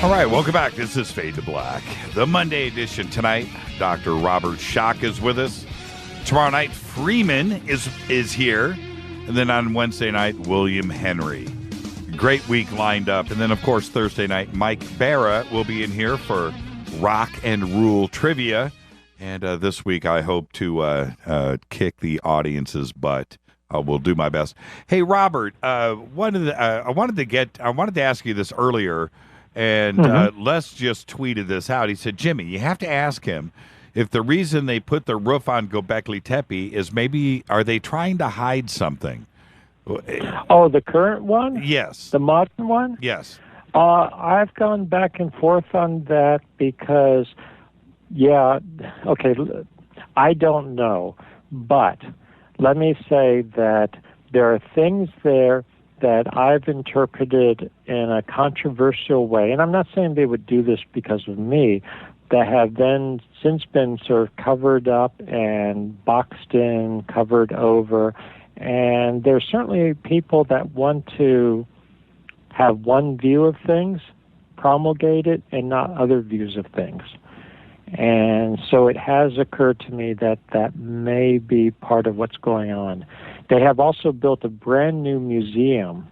All right, welcome back. This is Fade to Black, the Monday edition. Tonight, Dr. Robert Schoch is with us. Tomorrow night, Freeman is here. And then on Wednesday night, William Henry. Great week lined up. And then, of course, Thursday night, Mike Barra will be in here for Rock and Rule Trivia. And this week, I hope to kick the audience's butt. We'll do my best. Hey, Robert, I wanted to ask you this earlier. And Les just tweeted this out. He said, Jimmy, you have to ask him if the reason they put the roof on Gobekli Tepe is maybe, are they trying to hide something? Oh, the current one? Yes. The modern one? Yes. I've gone back and forth on that because, I don't know. But let me say that there are things there that I've interpreted in a controversial way, and I'm not saying they would do this because of me, that have then since been sort of covered up and boxed in, covered over, and there's certainly people that want to have one view of things promulgated and not other views of things. And so it has occurred to me that that may be part of what's going on. They have also built a brand new museum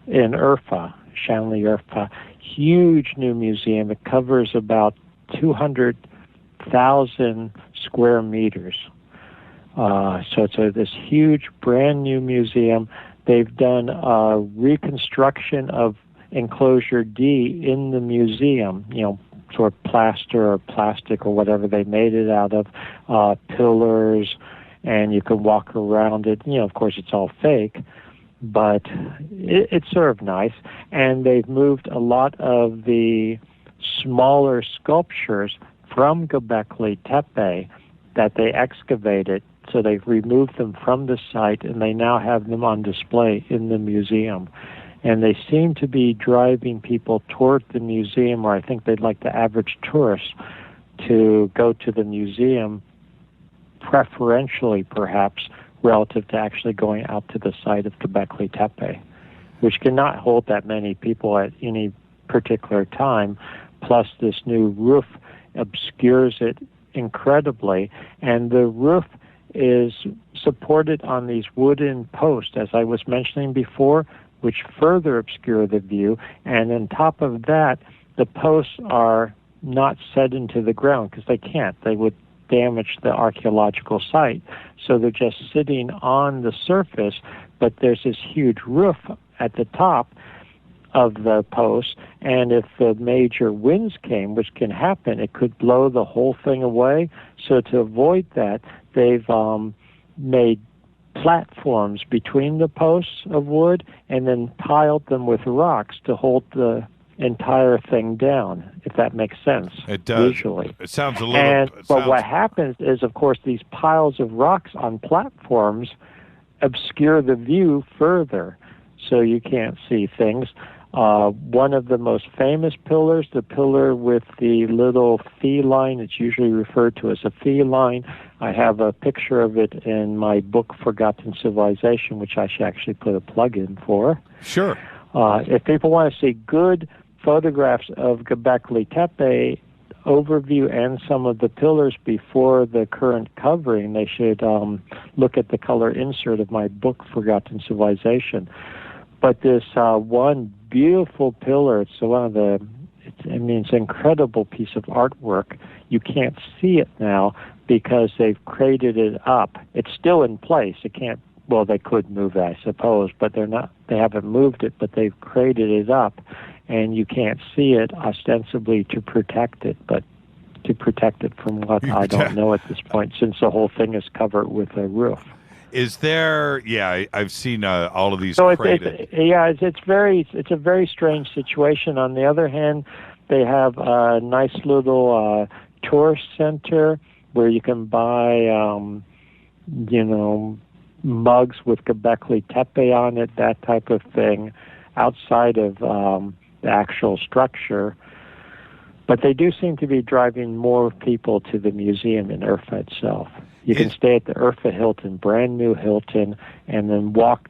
in Urfa, Shanli Urfa, huge new museum. It covers about 200,000 square meters. So it's this huge brand new museum. They've done a reconstruction of Enclosure D in the museum, sort of plaster or plastic or whatever they made it out of, pillars, and you can walk around it. Of course, it's all fake, but it's sort of nice. And they've moved a lot of the smaller sculptures from Gobekli Tepe that they excavated. So they've removed them from the site, and they now have them on display in the museum. And they seem to be driving people toward the museum, or I think they'd like the average tourist to go to the museum preferentially, perhaps, relative to actually going out to the site of Gobekli Tepe, which cannot hold that many people at any particular time. Plus, this new roof obscures it incredibly, and the roof is supported on these wooden posts, as I was mentioning before, which further obscure the view. And on top of that, the posts are not set into the ground because they can't. They would damage the archaeological site. So they're just sitting on the surface, but there's this huge roof at the top of the post, and if the major winds came, which can happen, it could blow the whole thing away. So to avoid that, they've made platforms between the posts of wood and then piled them with rocks to hold the entire thing down, if that makes sense. It does. Visually. It sounds a little... But what happens is, of course, these piles of rocks on platforms obscure the view further, so you can't see things. One of the most famous pillars, the pillar with the little feline, it's usually referred to as a feline. I have a picture of it in my book, Forgotten Civilization, which I should actually put a plug-in for. Sure. If people want to see good photographs of Gobekli Tepe overview and some of the pillars before the current covering, they should look at the color insert of my book, Forgotten Civilization. But this one beautiful pillar, it's an incredible piece of artwork. You can't see it now because they've crated it up. It's still in place. It can't, well, they could move it, I suppose, but they haven't moved it, but they've crated it up, and you can't see it ostensibly to protect it, but to protect it from what I don't know at this point, since the whole thing is covered with a roof. Is there? Yeah, I've seen all of these. So it's a very strange situation. On the other hand, they have a nice little tourist center where you can buy, mugs with Gobekli Tepe on it, that type of thing, outside of the actual structure. But they do seem to be driving more people to the museum in Urfa itself. You can stay at the Urfa Hilton, brand new Hilton, and then walk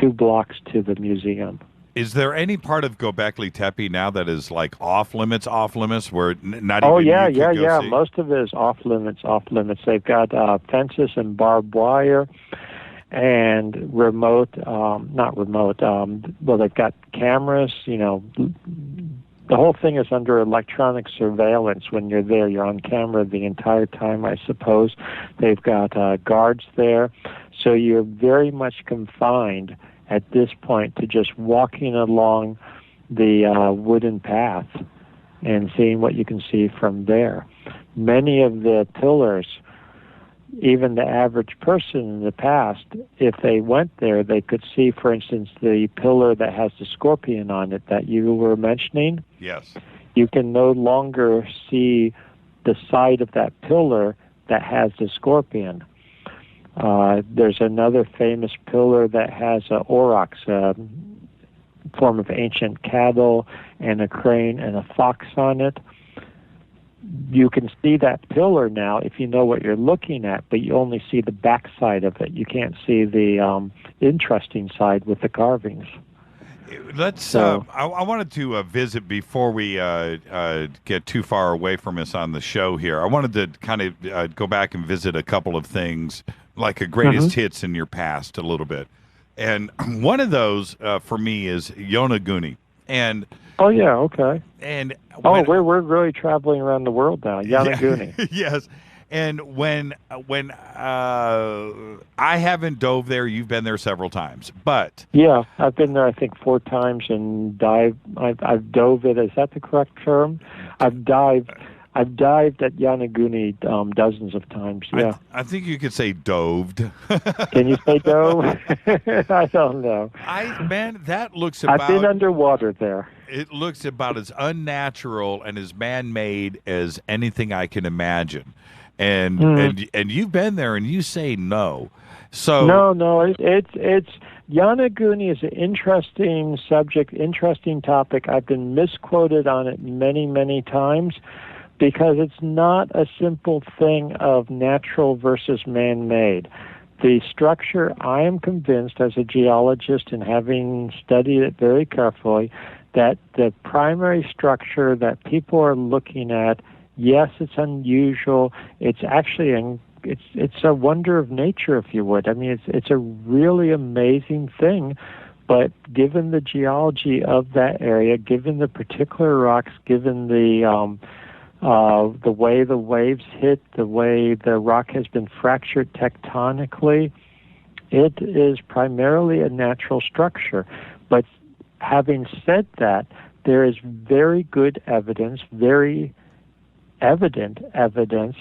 2 blocks to the museum. Is there any part of Gobekli Tepe now that is like off limits, where not even see? Most of it is off limits. They've got fences and barbed wire and they've got cameras, the whole thing is under electronic surveillance. When you're there, you're on camera the entire time, I suppose. They've got guards there. So you're very much confined at this point to just walking along the wooden path and seeing what you can see from there. Many of the pillars, even the average person in the past, if they went there, they could see, for instance, the pillar that has the scorpion on it that you were mentioning. Yes. You can no longer see the side of that pillar that has the scorpion. There's another famous pillar that has an aurochs, a form of ancient cattle, and a crane and a fox on it. You can see that pillar now if you know what you're looking at, but you only see the back side of it. You can't see the interesting side with the carvings. Let's. I wanted to visit before we get too far away from us on the show here. I wanted to kind of go back and visit a couple of things, like a greatest hits in your past, a little bit. And one of those for me is Yonaguni. And oh yeah, okay. And we're really traveling around the world now. Yonaguni. Yeah, yes. And when I haven't dove there, you've been there several times, but yeah, I've been there I think 4 times and I've dove it. Is that the correct term? I've dived at Yonaguni dozens of times. Yeah, I think you could say doved. Can you say dove? I don't know. That looks about. I've been underwater there. It looks about as unnatural and as man-made as anything I can imagine. And you've been there, and you say no. So no, it's Yonaguni is an interesting subject, interesting topic. I've been misquoted on it many, many times because it's not a simple thing of natural versus man-made. The structure, I am convinced as a geologist and having studied it very carefully, that the primary structure that people are looking at, yes, it's unusual. It's actually it's a wonder of nature, if you would. I mean, it's a really amazing thing. But given the geology of that area, given the particular rocks, given the way the waves hit, the way the rock has been fractured tectonically, it is primarily a natural structure. But having said that, there is very good evidence, very evident evidence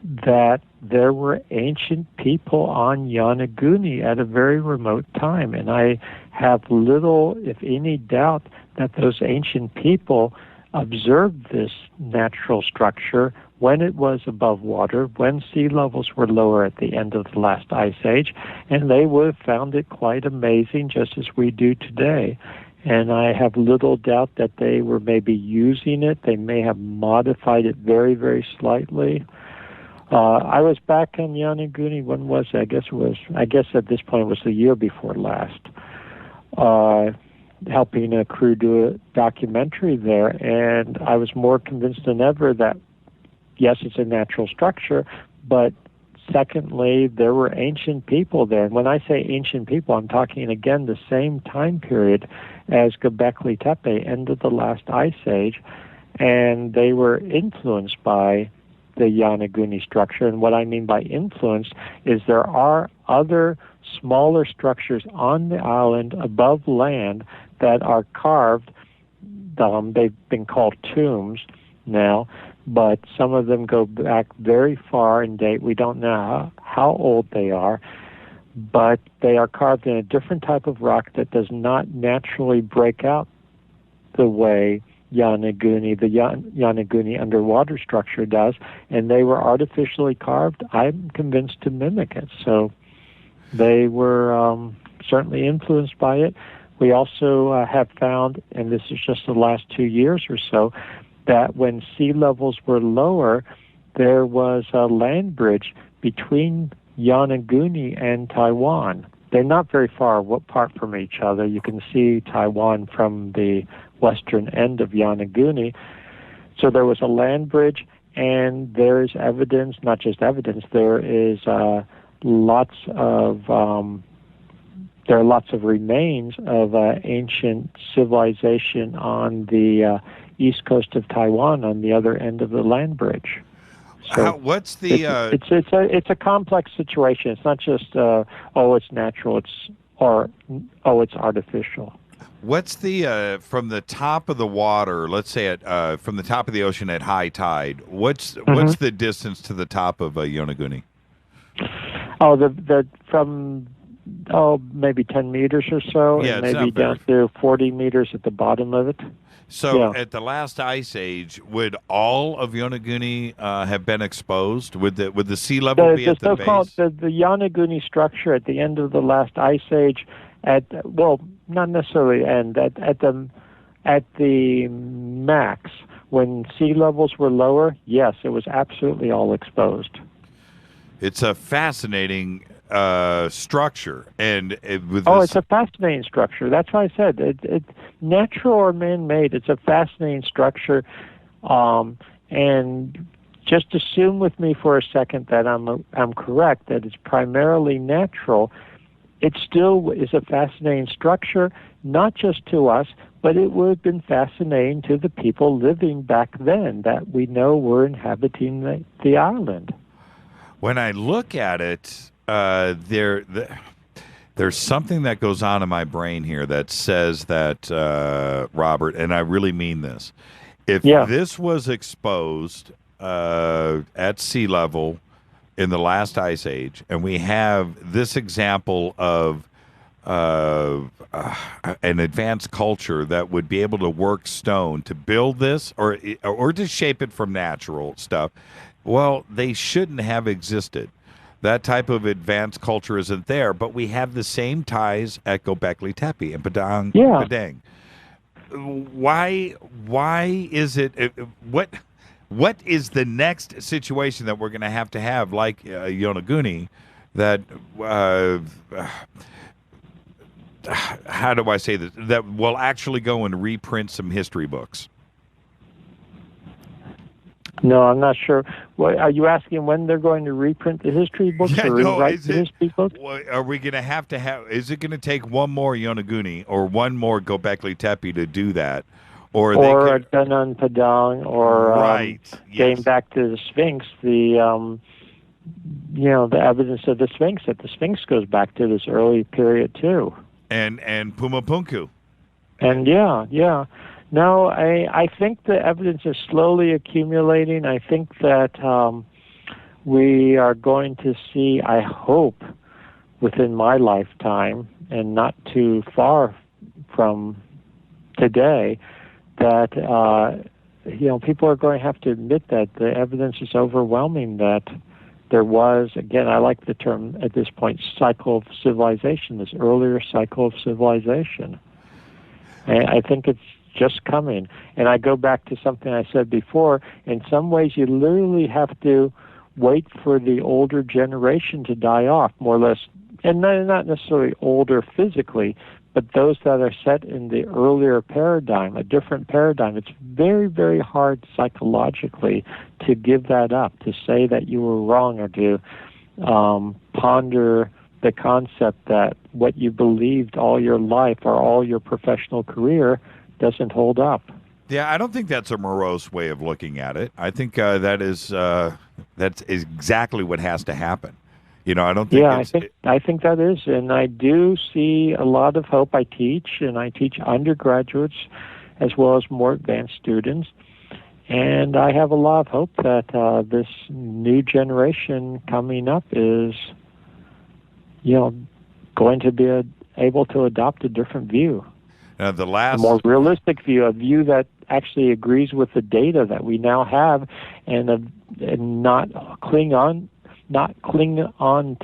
that there were ancient people on Yonaguni at a very remote time. And I have little, if any, doubt that those ancient people observed this natural structure when it was above water, when sea levels were lower at the end of the last ice age, and they would have found it quite amazing, just as we do today. And I have little doubt that they were maybe using it. They may have modified it very, very slightly. I was back in Yonaguni. When was it? I guess at this point it was the year before last, helping a crew do a documentary there. And I was more convinced than ever that, yes, it's a natural structure, but secondly, there were ancient people there. And when I say ancient people, I'm talking, again, the same time period as Gobekli Tepe, end of the last ice age, and they were influenced by the Yonaguni structure. And what I mean by influence is there are other smaller structures on the island above land that are carved. They've been called tombs now, but some of them go back very far in date. We don't know how old they are, but they are carved in a different type of rock that does not naturally break out the way Yonaguni, the Yonaguni underwater structure does, and they were artificially carved, I'm convinced, to mimic it. So they were certainly influenced by it. We also have found, and this is just the last 2 years or so, that when sea levels were lower, there was a land bridge between Yonaguni and Taiwan. They're not very far apart from each other. You can see Taiwan from the western end of Yonaguni. So there was a land bridge, and there's evidence, not just evidence, there are lots of remains of ancient civilization on the east coast of Taiwan on the other end of the land bridge. So what's the? It's a complex situation. It's not just it's natural. It's artificial. What's the from the top of the water? Let's say from the top of the ocean at high tide. What's the distance to the top of Yonaguni? Maybe 10 meters or so, and maybe down to 40 meters at the bottom of it. So at the last ice age, would all of Yonaguni have been exposed? Would the sea level be at the base? The Yonaguni structure at the end of the last ice age, not necessarily end, at the max, when sea levels were lower, yes, it was absolutely all exposed. It's a fascinating structure, and it's a fascinating structure. That's why I said it's natural or man-made. It's a fascinating structure, and just assume with me for a second that I'm correct, that it's primarily natural. It still is a fascinating structure, not just to us, but it would have been fascinating to the people living back then that we know were inhabiting the island. When I look at it, there's something that goes on in my brain here that says that, Robert, and I really mean this, if this was exposed at sea level in the last ice age, and we have this example of an advanced culture that would be able to work stone to build this or to shape it from natural stuff, well, they shouldn't have existed. That type of advanced culture isn't there, but we have the same ties at Gobekli Tepe and Padang. Why is it? What is the next situation that we're going to have like Yonaguni? That how do I say this? That will actually go and reprint some history books. No, I'm not sure. Are you asking when they're going to reprint the history books or rewrite the history books? Are we going to have? Is it going to take one more Yonaguni or one more Gobekli Tepe to do that? Or Danang Padang, or getting back to the Sphinx, the evidence of the Sphinx, that the Sphinx goes back to this early period too. And Pumapunku. And No, I think the evidence is slowly accumulating. I think that we are going to see, I hope, within my lifetime, and not too far from today, that people are going to have to admit that the evidence is overwhelming that there was, again, I like the term at this point, cycle of civilization, this earlier cycle of civilization. And I think it's just coming. And I go back to something I said before. In some ways, you literally have to wait for the older generation to die off, more or less. And not necessarily older physically, but those that are set in the earlier paradigm, a different paradigm. It's very, very hard psychologically to give that up, to say that you were wrong, or to ponder the concept that what you believed all your life or all your professional career doesn't hold up. Yeah, I don't think that's a morose way of looking at it. I think that's exactly what has to happen. I don't think. Yeah, I think that is, and I do see a lot of hope. I teach undergraduates as well as more advanced students, and I have a lot of hope that this new generation coming up is going to be able to adopt a different view. A more realistic view, a view that actually agrees with the data that we now have, and not cling on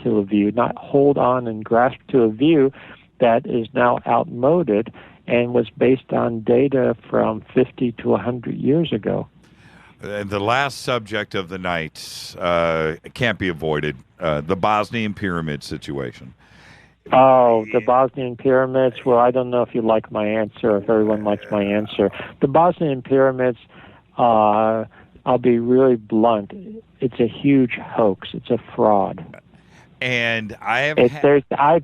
to a view, not hold on and grasp to a view that is now outmoded and was based on data from 50 to 100 years ago. And the last subject of the night can't be avoided, the Bosnian Pyramid situation. Oh, the Bosnian Pyramids. Well, I don't know if you like my answer, if everyone likes my answer. The Bosnian Pyramids, I'll be really blunt, it's a huge hoax. It's a fraud. And I've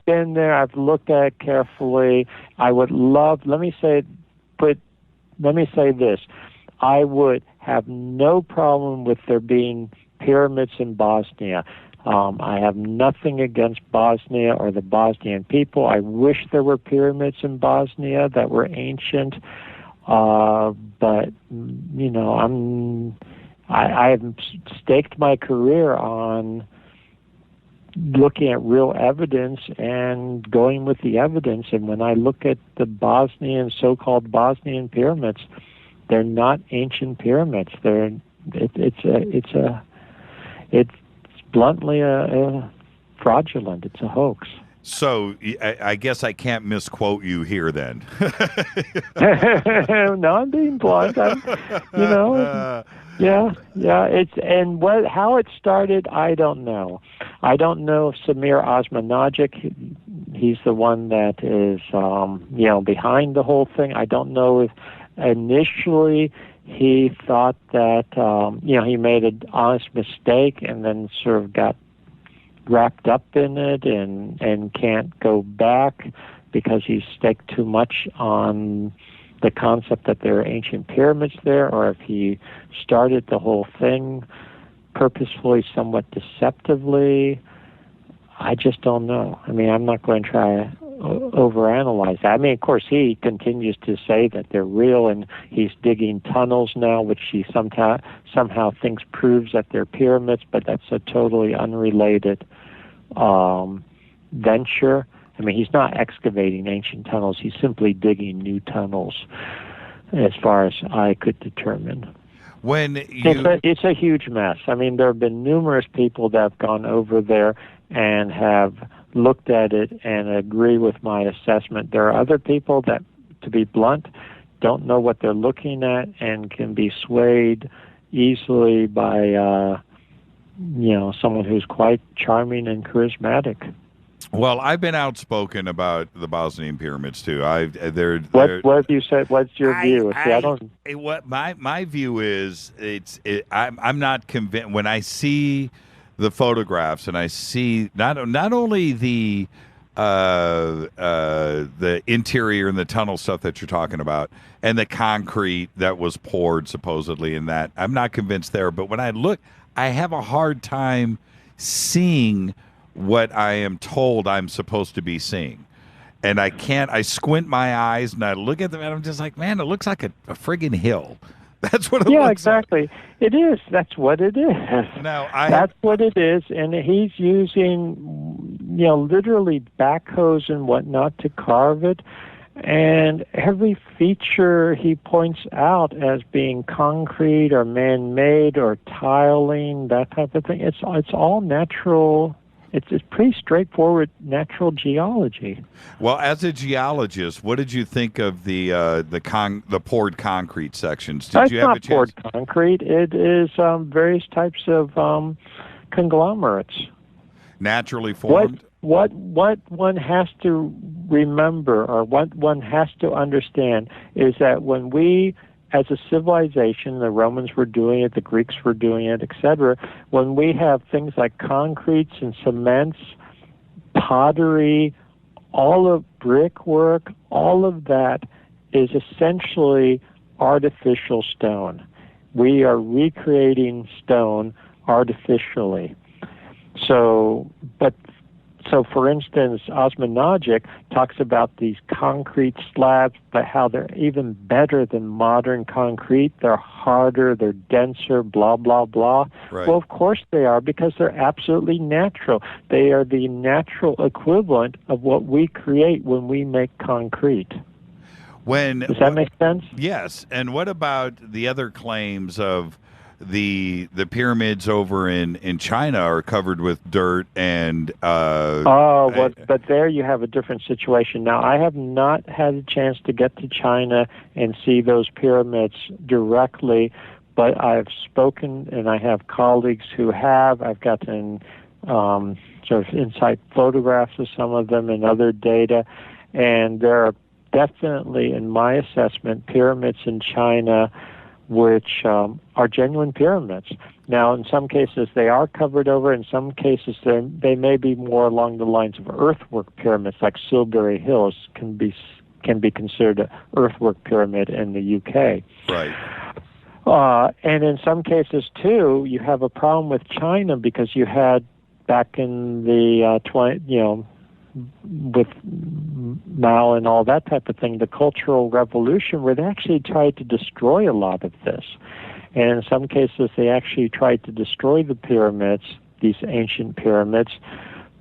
been there. I've looked at it carefully. I would love, let me say this. I would have no problem with there being pyramids in Bosnia. I have nothing against Bosnia or the Bosnian people. I wish there were pyramids in Bosnia that were ancient. But I've staked my career on looking at real evidence and going with the evidence. And when I look at the so-called Bosnian pyramids, they're not ancient pyramids. It's bluntly a fraudulent. It's a hoax. So I guess I can't misquote you here then. No, I'm being blunt. Yeah. How it started, I don't know. I don't know if Samir Osmanagic, he's the one that is behind the whole thing. I don't know if initially he thought that he made an honest mistake and then sort of got wrapped up in it and can't go back because he staked too much on the concept that there are ancient pyramids there, or if he started the whole thing purposefully, somewhat deceptively. I just don't know. I mean, I'm not going to try to overanalyze that. I mean, of course, he continues to say that they're real, and he's digging tunnels now, which he somehow thinks proves that they're pyramids, but that's a totally unrelated venture. I mean, he's not excavating ancient tunnels. He's simply digging new tunnels, as far as I could determine. It's a huge mess. I mean, there have been numerous people that have gone over there and have looked at it and agree with my assessment. There are other people that, to be blunt, don't know what they're looking at and can be swayed easily by someone who's quite charming and charismatic. Well, I've been outspoken about the Bosnian pyramids too. What have you said? What's your view? My view is I'm not convinced when I see the photographs and I see not only the interior and the tunnel stuff that you're talking about and the concrete that was poured supposedly in that. I'm not convinced there, but when I look, I have a hard time seeing what I am told I'm supposed to be seeing. And I squint my eyes and I look at them and I'm just like, man, it looks like a friggin' hill. That's what it looks exactly. like. It is. That's what it is. That's what it is. And he's using, literally backhoes and whatnot to carve it. And every feature he points out as being concrete or man-made or tiling, that type of thing, it's all natural. It's pretty straightforward natural geology. Well, as a geologist, what did you think of the poured concrete sections? Did you have a chance? It's not poured concrete. It is various types of conglomerates. Naturally formed? What one has to remember, or what one has to understand, is that when we, as a civilization, the Romans were doing it, the Greeks were doing it, etc., when we have things like concretes and cements, pottery, all of brickwork, all of that is essentially artificial stone. We are recreating stone artificially. So, but So, for instance, Osmanagic talks about these concrete slabs, but how they're even better than modern concrete. They're harder, they're denser, blah, blah, blah. Right. Well, of course they are, because they're absolutely natural. They are the natural equivalent of what we create when we make concrete. Does that make sense? Yes. And what about the other claims of the pyramids over in China are covered with dirt and but there you have a different situation. Now, I have not had a chance to get to China and see those pyramids directly, but I've spoken and I have colleagues who have. I've gotten sort of inside photographs of some of them and other data, and there are definitely, in my assessment, pyramids in China which are genuine pyramids. Now, in some cases, they are covered over. In some cases, they may be more along the lines of earthwork pyramids, like Silbury Hills can be considered an earthwork pyramid in the UK. Right. And in some cases, too, you have a problem with China because you had back in the with Mao and all that type of thing, the Cultural Revolution, where they actually tried to destroy a lot of this. And in some cases, they actually tried to destroy the pyramids, these ancient pyramids,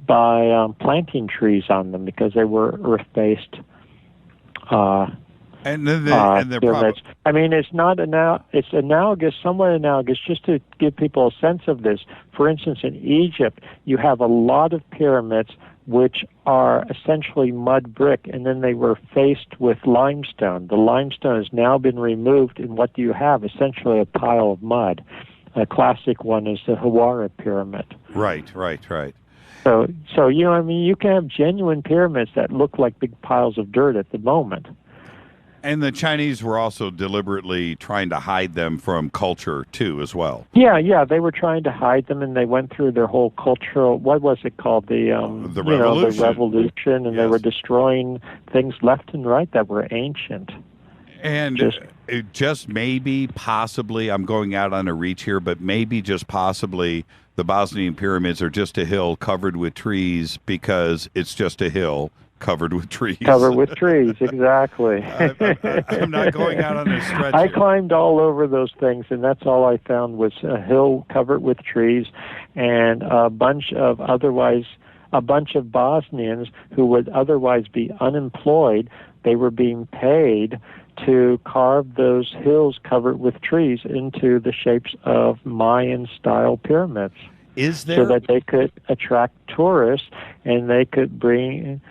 by planting trees on them because they were earth-based pyramids. I mean, it's not it's analogous, somewhat analogous, just to give people a sense of this. For instance, in Egypt, you have a lot of pyramids which are essentially mud brick, and then they were faced with limestone. The limestone has now been removed, and what do you have? Essentially a pile of mud. A classic one is the Hawara Pyramid. Right. So you can have genuine pyramids that look like big piles of dirt at the moment. And the Chinese were also deliberately trying to hide them from culture, too, as well. Yeah, they were trying to hide them, and they went through their whole cultural, what was it called? The revolution. The revolution, and they were destroying things left and right that were ancient. And just maybe, possibly, I'm going out on a reach here, but maybe just possibly the Bosnian pyramids are just a hill covered with trees because it's just a hill covered with trees. Covered with trees, exactly. I'm not going out on a stretch. I climbed all over those things, and that's all I found was a hill covered with trees and a bunch of Bosnians who would otherwise be unemployed. They were being paid to carve those hills covered with trees into the shapes of Mayan-style pyramids. So that they could attract tourists and they could bring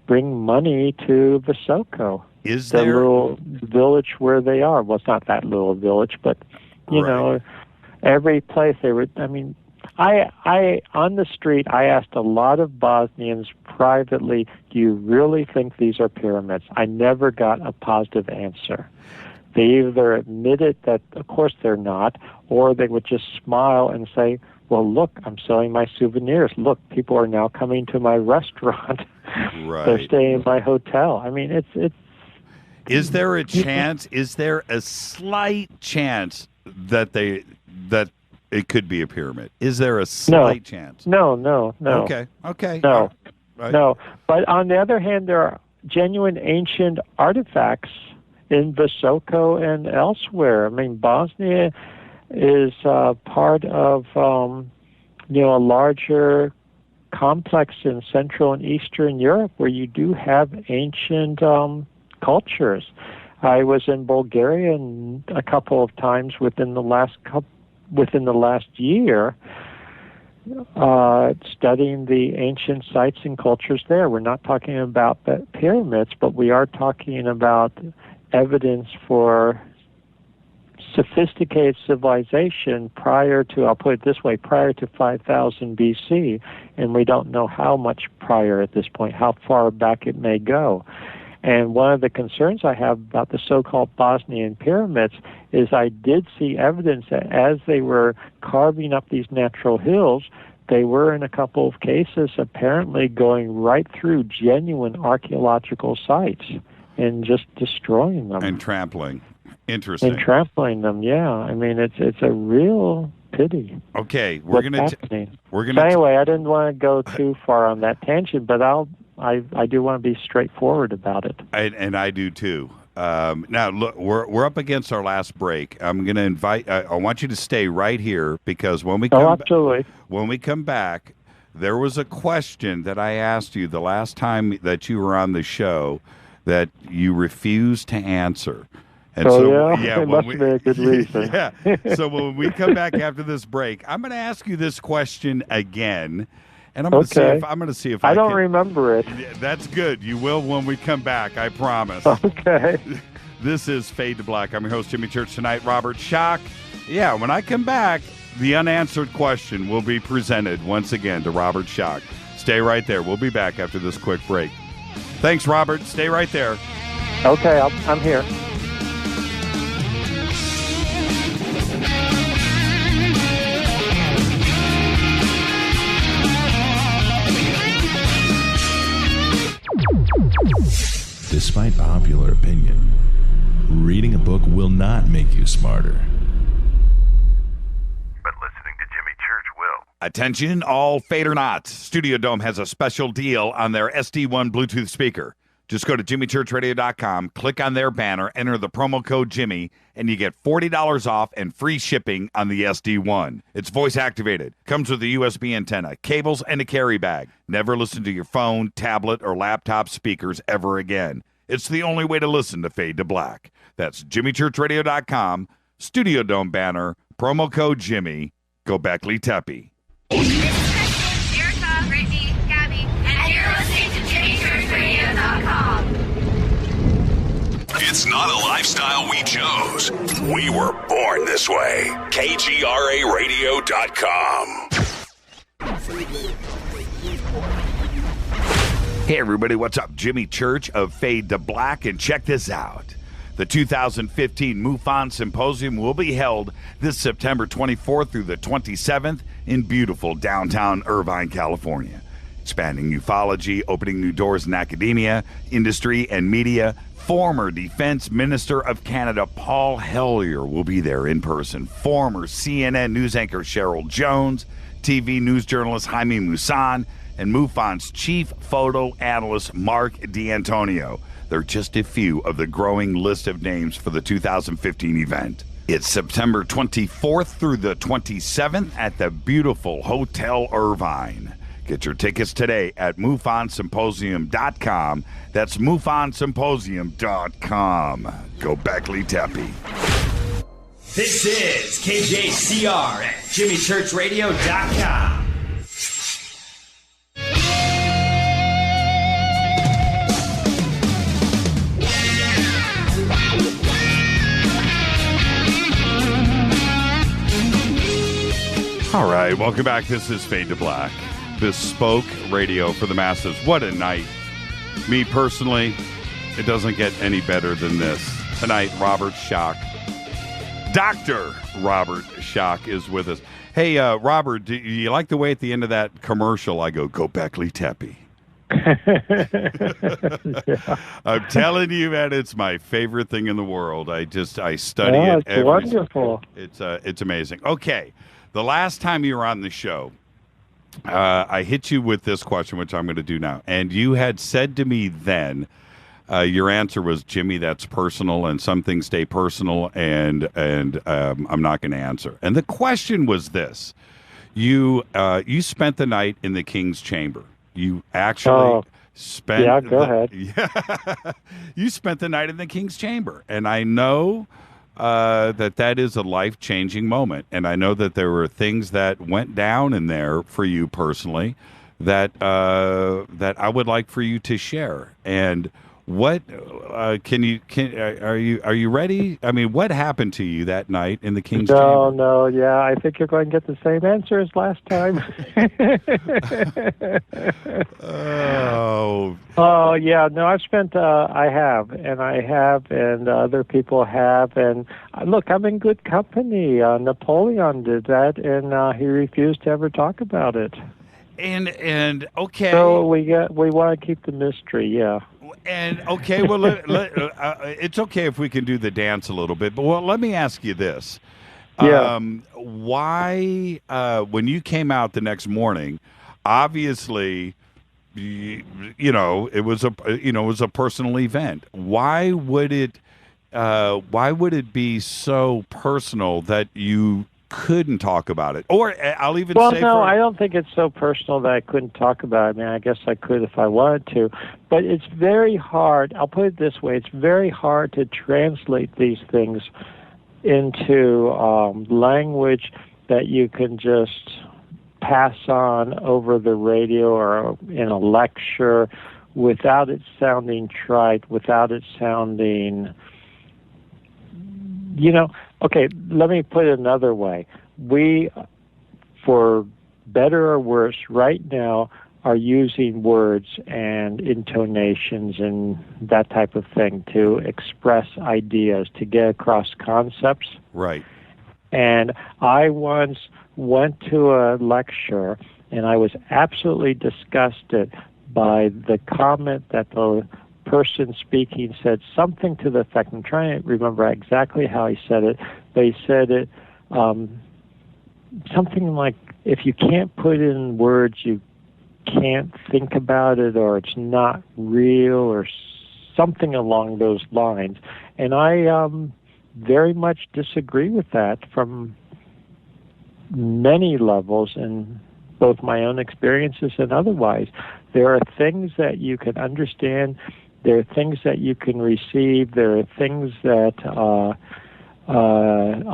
money to Visoko, the little village where they are. Well, it's not that little village, but you know, every place they were. I mean, I on the street, I asked a lot of Bosnians privately, "Do you really think these are pyramids?" I never got a positive answer. They either admitted that, of course, they're not, or they would just smile and say, "Well, look, I'm selling my souvenirs. Look, people are now coming to my restaurant. Right. They're staying in my hotel." I mean, it's. Is there a chance? Is there a slight chance that it could be a pyramid? Is there a slight chance? No. Okay. No. Right. No. But on the other hand, there are genuine ancient artifacts in Visoko and elsewhere. I mean, Bosnia is part of a larger complex in Central and Eastern Europe where you do have ancient cultures. I was in Bulgaria a couple of times within the last year, studying the ancient sites and cultures there. We're not talking about the pyramids, but we are talking about evidence for sophisticated civilization prior to, I'll put it this way, prior to 5000 BC, and we don't know how much prior at this point, how far back it may go. And one of the concerns I have about the so-called Bosnian pyramids is I did see evidence that as they were carving up these natural hills, they were in a couple of cases apparently going right through genuine archaeological sites and just destroying them. And trampling. Interesting. And trampling them, yeah. I mean, it's a real pity. Okay, What's happening? Anyway, I didn't want to go too far on that tangent, but I do want to be straightforward about it. And I do too. Now, look, we're up against our last break. I'm going to invite. I want you to stay right here because when we come back, there was a question that I asked you the last time that you were on the show that you refused to answer. And it must be a good reason. Yeah. So when we come back after this break, I'm going to ask you this question again, and I'm going to see if I don't can remember it. That's good. You will when we come back. I promise. Okay. This is Fade to Black. I'm your host, Jimmy Church. Tonight, Robert Schoch. Yeah. When I come back, the unanswered question will be presented once again to Robert Schoch. Stay right there. We'll be back after this quick break. Thanks, Robert. Stay right there. Okay, I'm here. Despite popular opinion, reading a book will not make you smarter. But listening to Jimmy Church will. Attention, all Fadernauts. Studio Dome has a special deal on their SD1 Bluetooth speaker. Just go to jimmychurchradio.com, click on their banner, enter the promo code Jimmy, and you get $40 off and free shipping on the SD1. It's voice activated, comes with a USB antenna, cables, and a carry bag. Never listen to your phone, tablet, or laptop speakers ever again. It's the only way to listen to Fade to Black. That's jimmychurchradio.com, Studio Dome banner, promo code Jimmy, Gobekli Tepe. Erica, Brittany, Gabby, and you're listening to JimmyChurchRadio.com. It's not a lifestyle we chose. We were born this way. KGRARadio.com. Hey, everybody, what's up? Jimmy Church of Fade to Black, and check this out. The 2015 MUFON Symposium will be held this September 24th through the 27th in beautiful downtown Irvine, California. Expanding ufology, opening new doors in academia, industry, and media. Former Defense Minister of Canada Paul Hellyer will be there in person. Former CNN news anchor Cheryl Jones, TV news journalist Jaime Maussan, and MUFON's chief photo analyst Mark D'Antonio. They're just a few of the growing list of names for the 2015 event. It's September 24th through the 27th at the beautiful Hotel Irvine. Get your tickets today at MUFONSymposium.com. That's MUFONSymposium.com. Gobekli Tepe. This is KJCR at JimmyChurchRadio.com. All right, welcome back. This is Fade to Black. Bespoke radio for the masses. What a night. Me personally, it doesn't get any better than this. Tonight, Robert Schoch. Dr. Robert Schoch is with us. Hey, Robert, do you like the way at the end of that commercial I go, Gobekli Tepe? Yeah. I'm telling you, man, it's my favorite thing in the world. I study it. It's wonderful. It's amazing. Okay, the last time you were on the show, I hit you with this question, which I'm going to do now. And you had said to me then, your answer was, Jimmy, that's personal, and some things stay personal, and I'm not going to answer. And the question was this. You spent the night in the King's Chamber. You actually spent... Yeah, go ahead. Yeah, you spent the night in the King's Chamber. And I know... that is a life-changing moment, and I know that there were things that went down in there for you personally that I would like for you to share. And what are you ready? I mean, what happened to you that night in the King's Chamber? No, yeah, I think you're going to get the same answer as last time. Oh, yeah, no, I have, and other people have, and look, I'm in good company. Napoleon did that, and he refused to ever talk about it. And okay. So we want to keep the mystery, yeah. And okay, well, it's okay if we can do the dance a little bit, but let me ask you this. Yeah. Why, when you came out the next morning, obviously, it was a personal event. Why would it be so personal that you couldn't talk about it? Or I'll even say, I don't think it's so personal that I couldn't talk about it. I mean, I guess I could if I wanted to, but it's very hard. I'll put it this way: it's very hard to translate these things into language that you can just pass on over the radio or in a lecture without it sounding trite, without it sounding, okay, let me put it another way. We, for better or worse, right now are using words and intonations and that type of thing to express ideas, to get across concepts. Right. And I once went to a lecture, and I was absolutely disgusted by the comment that the person speaking said something to the effect, I'm trying to remember exactly how he said it, but he said it something like, if you can't put it in words, you can't think about it, or it's not real, or something along those lines. And I very much disagree with that from many levels, in both my own experiences and otherwise. There are things that you can understand, there are things that you can receive, there are things that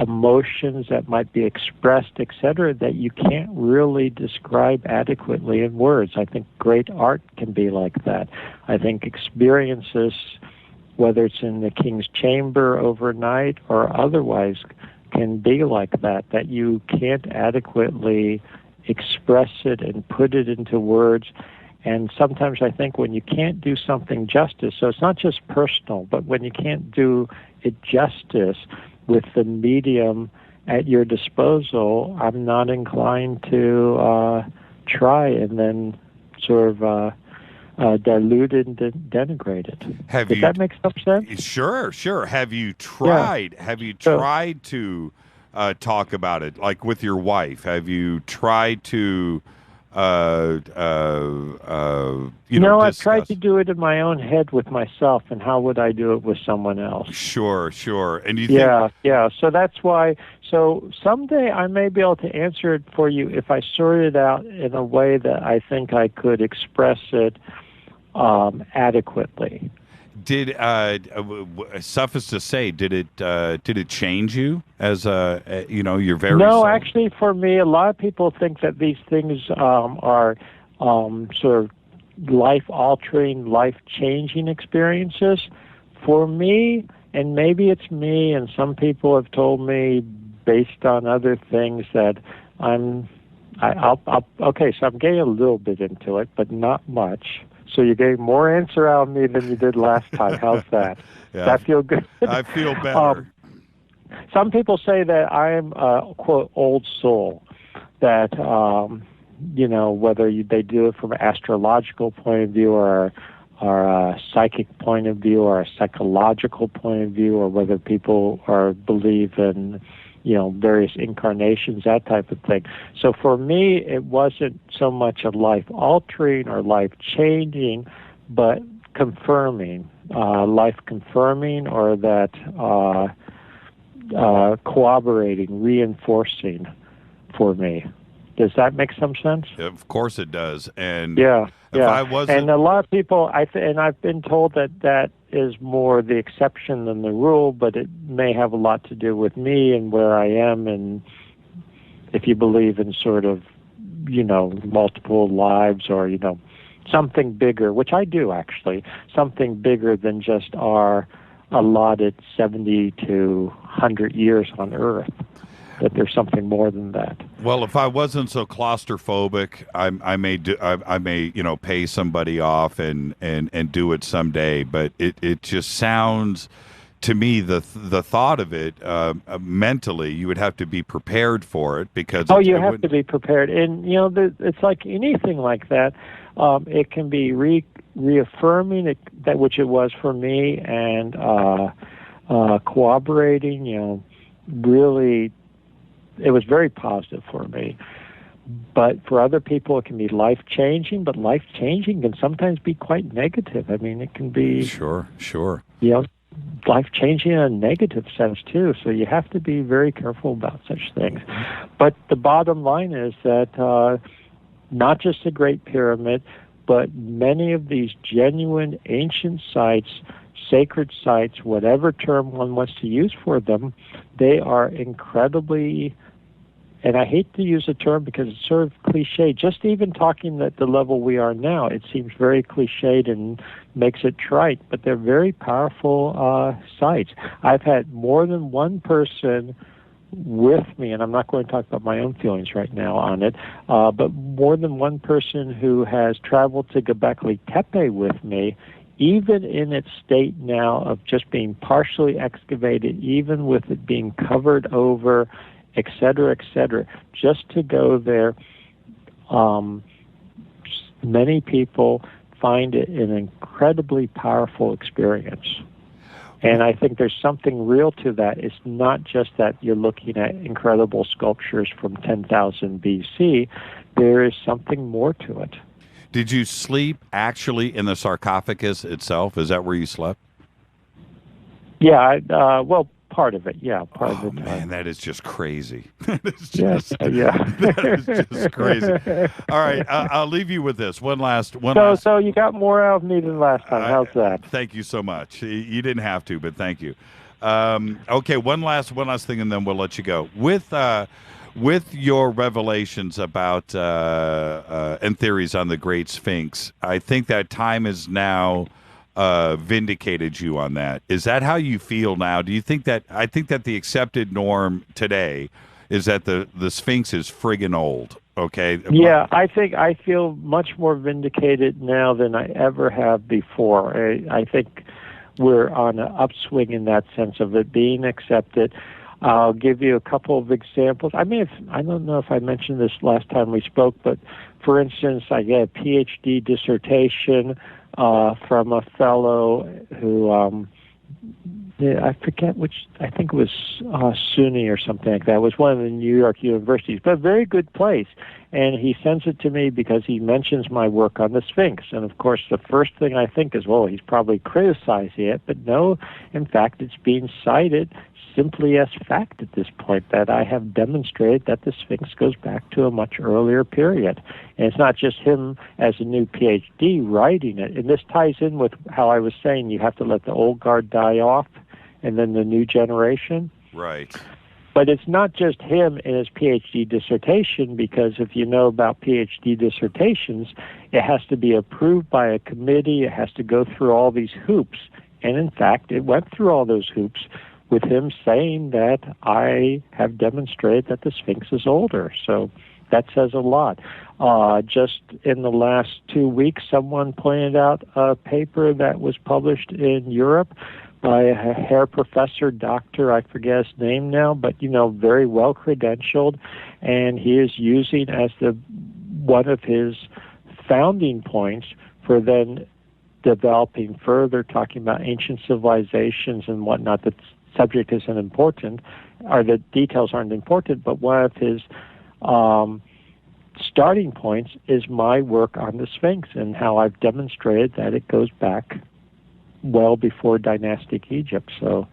emotions that might be expressed, etc., that you can't really describe adequately in words. I think great art can be like that. I think experiences, whether it's in the King's Chamber overnight or otherwise, can be like that you can't adequately express it and put it into words. And sometimes I think when you can't do something justice, so it's not just personal, but when you can't do it justice with the medium at your disposal, I'm not inclined to try and then sort of dilute it and denigrate it. Does that make some sense? Sure. Have you tried? Yeah. Have you tried to talk about it, like with your wife? Have you tried to? I've tried to do it in my own head with myself, and how would I do it with someone else? Sure. And you think? Yeah. So that's why. So someday I may be able to answer it for you if I sort it out in a way that I think I could express it adequately. Did suffice to say, did it change you as you're very No, actually, for me, a lot of people think that these things are sort of life-altering, life-changing experiences. For me, and maybe it's me, and some people have told me based on other things that okay, so I'm getting a little bit into it, but not much. So you gave more answer out of me than you did last time. How's that? Yeah, Does that feel good? I feel better. Some people say that I'm a, quote, old soul, that, whether they do it from an astrological point of view or a psychic point of view or a psychological point of view, or whether people believe in various incarnations, that type of thing. So for me, it wasn't so much a life-altering or life-changing, but confirming, life-confirming, or that corroborating, reinforcing for me. Does that make some sense? Of course it does. And if I wasn't... And a lot of people, and I've been told that is more the exception than the rule, but it may have a lot to do with me and where I am, and if you believe in sort of, multiple lives, or, something bigger, which I do actually, something bigger than just our allotted 70 to 100 years on Earth. That there's something more than that. Well, if I wasn't so claustrophobic, I may pay somebody off and do it someday. But it just sounds to me, the thought of it mentally, you would have to be prepared for it, because you have to be prepared. And it's like anything like that. It can be reaffirming that, which it was for me, and cooperating. Really it was very positive for me. But for other people, it can be life-changing, but life-changing can sometimes be quite negative. I mean, it can be... Sure. You know, life-changing in a negative sense, too. So you have to be very careful about such things. But the bottom line is that not just the Great Pyramid, but many of these genuine ancient sites, sacred sites, whatever term one wants to use for them, they are incredibly... And I hate to use a term because it's sort of cliche. Just even talking at the level we are now, it seems very cliched and makes it trite, but they're very powerful sites. I've had more than one person with me, and I'm not going to talk about my own feelings right now on it, but more than one person who has traveled to Gobekli Tepe with me, even in its state now of just being partially excavated, even with it being covered over, et cetera, just to go there. Many people find it an incredibly powerful experience. And I think there's something real to that. It's not just that you're looking at incredible sculptures from 10,000 BC. There is something more to it. Did you sleep actually in the sarcophagus itself? Is that where you slept? Yeah, well, part of it, yeah. Part of the time. Man, that is just crazy. Yeah. That is just crazy. All right, I'll leave you with this. One last. So you got more out of me than last time. How's that? Thank you so much. You didn't have to, but thank you. Okay, one last thing, and then we'll let you go. With your revelations about and theories on the Great Sphinx, I think that time is now vindicated you on that. Is that how you feel now? Do you think that? I think that the accepted norm today is that the Sphinx is friggin' old. Okay. Yeah, I think I feel much more vindicated now than I ever have before. I think we're on an upswing in that sense of it being accepted. I'll give you a couple of examples. I don't know if I mentioned this last time we spoke, but for instance, I get a PhD dissertation from a fellow who, I forget which, I think it was SUNY or something like that. It was one of the New York universities, but a very good place. And he sends it to me because he mentions my work on the Sphinx. And of course, the first thing I think is, well, he's probably criticizing it. But no, in fact, it's being cited simply as fact at this point, that I have demonstrated that the Sphinx goes back to a much earlier period. And it's not just him as a new PhD writing it. And this ties in with how I was saying you have to let the old guard die off and then the new generation. Right. But it's not just him in his PhD dissertation, because if you know about PhD dissertations, it has to be approved by a committee. It has to go through all these hoops. And in fact, it went through all those hoops with him saying that I have demonstrated that the Sphinx is older. So that says a lot. Just in the last 2 weeks, someone pointed out a paper that was published in Europe by a hair professor, doctor, I forget his name now, but, very well credentialed, and he is using as one of his founding points for then developing further, talking about ancient civilizations and whatnot. The subject isn't important, or the details aren't important, but one of his starting points is my work on the Sphinx and how I've demonstrated that it goes back well before dynastic Egypt. So,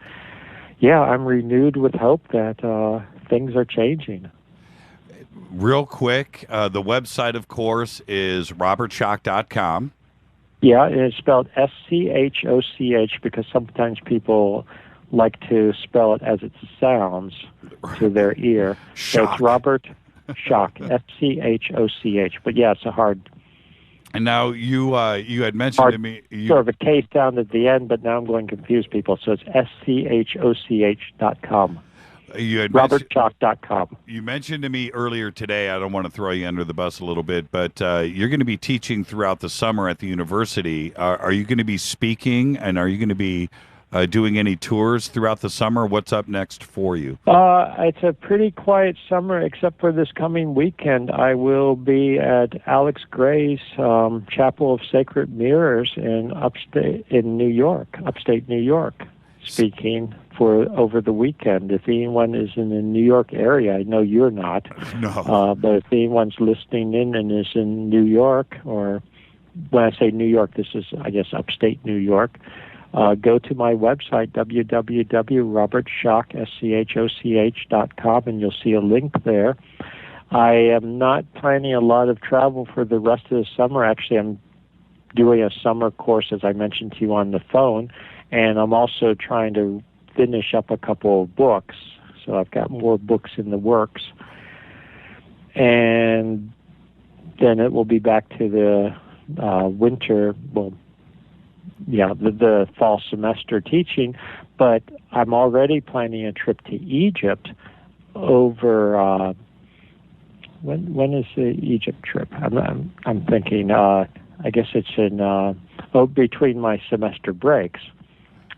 yeah, I'm renewed with hope that things are changing. Real quick, the website, of course, is robertschoch.com. Yeah, and it's spelled Schoch because sometimes people like to spell it as it sounds to their ear. So it's Robert Schoch, Schoch. But yeah, it's a hard. And now you had mentioned to me sort of a case down at the end, but now I'm going to confuse people. So it's schoch.com. RobertSchoch.com. You mentioned to me earlier today, I don't want to throw you under the bus a little bit, but you're going to be teaching throughout the summer at the university. Are you going to be speaking, and are you going to be doing any tours throughout the summer? What's up next for you? It's a pretty quiet summer, except for this coming weekend. I will be at Alex Gray's Chapel of Sacred Mirrors in upstate New York. speaking for over the weekend. If anyone is in the New York area, I know you're not. No. But if anyone's listening in and is in New York, or when I say New York, this is, I guess, upstate New York, go to my website, www.robertschoch.com, and you'll see a link there. I am not planning a lot of travel for the rest of the summer. Actually, I'm doing a summer course, as I mentioned to you on the phone, and I'm also trying to finish up a couple of books. So I've got more books in the works. And then it will be back to the winter, the fall semester teaching. But I'm already planning a trip to Egypt over... When is the Egypt trip? I'm thinking. I guess it's in between my semester breaks,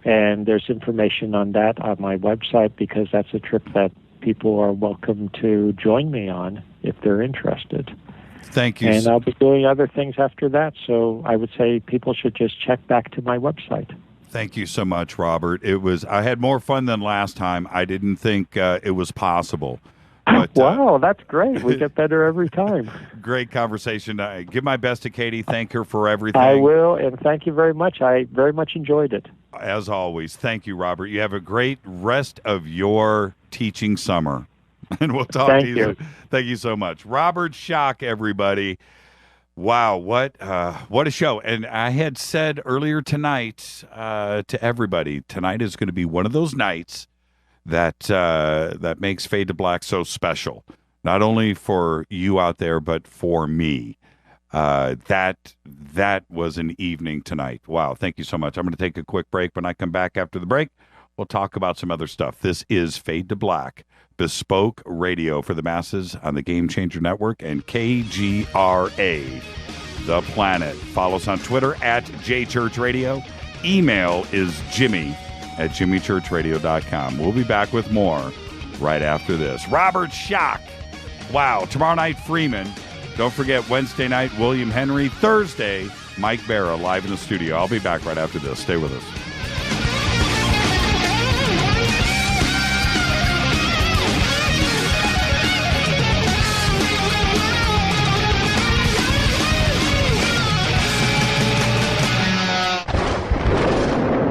and there's information on that on my website, because that's a trip that people are welcome to join me on if they're interested. Thank you. And I'll be doing other things after that, so I would say people should just check back to my website. Thank you so much, Robert. I had more fun than last time. I didn't think it was possible. But, wow, that's great. We get better every time. Great conversation. Give my best to Katie. Thank her for everything. I will, and thank you very much. I very much enjoyed it. As always, thank you, Robert. You have a great rest of your teaching summer, and we'll talk to you. Thank you so much. Robert Schoch, everybody. Wow, what a show. And I had said earlier tonight to everybody, tonight is going to be one of those nights that makes Fade to Black so special, not only for you out there, but for me. That was an evening tonight. Wow, thank you so much. I'm going to take a quick break. When I come back after the break, we'll talk about some other stuff. This is Fade to Black, bespoke radio for the masses on the Game Changer Network and KGRA, The Planet. Follow us on Twitter at JChurchRadio. Email is Jimmy@jimmychurchradio.com. We'll be back with more right after this. Robert Schoch. Wow. Tomorrow night, Freeman. Don't forget, Wednesday night, William Henry. Thursday, Mike Barra live in the studio. I'll be back right after this. Stay with us.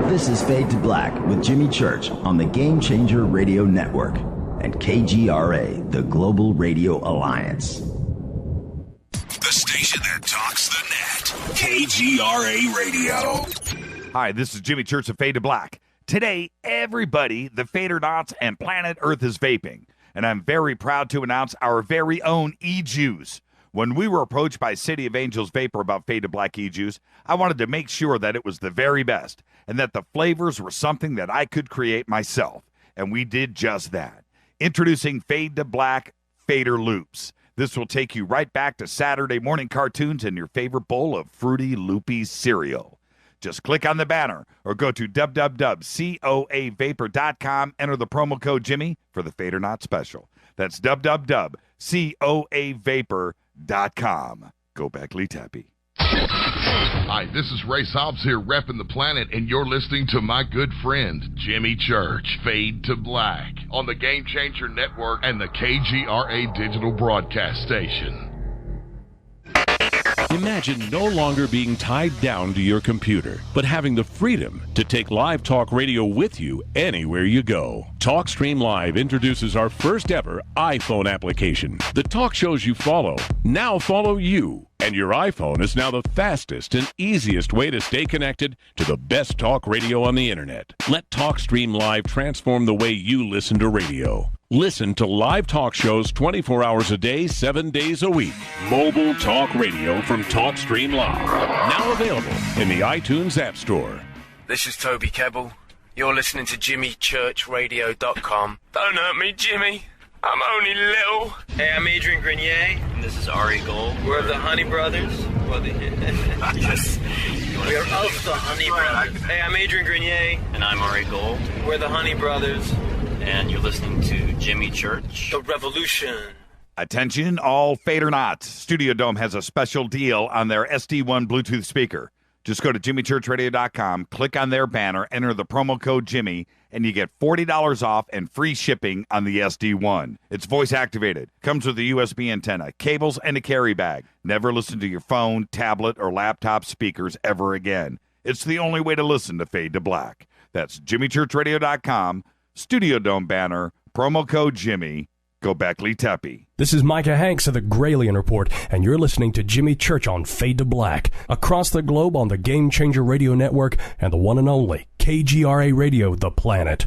This is Fade to Black with Jimmy Church on the Game Changer Radio Network and KGRA, the Global Radio Alliance. The station that talks the net. KGRA Radio. Hi, this is Jimmy Church of Fade to Black. Today, everybody, the Fadernauts and Planet Earth is vaping. And I'm very proud to announce our very own e-juice. When we were approached by City of Angels Vapor about Fade to Black e-juice, I wanted to make sure that it was the very best and that the flavors were something that I could create myself. And we did just that. Introducing Fade to Black Fader Loops. This will take you right back to Saturday morning cartoons and your favorite bowl of fruity, loopy cereal. Just click on the banner or go to www.coavapor.com. Enter the promo code Jimmy for the Fader Not special. That's www.coavapor.com. Gobekli Tepe. Hi, this is Ray Hobbs here, repping the planet, and you're listening to my good friend, Jimmy Church, Fade to Black, on the Game Changer Network and the KGRA digital broadcast station. Imagine no longer being tied down to your computer, but having the freedom to take live talk radio with you anywhere you go. TalkStream Live introduces our first ever iPhone application. The talk shows you follow now follow you, and your iPhone is now the fastest and easiest way to stay connected to the best talk radio on the internet. Let TalkStream Live transform the way you listen to radio. Listen to live talk shows 24 hours a day, 7 days a week. Mobile talk radio from TalkStream Live. Now available in the iTunes App Store. This is Toby Kebbell. You're listening to JimmyChurchRadio.com. Don't hurt me, Jimmy. I'm only little. Hey, I'm Adrian Grenier. And this is Ari Gold. We're the Honey Brothers. Yes. We're of the Honey Brothers. Hey, I'm Adrian Grenier. And I'm Ari Gold. We're the Honey Brothers. And you're listening to Jimmy Church. The Revolution. Attention, all Fadernauts. Studio Dome has a special deal on their SD1 Bluetooth speaker. Just go to jimmychurchradio.com, click on their banner, enter the promo code Jimmy, and you get $40 off and free shipping on the SD1. It's voice activated, comes with a USB antenna, cables, and a carry bag. Never listen to your phone, tablet, or laptop speakers ever again. It's the only way to listen to Fade to Black. That's jimmychurchradio.com, Studio Dome banner, promo code Jimmy, Gobekli Tepe. This is Micah Hanks of the Gralien Report, and you're listening to Jimmy Church on Fade to Black, across the globe on the Game Changer Radio Network and the one and only KGRA Radio, The Planet.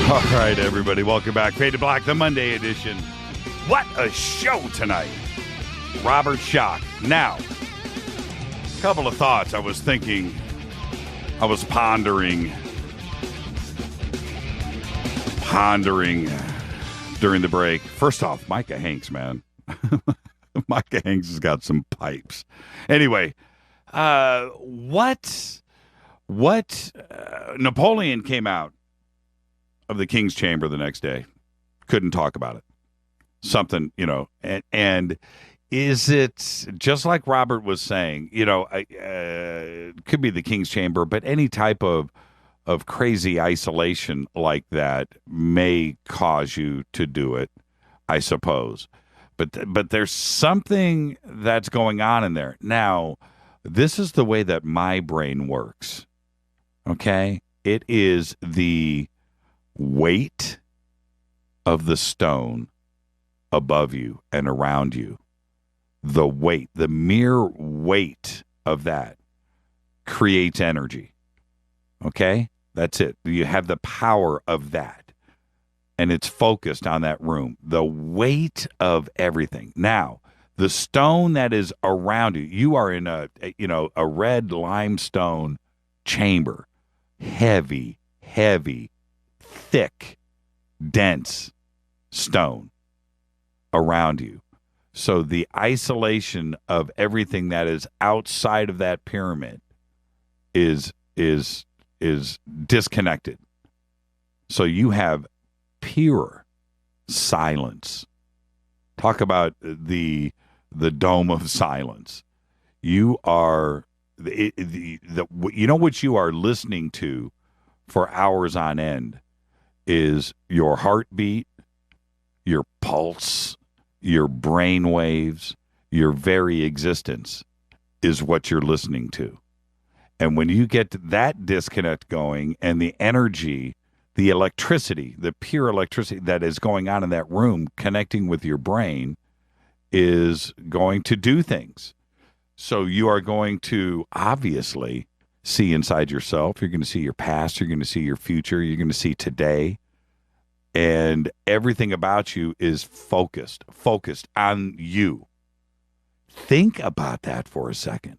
All right, everybody, welcome back. Fade to Black, the Monday edition. What a show tonight. Robert Schoch. Now, a couple of thoughts I was thinking, I was pondering during the break. First off, Micah Hanks, man. Micah Hanks has got some pipes. Anyway, what Napoleon came out of the King's Chamber the next day. Couldn't talk about it. Something, and is it just like Robert was saying, it could be the King's Chamber, but any type of crazy isolation like that may cause you to do it, I suppose. But there's something that's going on in there. Now, this is the way that my brain works. Okay? It is the weight of the stone above you and around you. The weight, the mere weight of that creates energy. Okay? That's it. You have the power of that. And it's focused on that room. The weight of everything. Now, the stone that is around you, you are in a red limestone chamber. Heavy, thick, dense stone around you. So the isolation of everything that is outside of that pyramid is disconnected. So you have pure silence. Talk about the dome of silence. You are what you are listening to for hours on end is your heartbeat, your pulse, your brain waves, your very existence is what you're listening to. And when you get that disconnect going and the energy, the electricity, the pure electricity that is going on in that room connecting with your brain is going to do things. So you are going to obviously see inside yourself. You're going to see your past. You're going to see your future. You're going to see today. And everything about you is focused on you. Think about that for a second.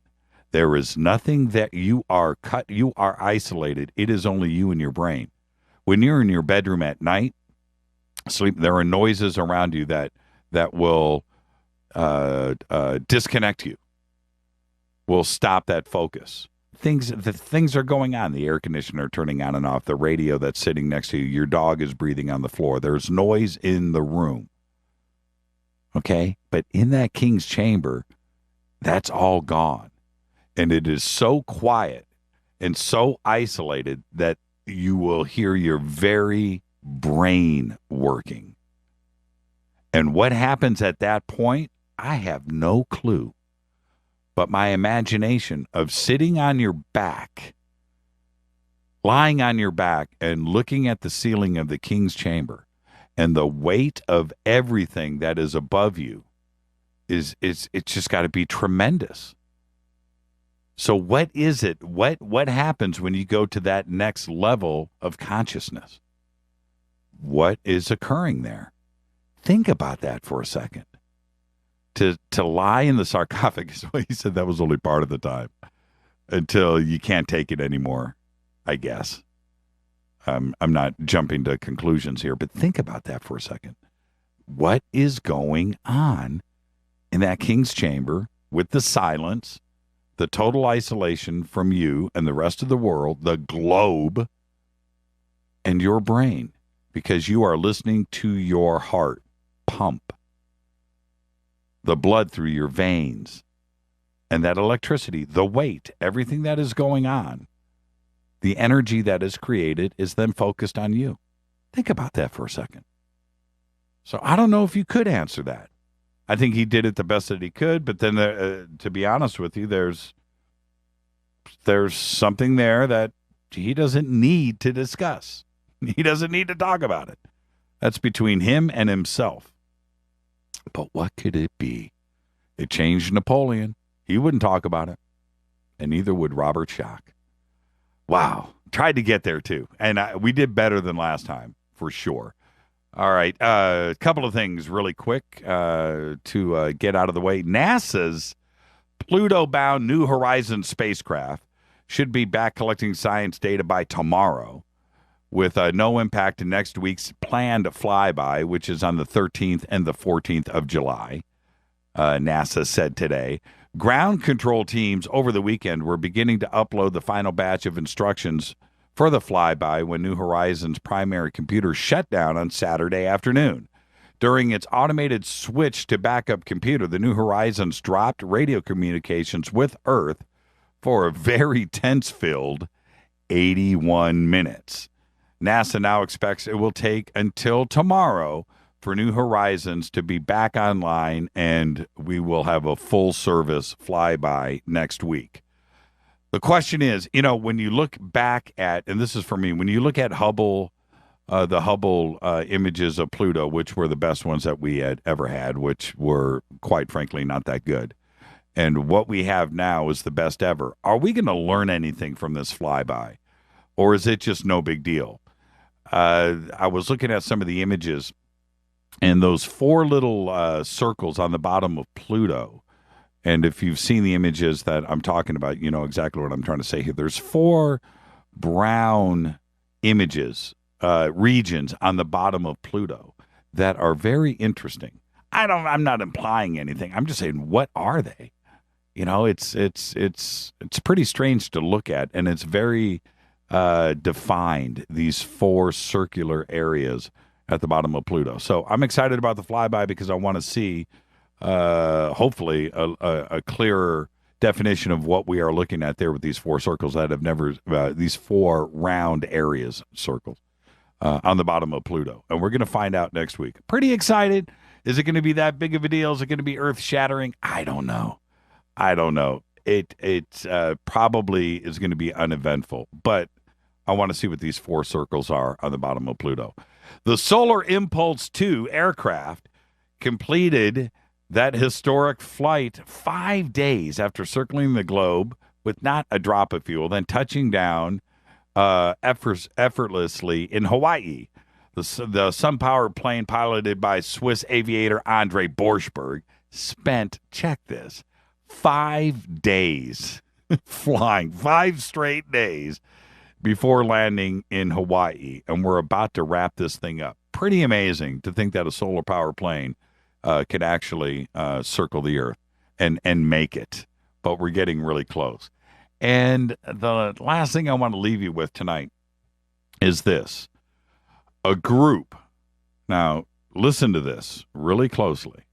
There is nothing that you are isolated. It is only you and your brain. When you're in your bedroom at night, there are noises around you that will disconnect you, will stop that focus. Things are going on. The air conditioner turning on and off, the radio that's sitting next to you, your dog is breathing on the floor. There's noise in the room. Okay? But in that King's Chamber, that's all gone. And it is so quiet and so isolated that you will hear your very brain working. And what happens at that point, I have no clue. But my imagination of sitting on your back, lying on your back and looking at the ceiling of the King's Chamber and the weight of everything that is above you it's just got to be tremendous. So what is it? What happens when you go to that next level of consciousness? What is occurring there? Think about that for a second. To lie in the sarcophagus, well, he said that was only part of the time until you can't take it anymore, I guess. I'm not jumping to conclusions here, but think about that for a second. What is going on in that king's chamber with the silence, the total isolation from you and the rest of the world, the globe, and your brain, because you are listening to your heart pump the blood through your veins, and that electricity, the weight, everything that is going on, the energy that is created is then focused on you. Think about that for a second. So I don't know if you could answer that. I think he did it the best that he could, but then to be honest with you, there's something there that he doesn't need to discuss. He doesn't need to talk about it. That's between him and himself. But what could it be? It changed Napoleon. He wouldn't talk about it. And neither would Robert Schoch. Wow. Tried to get there, too. And we did better than last time, for sure. All right. A couple of things really quick to get out of the way. NASA's Pluto-bound New Horizons spacecraft should be back collecting science data by tomorrow, with no impact to next week's planned flyby, which is on the 13th and the 14th of July, NASA said today. Ground control teams over the weekend were beginning to upload the final batch of instructions for the flyby when New Horizons' primary computer shut down on Saturday afternoon. During its automated switch to backup computer, the New Horizons dropped radio communications with Earth for a very tense-filled 81 minutes. NASA now expects it will take until tomorrow for New Horizons to be back online, and we will have a full-service flyby next week. The question is, when you look back at, and this is for me, when you look at Hubble, the Hubble images of Pluto, which were the best ones that we had ever had, which were, quite frankly, not that good, and what we have now is the best ever, are we going to learn anything from this flyby, or is it just no big deal? I was looking at some of the images, and those four little circles on the bottom of Pluto, and if you've seen the images that I'm talking about, you know exactly what I'm trying to say here. There's four brown images, regions on the bottom of Pluto that are very interesting. I'm not implying anything. I'm just saying, what are they? It's pretty strange to look at, and it's very defined, these four circular areas at the bottom of Pluto. So I'm excited about the flyby because I want to see, hopefully, a clearer definition of what we are looking at there with these four circles that have never, these four round areas, circles, on the bottom of Pluto. And we're going to find out next week. Pretty excited. Is it going to be that big of a deal? Is it going to be earth-shattering? I don't know. It probably is going to be uneventful, but I want to see what these four circles are on the bottom of Pluto. The Solar Impulse 2 aircraft completed that historic flight 5 days after circling the globe with not a drop of fuel, then touching down effortlessly in Hawaii. The sun-powered plane piloted by Swiss aviator Andre Borschberg spent, check this, 5 days flying, 5 straight days before landing in Hawaii. And we're about to wrap this thing up. Pretty amazing to think that a solar power plane could actually circle the Earth and make it. But we're getting really close. And the last thing I want to leave you with tonight is this. A group, now listen to this really closely.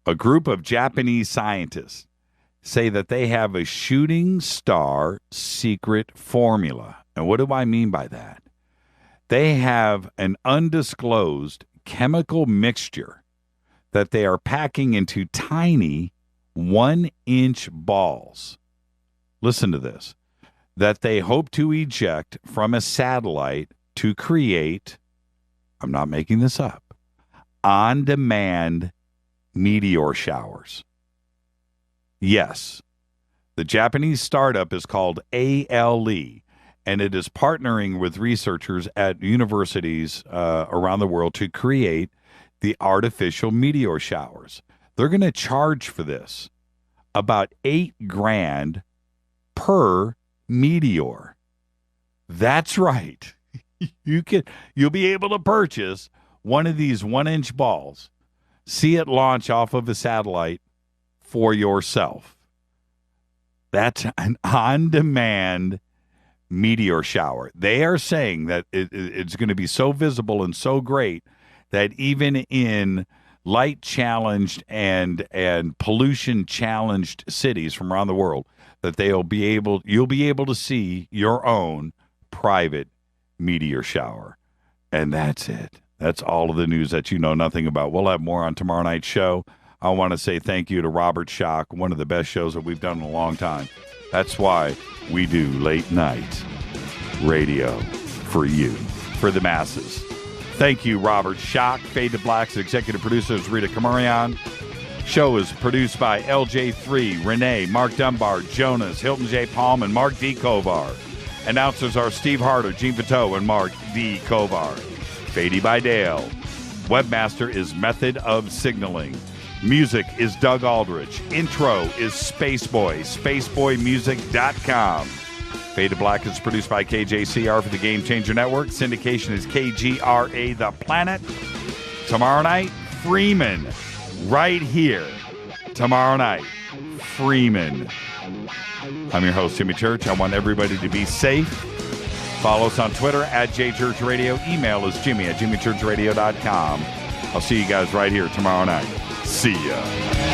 A group of Japanese scientists say that they have a shooting star secret formula. And what do I mean by that? They have an undisclosed chemical mixture that they are packing into tiny 1-inch balls. Listen to this. That they hope to eject from a satellite to create, I'm not making this up, on-demand meteor showers. Yes, the Japanese startup is called ALE, and it is partnering with researchers at universities around the world to create the artificial meteor showers. They're going to charge for this about $8,000 per meteor. That's right. You'll be able to purchase one of these 1-inch balls, see it launch off of a satellite, for yourself. That's an on-demand meteor shower. They are saying that it's going to be so visible and so great that even in light-challenged and pollution-challenged cities from around the world, that you'll be able to see your own private meteor shower. And that's it. That's all of the news that you know nothing about. We'll have more on tomorrow night's show. I want to say thank you to Robert Schoch, one of the best shows that we've done in a long time. That's why we do late night radio for you, for the masses. Thank you, Robert Schoch. Fade to Black's executive producer is Rita Kamarian. Show is produced by LJ3, Renee, Mark Dunbar, Jonas, Hilton J. Palm, and Mark D. Kovar. Announcers are Steve Harder, Gene Pateau, and Mark D. Kovar. Fady by Dale. Webmaster is Method of Signaling. Music is Doug Aldrich. Intro is Spaceboy, spaceboymusic.com. Fade to Black is produced by KJCR for the Game Changer Network. Syndication is KGRA The Planet. Tomorrow night, Freeman. Right here. Tomorrow night, Freeman. I'm your host, Jimmy Church. I want everybody to be safe. Follow us on Twitter at JChurchRadio. Email is Jimmy at JimmyChurchRadio.com. I'll see you guys right here tomorrow night. See ya.